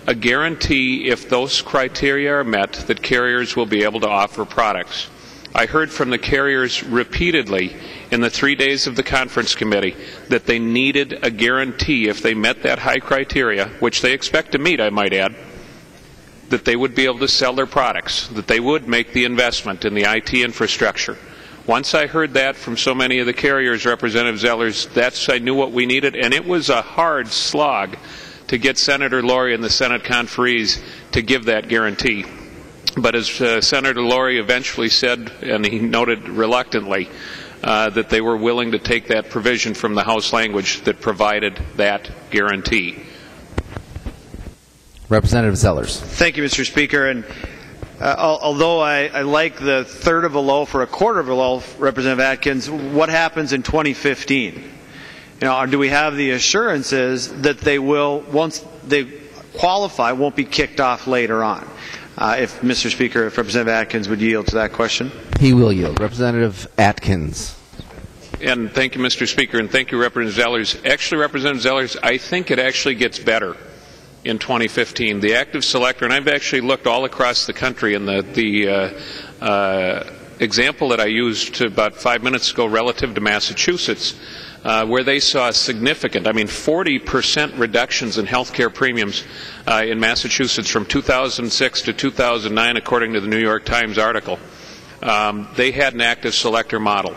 a guarantee, if those criteria are met, that carriers will be able to offer products. I heard from the carriers repeatedly in the 3 days of the Conference Committee that they needed a guarantee if they met that high criteria, which they expect to meet, I might add, that they would be able to sell their products, that they would make the investment in the IT infrastructure. Once I heard that from so many of the carriers, Representative Zellers, I knew what we needed, and it was a hard slog to get Senator Lori and the Senate conferees to give that guarantee. But as Senator Lori eventually said, and he noted reluctantly, that they were willing to take that provision from the House language that provided that guarantee. Representative Zellers. Thank you, Mr. Speaker. And although I like the third of a loaf or a quarter of a loaf, Representative Atkins, what happens in 2015? Do we have the assurances that they will, once they qualify, won't be kicked off later on? If Representative Atkins would yield to that question. He will yield. Representative Atkins. And thank you, Mr. Speaker, and thank you, Representative Zellers. Actually, Representative Zellers, I think it actually gets better in 2015. The active selector, and I've actually looked all across the country, and the example that I used about 5 minutes ago relative to Massachusetts, where they saw significant, 40% reductions in health care premiums in Massachusetts from 2006 to 2009, according to the New York Times article. They had an active selector model.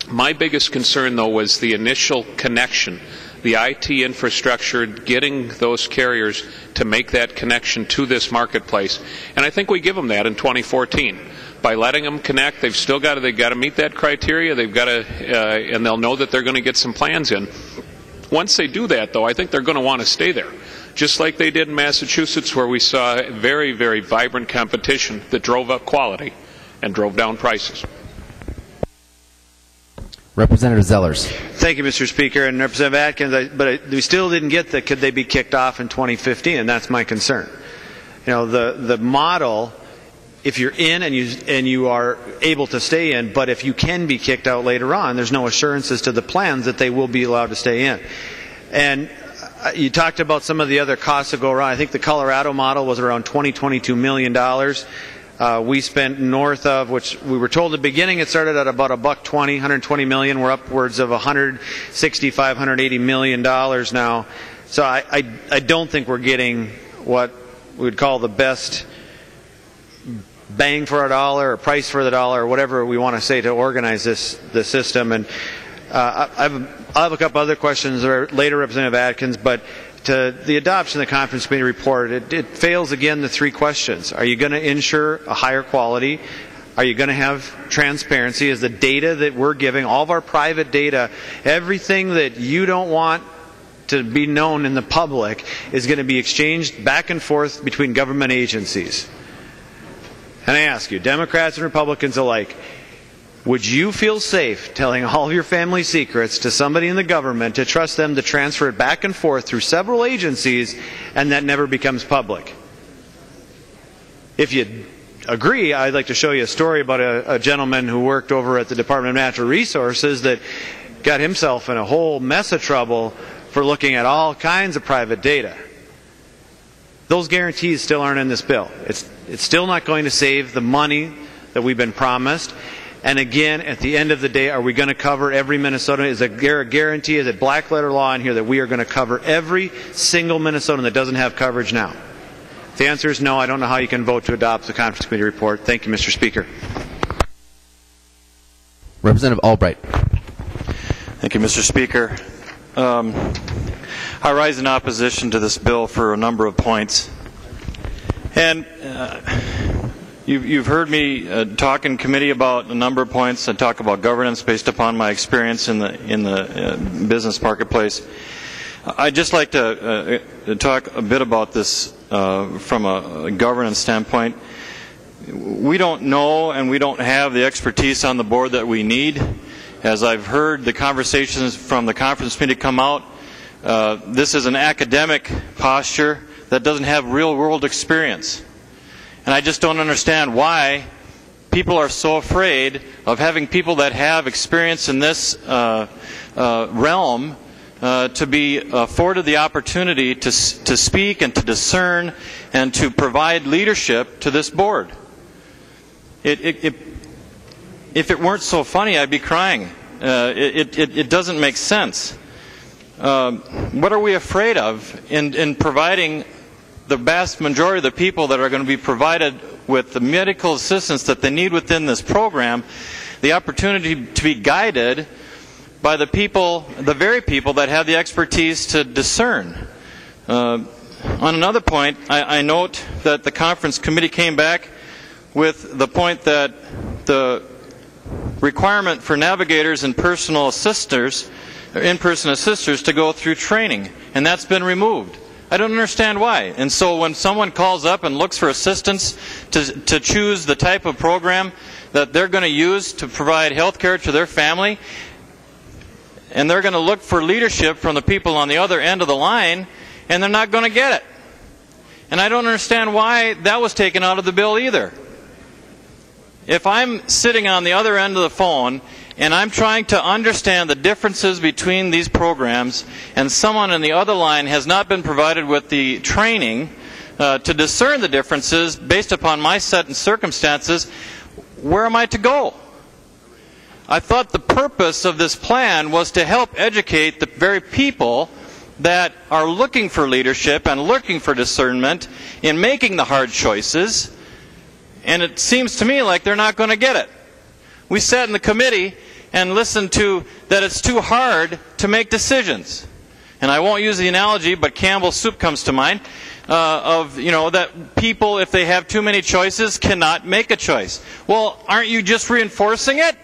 My biggest concern, though, was the initial connection, the IT infrastructure, getting those carriers to make that connection to this marketplace. And I think we give them that in 2014. By letting them connect, they've got to meet that criteria. They've got to, and they'll know that they're going to get some plans in. Once they do that, though, I think they're going to want to stay there, just like they did in Massachusetts, where we saw very, very vibrant competition that drove up quality and drove down prices. Representative Zellers. Thank you, Mr. Speaker. And Representative Atkins, but we still didn't get the could they be kicked off in 2015, and that's my concern. The model, if you're in and you are able to stay in, but if you can be kicked out later on, there's no assurances to the plans that they will be allowed to stay in. And you talked about some of the other costs that go around. I think the Colorado model was around $22 million. We spent north of, which we were told at the beginning it started at about $120, $120 million. We're upwards of $165, $180 million now. So I don't think we're getting what we would call the best bang for our dollar or price for the dollar or whatever we want to say to organize the system. And I'll have a couple other questions later, Representative Atkins, but to the adoption of the conference committee report, it fails again the three questions. Are you going to ensure a higher quality? Are you going to have transparency? Is the data that we're giving, all of our private data, everything that you don't want to be known in the public is going to be exchanged back and forth between government agencies? And I ask you, Democrats and Republicans alike, would you feel safe telling all of your family secrets to somebody in the government to trust them to transfer it back and forth through several agencies and that never becomes public? If you agree, I'd like to show you a story about a gentleman who worked over at the Department of Natural Resources that got himself in a whole mess of trouble for looking at all kinds of private data. Those guarantees still aren't in this bill. It's still not going to save the money that we've been promised. And again, at the end of the day, are we going to cover every Minnesotan? Is there a guarantee, is it black letter law in here that we are going to cover every single Minnesotan that doesn't have coverage now? If the answer is no, I don't know how you can vote to adopt the conference committee report. Thank you, Mr. Speaker. Representative Albright. Thank you, Mr. Speaker. I rise in opposition to this bill for a number of points. And you've heard me talk in committee about a number of points. I talk about governance based upon my experience in the business marketplace. I'd just like to talk a bit about this from a governance standpoint. We don't know and we don't have the expertise on the board that we need. As I've heard the conversations from the conference committee come out, this is an academic posture that doesn't have real-world experience. And I just don't understand why people are so afraid of having people that have experience in this realm to be afforded the opportunity to speak and to discern and to provide leadership to this board. If it weren't so funny, I'd be crying. It doesn't make sense. What are we afraid of in providing the vast majority of the people that are going to be provided with the medical assistance that they need within this program, the opportunity to be guided by the people, the very people that have the expertise to discern? On another point, I note that the conference committee came back with the point that the requirement for navigators and personal assisters, in-person assisters, to go through training, and that's been removed. I don't understand why. And so when someone calls up and looks for assistance to choose the type of program that they're going to use to provide health care to their family, and they're going to look for leadership from the people on the other end of the line, and they're not going to get it. And I don't understand why that was taken out of the bill either. If I'm sitting on the other end of the phone and I'm trying to understand the differences between these programs, and someone on the other line has not been provided with the training to discern the differences based upon my set and circumstances, where am I to go? I thought the purpose of this plan was to help educate the very people that are looking for leadership and looking for discernment in making the hard choices, and it seems to me like they're not going to get it. We sat in the committee and listened to that it's too hard to make decisions. And I won't use the analogy, but Campbell's soup comes to mind, that people, if they have too many choices, cannot make a choice. Well, aren't you just reinforcing it?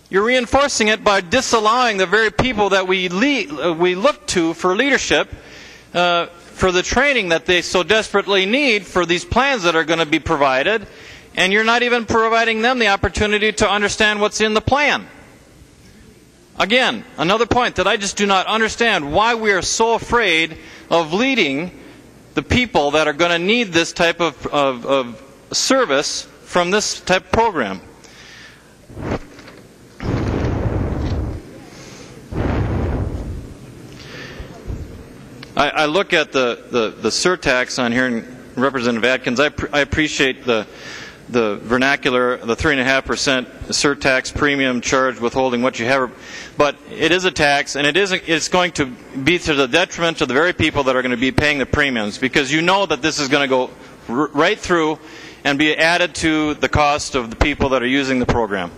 You're reinforcing it by disallowing the very people that we look to for leadership, for the training that they so desperately need for these plans that are going to be provided, and you're not even providing them the opportunity to understand what's in the plan. Again, another point that I just do not understand why we are so afraid of leading the people that are going to need this type of service from this type of program. I look at the surtax on here, and Representative Atkins, I appreciate the vernacular, the 3.5% surtax premium charge withholding what you have, but it is a tax, and it's going to be to the detriment of the very people that are going to be paying the premiums, because you know that this is going to go right through and be added to the cost of the people that are using the program.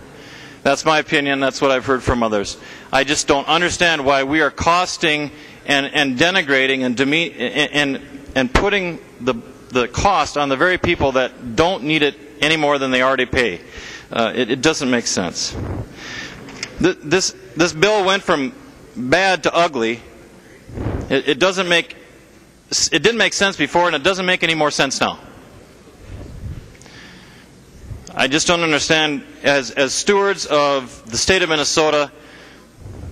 That's my opinion. That's what I've heard from others. I just don't understand why we are costing and denigrating and putting the cost on the very people that don't need it any more than they already pay. It doesn't make sense. This bill went from bad to ugly. It didn't make sense before, and it doesn't make any more sense now. I just don't understand, as stewards of the state of Minnesota,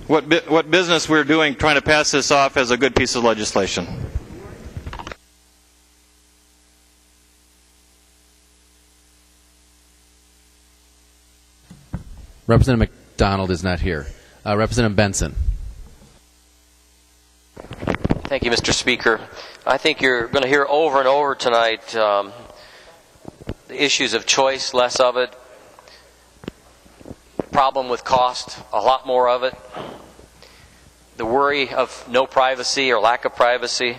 what business we're doing trying to pass this off as a good piece of legislation. Representative McDonald is not here. Representative Benson. Thank you, Mr. Speaker. I think you're going to hear over and over tonight the issues of choice, less of it, problem with cost, a lot more of it, the worry of no privacy or lack of privacy,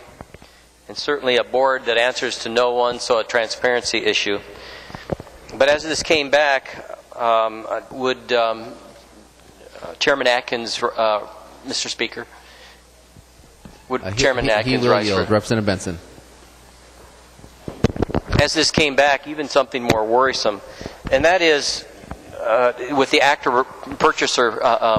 and certainly a board that answers to no one, so a transparency issue. But as this came back, would Chairman Atkins, Mr. Speaker, would Chairman Atkins will rise yield. for... Representative Benson. As this came back, even something more worrisome, and that is, with the actor purchaser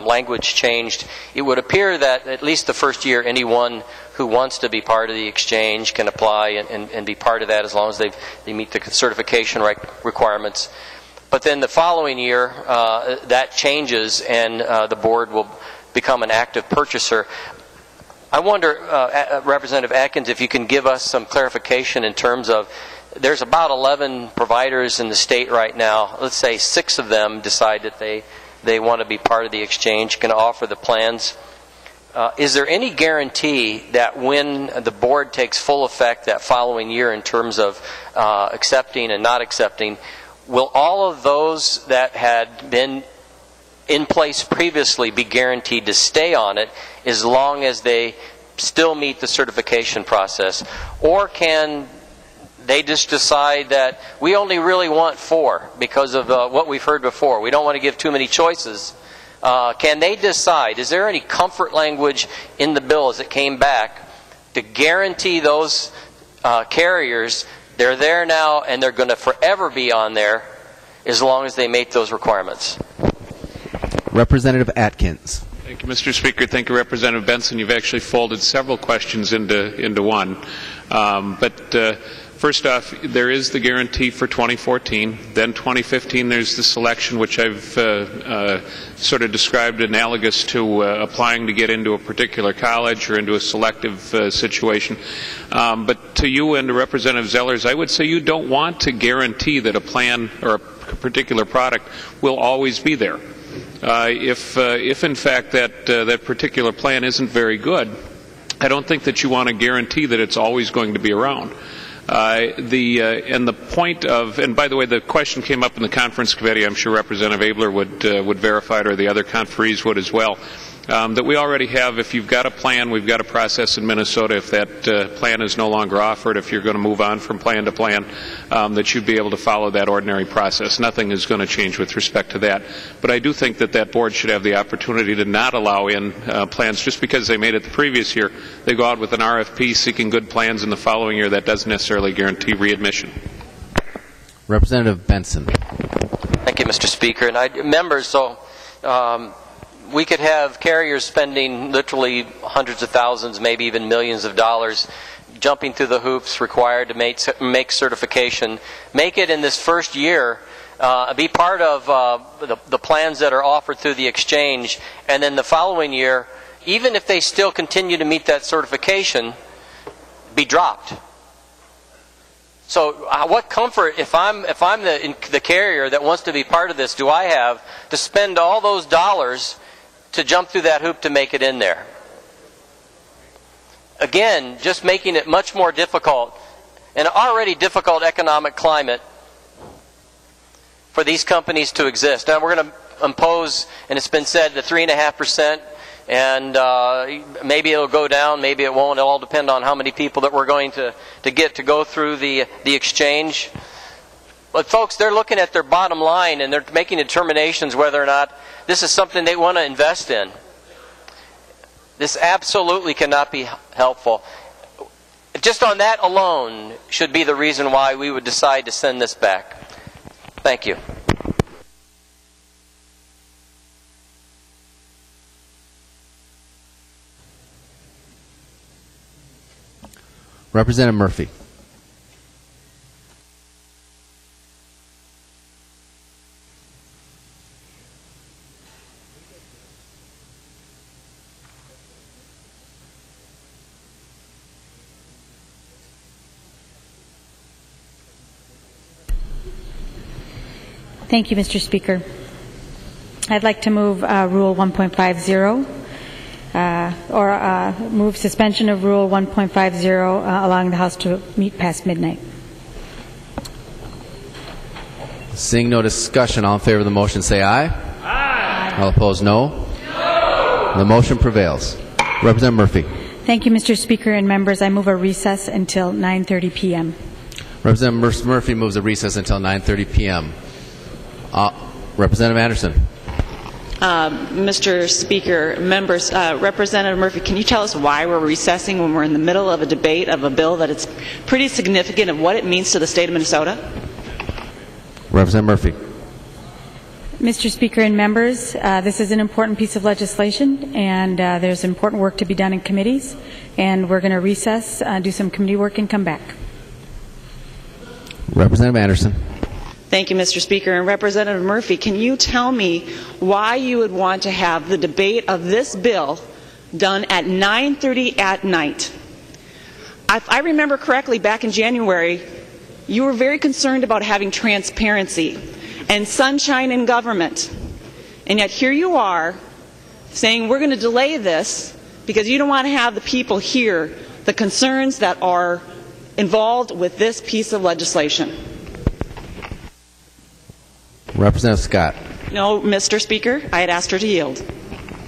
language changed, it would appear that at least the first year, anyone who wants to be part of the exchange can apply and be part of that as long as they meet the certification requirements. But then the following year, that changes, and the board will become an active purchaser. I wonder, Representative Atkins, if you can give us some clarification in terms of, there's about 11 providers in the state right now. Let's say 6 of them decide that they want to be part of the exchange, can offer the plans. Is there any guarantee that when the board takes full effect that following year in terms of accepting and not accepting, will all of those that had been in place previously be guaranteed to stay on it as long as they still meet the certification process? Or can they just decide that we only really want 4 because of what we've heard before? We don't want to give too many choices. Can they decide? Is there any comfort language in the bill as it came back to guarantee those carriers they're there now and they're going to forever be on there as long as they meet those requirements? Representative Atkins. Thank you, Mr. Speaker. Thank you, Representative Benson. You've actually folded several questions into one. First off, there is the guarantee for 2014. Then 2015, there's the selection, which I've sort of described analogous to applying to get into a particular college or into a selective situation. But to you and to Representative Zellers, I would say you don't want to guarantee that a plan or a particular product will always be there. If in fact that particular plan isn't very good, I don't think that you want to guarantee that it's always going to be around. And the point of, and by the way, the question came up in the conference committee. I'm sure Representative Abler would verify it, or the other conferees would as well. That we already have, if you've got a plan, we've got a process in Minnesota. If that plan is no longer offered, if you're going to move on from plan to plan, that you'd be able to follow that ordinary process. Nothing is going to change with respect to that. But I do think that board should have the opportunity to not allow in plans just because they made it the previous year. They go out with an RFP seeking good plans in the following year. That doesn't necessarily guarantee readmission. Representative Benson. Thank you, Mr. Speaker. And members, so we could have carriers spending literally hundreds of thousands, maybe even millions of dollars, jumping through the hoops required to make certification, make it in this first year, be part of the plans that are offered through the exchange, and then the following year, even if they still continue to meet that certification, be dropped. So what comfort, if I'm the carrier that wants to be part of this, do I have to spend all those dollars to jump through that hoop to make it in there? Again, just making it much more difficult. an already difficult economic climate for these companies to exist. Now we're going to impose, and it's been said, the 3.5%, and maybe it'll go down, maybe it won't. It'll all depend on how many people that we're going to get to go through the exchange. But folks, they're looking at their bottom line, and they're making determinations whether or not this is something they want to invest in. This absolutely cannot be helpful. Just on that alone should be the reason why we would decide to send this back. Thank you. Representative Murphy. Thank you, Mr. Speaker. I'd like to move Rule 1.50 or move suspension of Rule 1.50, allowing the House to meet past midnight. Seeing no discussion, all in favor of the motion say aye. Aye. All opposed, no. No. The motion prevails. Representative Murphy. Thank you, Mr. Speaker and members. I move a recess until 9:30 p.m. Representative Murphy moves a recess until 9:30 p.m. Representative Anderson. Mr. Speaker, members, Representative Murphy, can you tell us why we're recessing when we're in the middle of a debate of a bill that it's pretty significant of what it means to the state of Minnesota? Representative Murphy. Mr. Speaker and members, this is an important piece of legislation, and there's important work to be done in committees, and we're going to recess, do some committee work, and come back. Representative Anderson. Thank you, Mr. Speaker. And Representative Murphy, can you tell me why you would want to have the debate of this bill done at 9:30 at night? If I remember correctly, back in January, you were very concerned about having transparency and sunshine in government. And yet here you are saying we're going to delay this because you don't want to have the people hear the concerns that are involved with this piece of legislation. Representative Scott. No, Mr. Speaker, I had asked her to yield.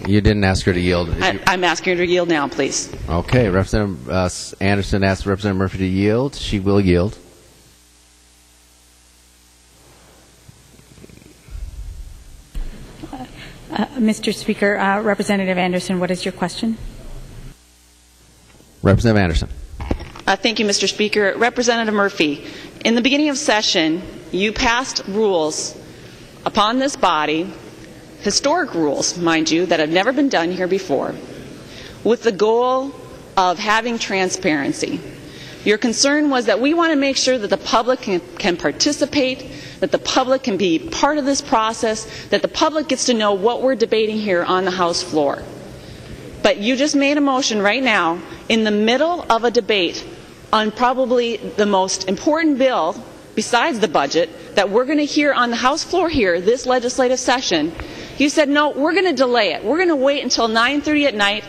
You didn't ask her to yield. I'm asking her to yield now, please. Okay, Representative Anderson asked Representative Murphy to yield. She will yield. Mr. Speaker, Representative Anderson, what is your question? Representative Anderson. Thank you, Mr. Speaker. Representative Murphy, in the beginning of session, you passed rules upon this body, historic rules, mind you, that have never been done here before, with the goal of having transparency. Your concern was that we want to make sure that the public can participate, that the public can be part of this process, that the public gets to know what we're debating here on the House floor. But you just made a motion right now in the middle of a debate on probably the most important bill besides the budget that we're going to hear on the House floor here this legislative session. You said, no, we're going to delay it. We're going to wait until 9:30 at night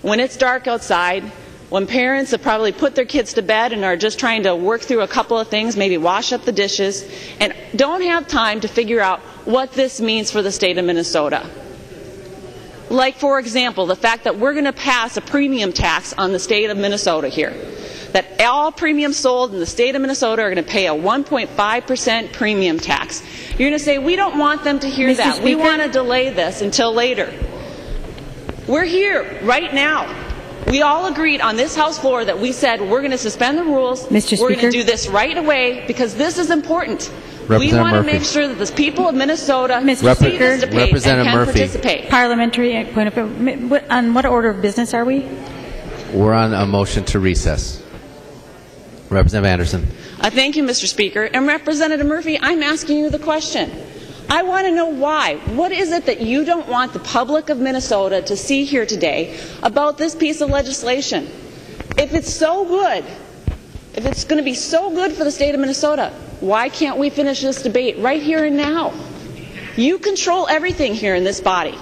when it's dark outside, when parents have probably put their kids to bed and are just trying to work through a couple of things, maybe wash up the dishes, and don't have time to figure out what this means for the state of Minnesota. Like, for example, the fact that we're going to pass a premium tax on the state of Minnesota here. That all premiums sold in the state of Minnesota are going to pay a 1.5% premium tax. You're going to say, we don't want them to hear that. Speaker? We want to delay this until later. We're here right now. We all agreed on this House floor that we said we're going to suspend the rules. Mr. We're Speaker? going to do this right away because this is important. We Representative want to Murphy. make sure that the people of Minnesota Mr. see Speaker? this debate Representative and can Murphy. participate. Parliamentary point of on what order of business are we? We're on a motion to recess. Representative Anderson. Thank you, Mr. Speaker. And Representative Murphy, I'm asking you the question. I want to know why. What is it that you don't want the public of Minnesota to see here today about this piece of legislation? If it's so good, if it's going to be so good for the state of Minnesota, why can't we finish this debate right here and now? You control everything here in this body.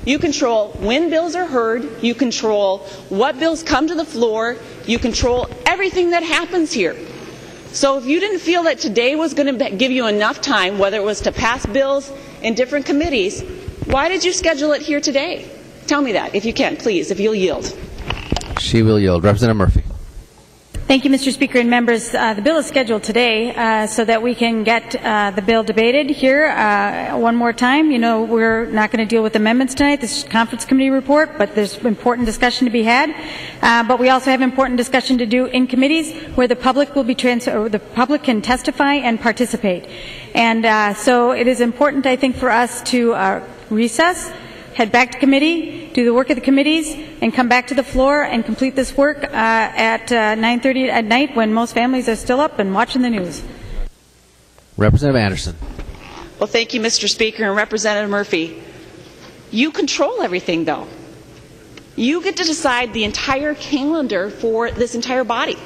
You control when bills are heard. You control what bills come to the floor. You control everything that happens here. So if you didn't feel that today was going to give you enough time, whether it was to pass bills in different committees, why did you schedule it here today? Tell me that, if you can, please, if you'll yield. She will yield. Representative Murphy. Thank you, Mr. Speaker and members. The bill is scheduled today so that we can get the bill debated here one more time. You know, we're not going to deal with amendments tonight. This is a conference committee report, but there's important discussion to be had. But we also have important discussion to do in committees where the public will be the public can testify and participate. And so it is important, I think, for us to recess, head back to committee, do the work of the committees, and come back to the floor and complete this work at 9:30 at night when most families are still up and watching the news. Representative Anderson. Well, thank you, Mr. Speaker, and Representative Murphy. You control everything, though. You get to decide the entire calendar for this entire body.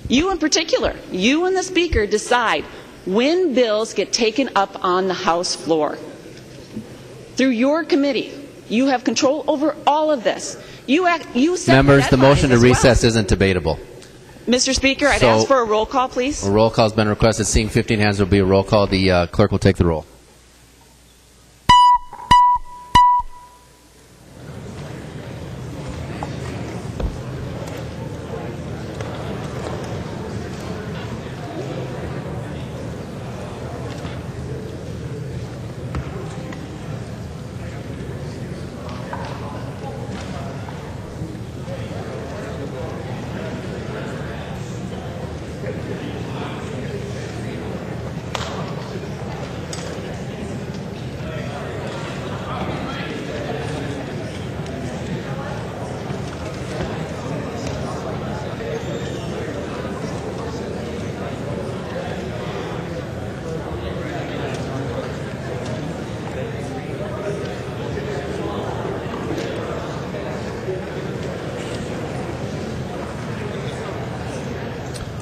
You in particular, you and the Speaker decide when bills get taken up on the House floor. Through your committee, you have control over all of this. You set Members, the motion to as recess well. isn't debatable. Mr. Speaker, I'd ask for a roll call, please. A roll call has been requested. Seeing 15 hands, there will be a roll call. The clerk will take the roll.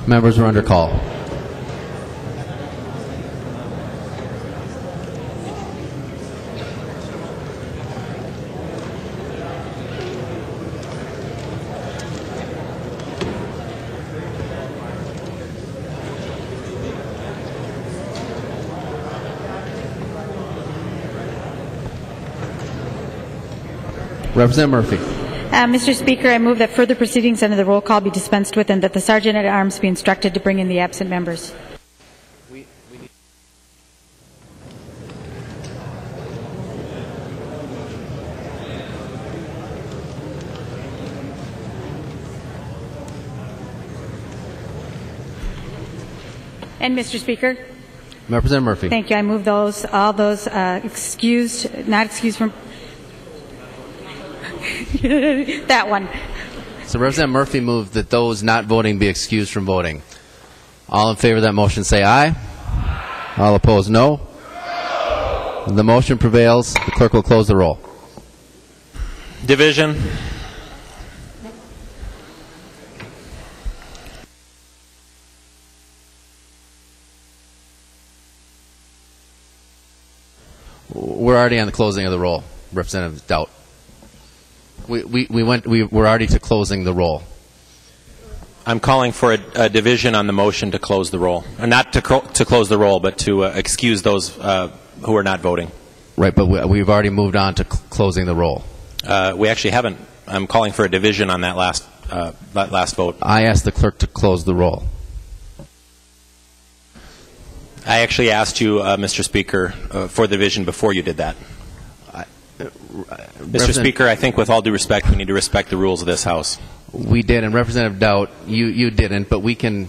Members are under call. Representative Murphy. Mr. Speaker, I move that further proceedings under the roll call be dispensed with and that the Sergeant at Arms be instructed to bring in the absent members. And Mr. Speaker. Representative Murphy. Thank you. I move all those excused, not excused from that one. So Representative Murphy moved that those not voting be excused from voting. All in favor of that motion say aye. All opposed no. The motion prevails. The clerk will close the roll. Division. We're already on the closing of the roll, Representative Doubt. We're already to closing the roll. I'm calling for a division on the motion to close the roll. Not to close the roll, but to excuse those who are not voting. Right, but we've already moved on to closing the roll. We actually haven't. I'm calling for a division on that last vote. I asked the clerk to close the roll. I actually asked you, Mr. Speaker, for the division before you did that. Mr. Speaker, I think with all due respect, we need to respect the rules of this House. We did, and Representative Doubt, you didn't, but we can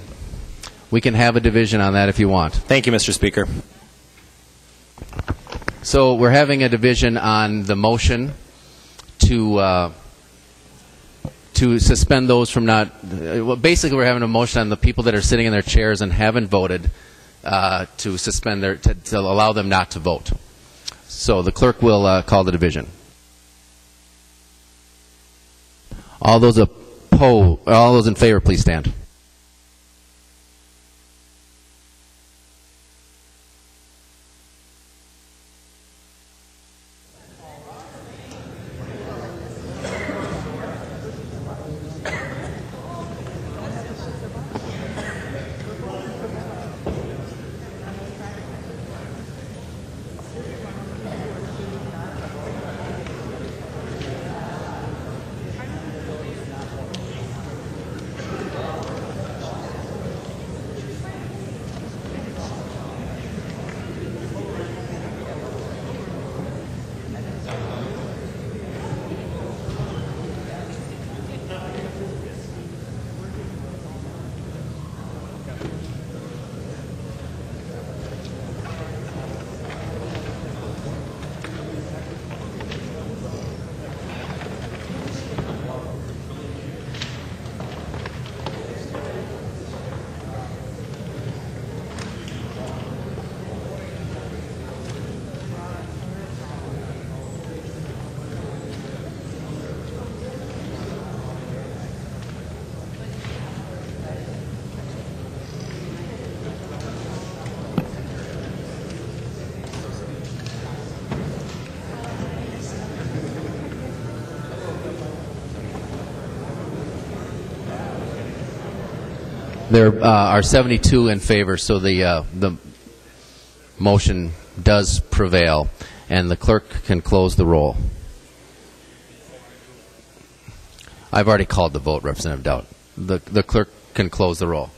have a division on that if you want. Thank you, Mr. Speaker. So we're having a division on the motion to suspend those from not. Well, basically, we're having a motion on the people that are sitting in their chairs and haven't voted to suspend to allow them not to vote. So the clerk will call the division. All those in favor, please stand. There are 72 in favor, so the motion does prevail, and the clerk can close the roll. I've already called the vote, Representative Dowd. The clerk can close the roll.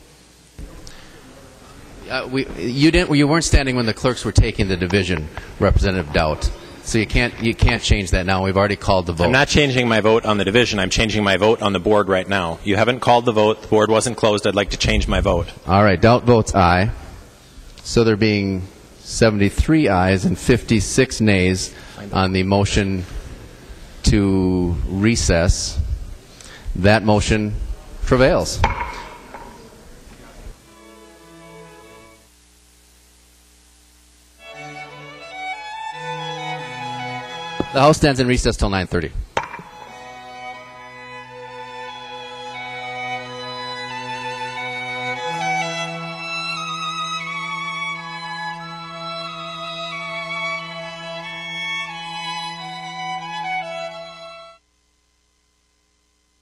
You weren't standing when the clerks were taking the division, Representative Dowd. So you can't change that now. We've already called the vote. I'm not changing my vote on the division. I'm changing my vote on the board right now. You haven't called the vote. The board wasn't closed. I'd like to change my vote. All right. Dowd votes aye. So there being 73 ayes and 56 nays on the motion to recess, that motion prevails. The House stands in recess till 9:30.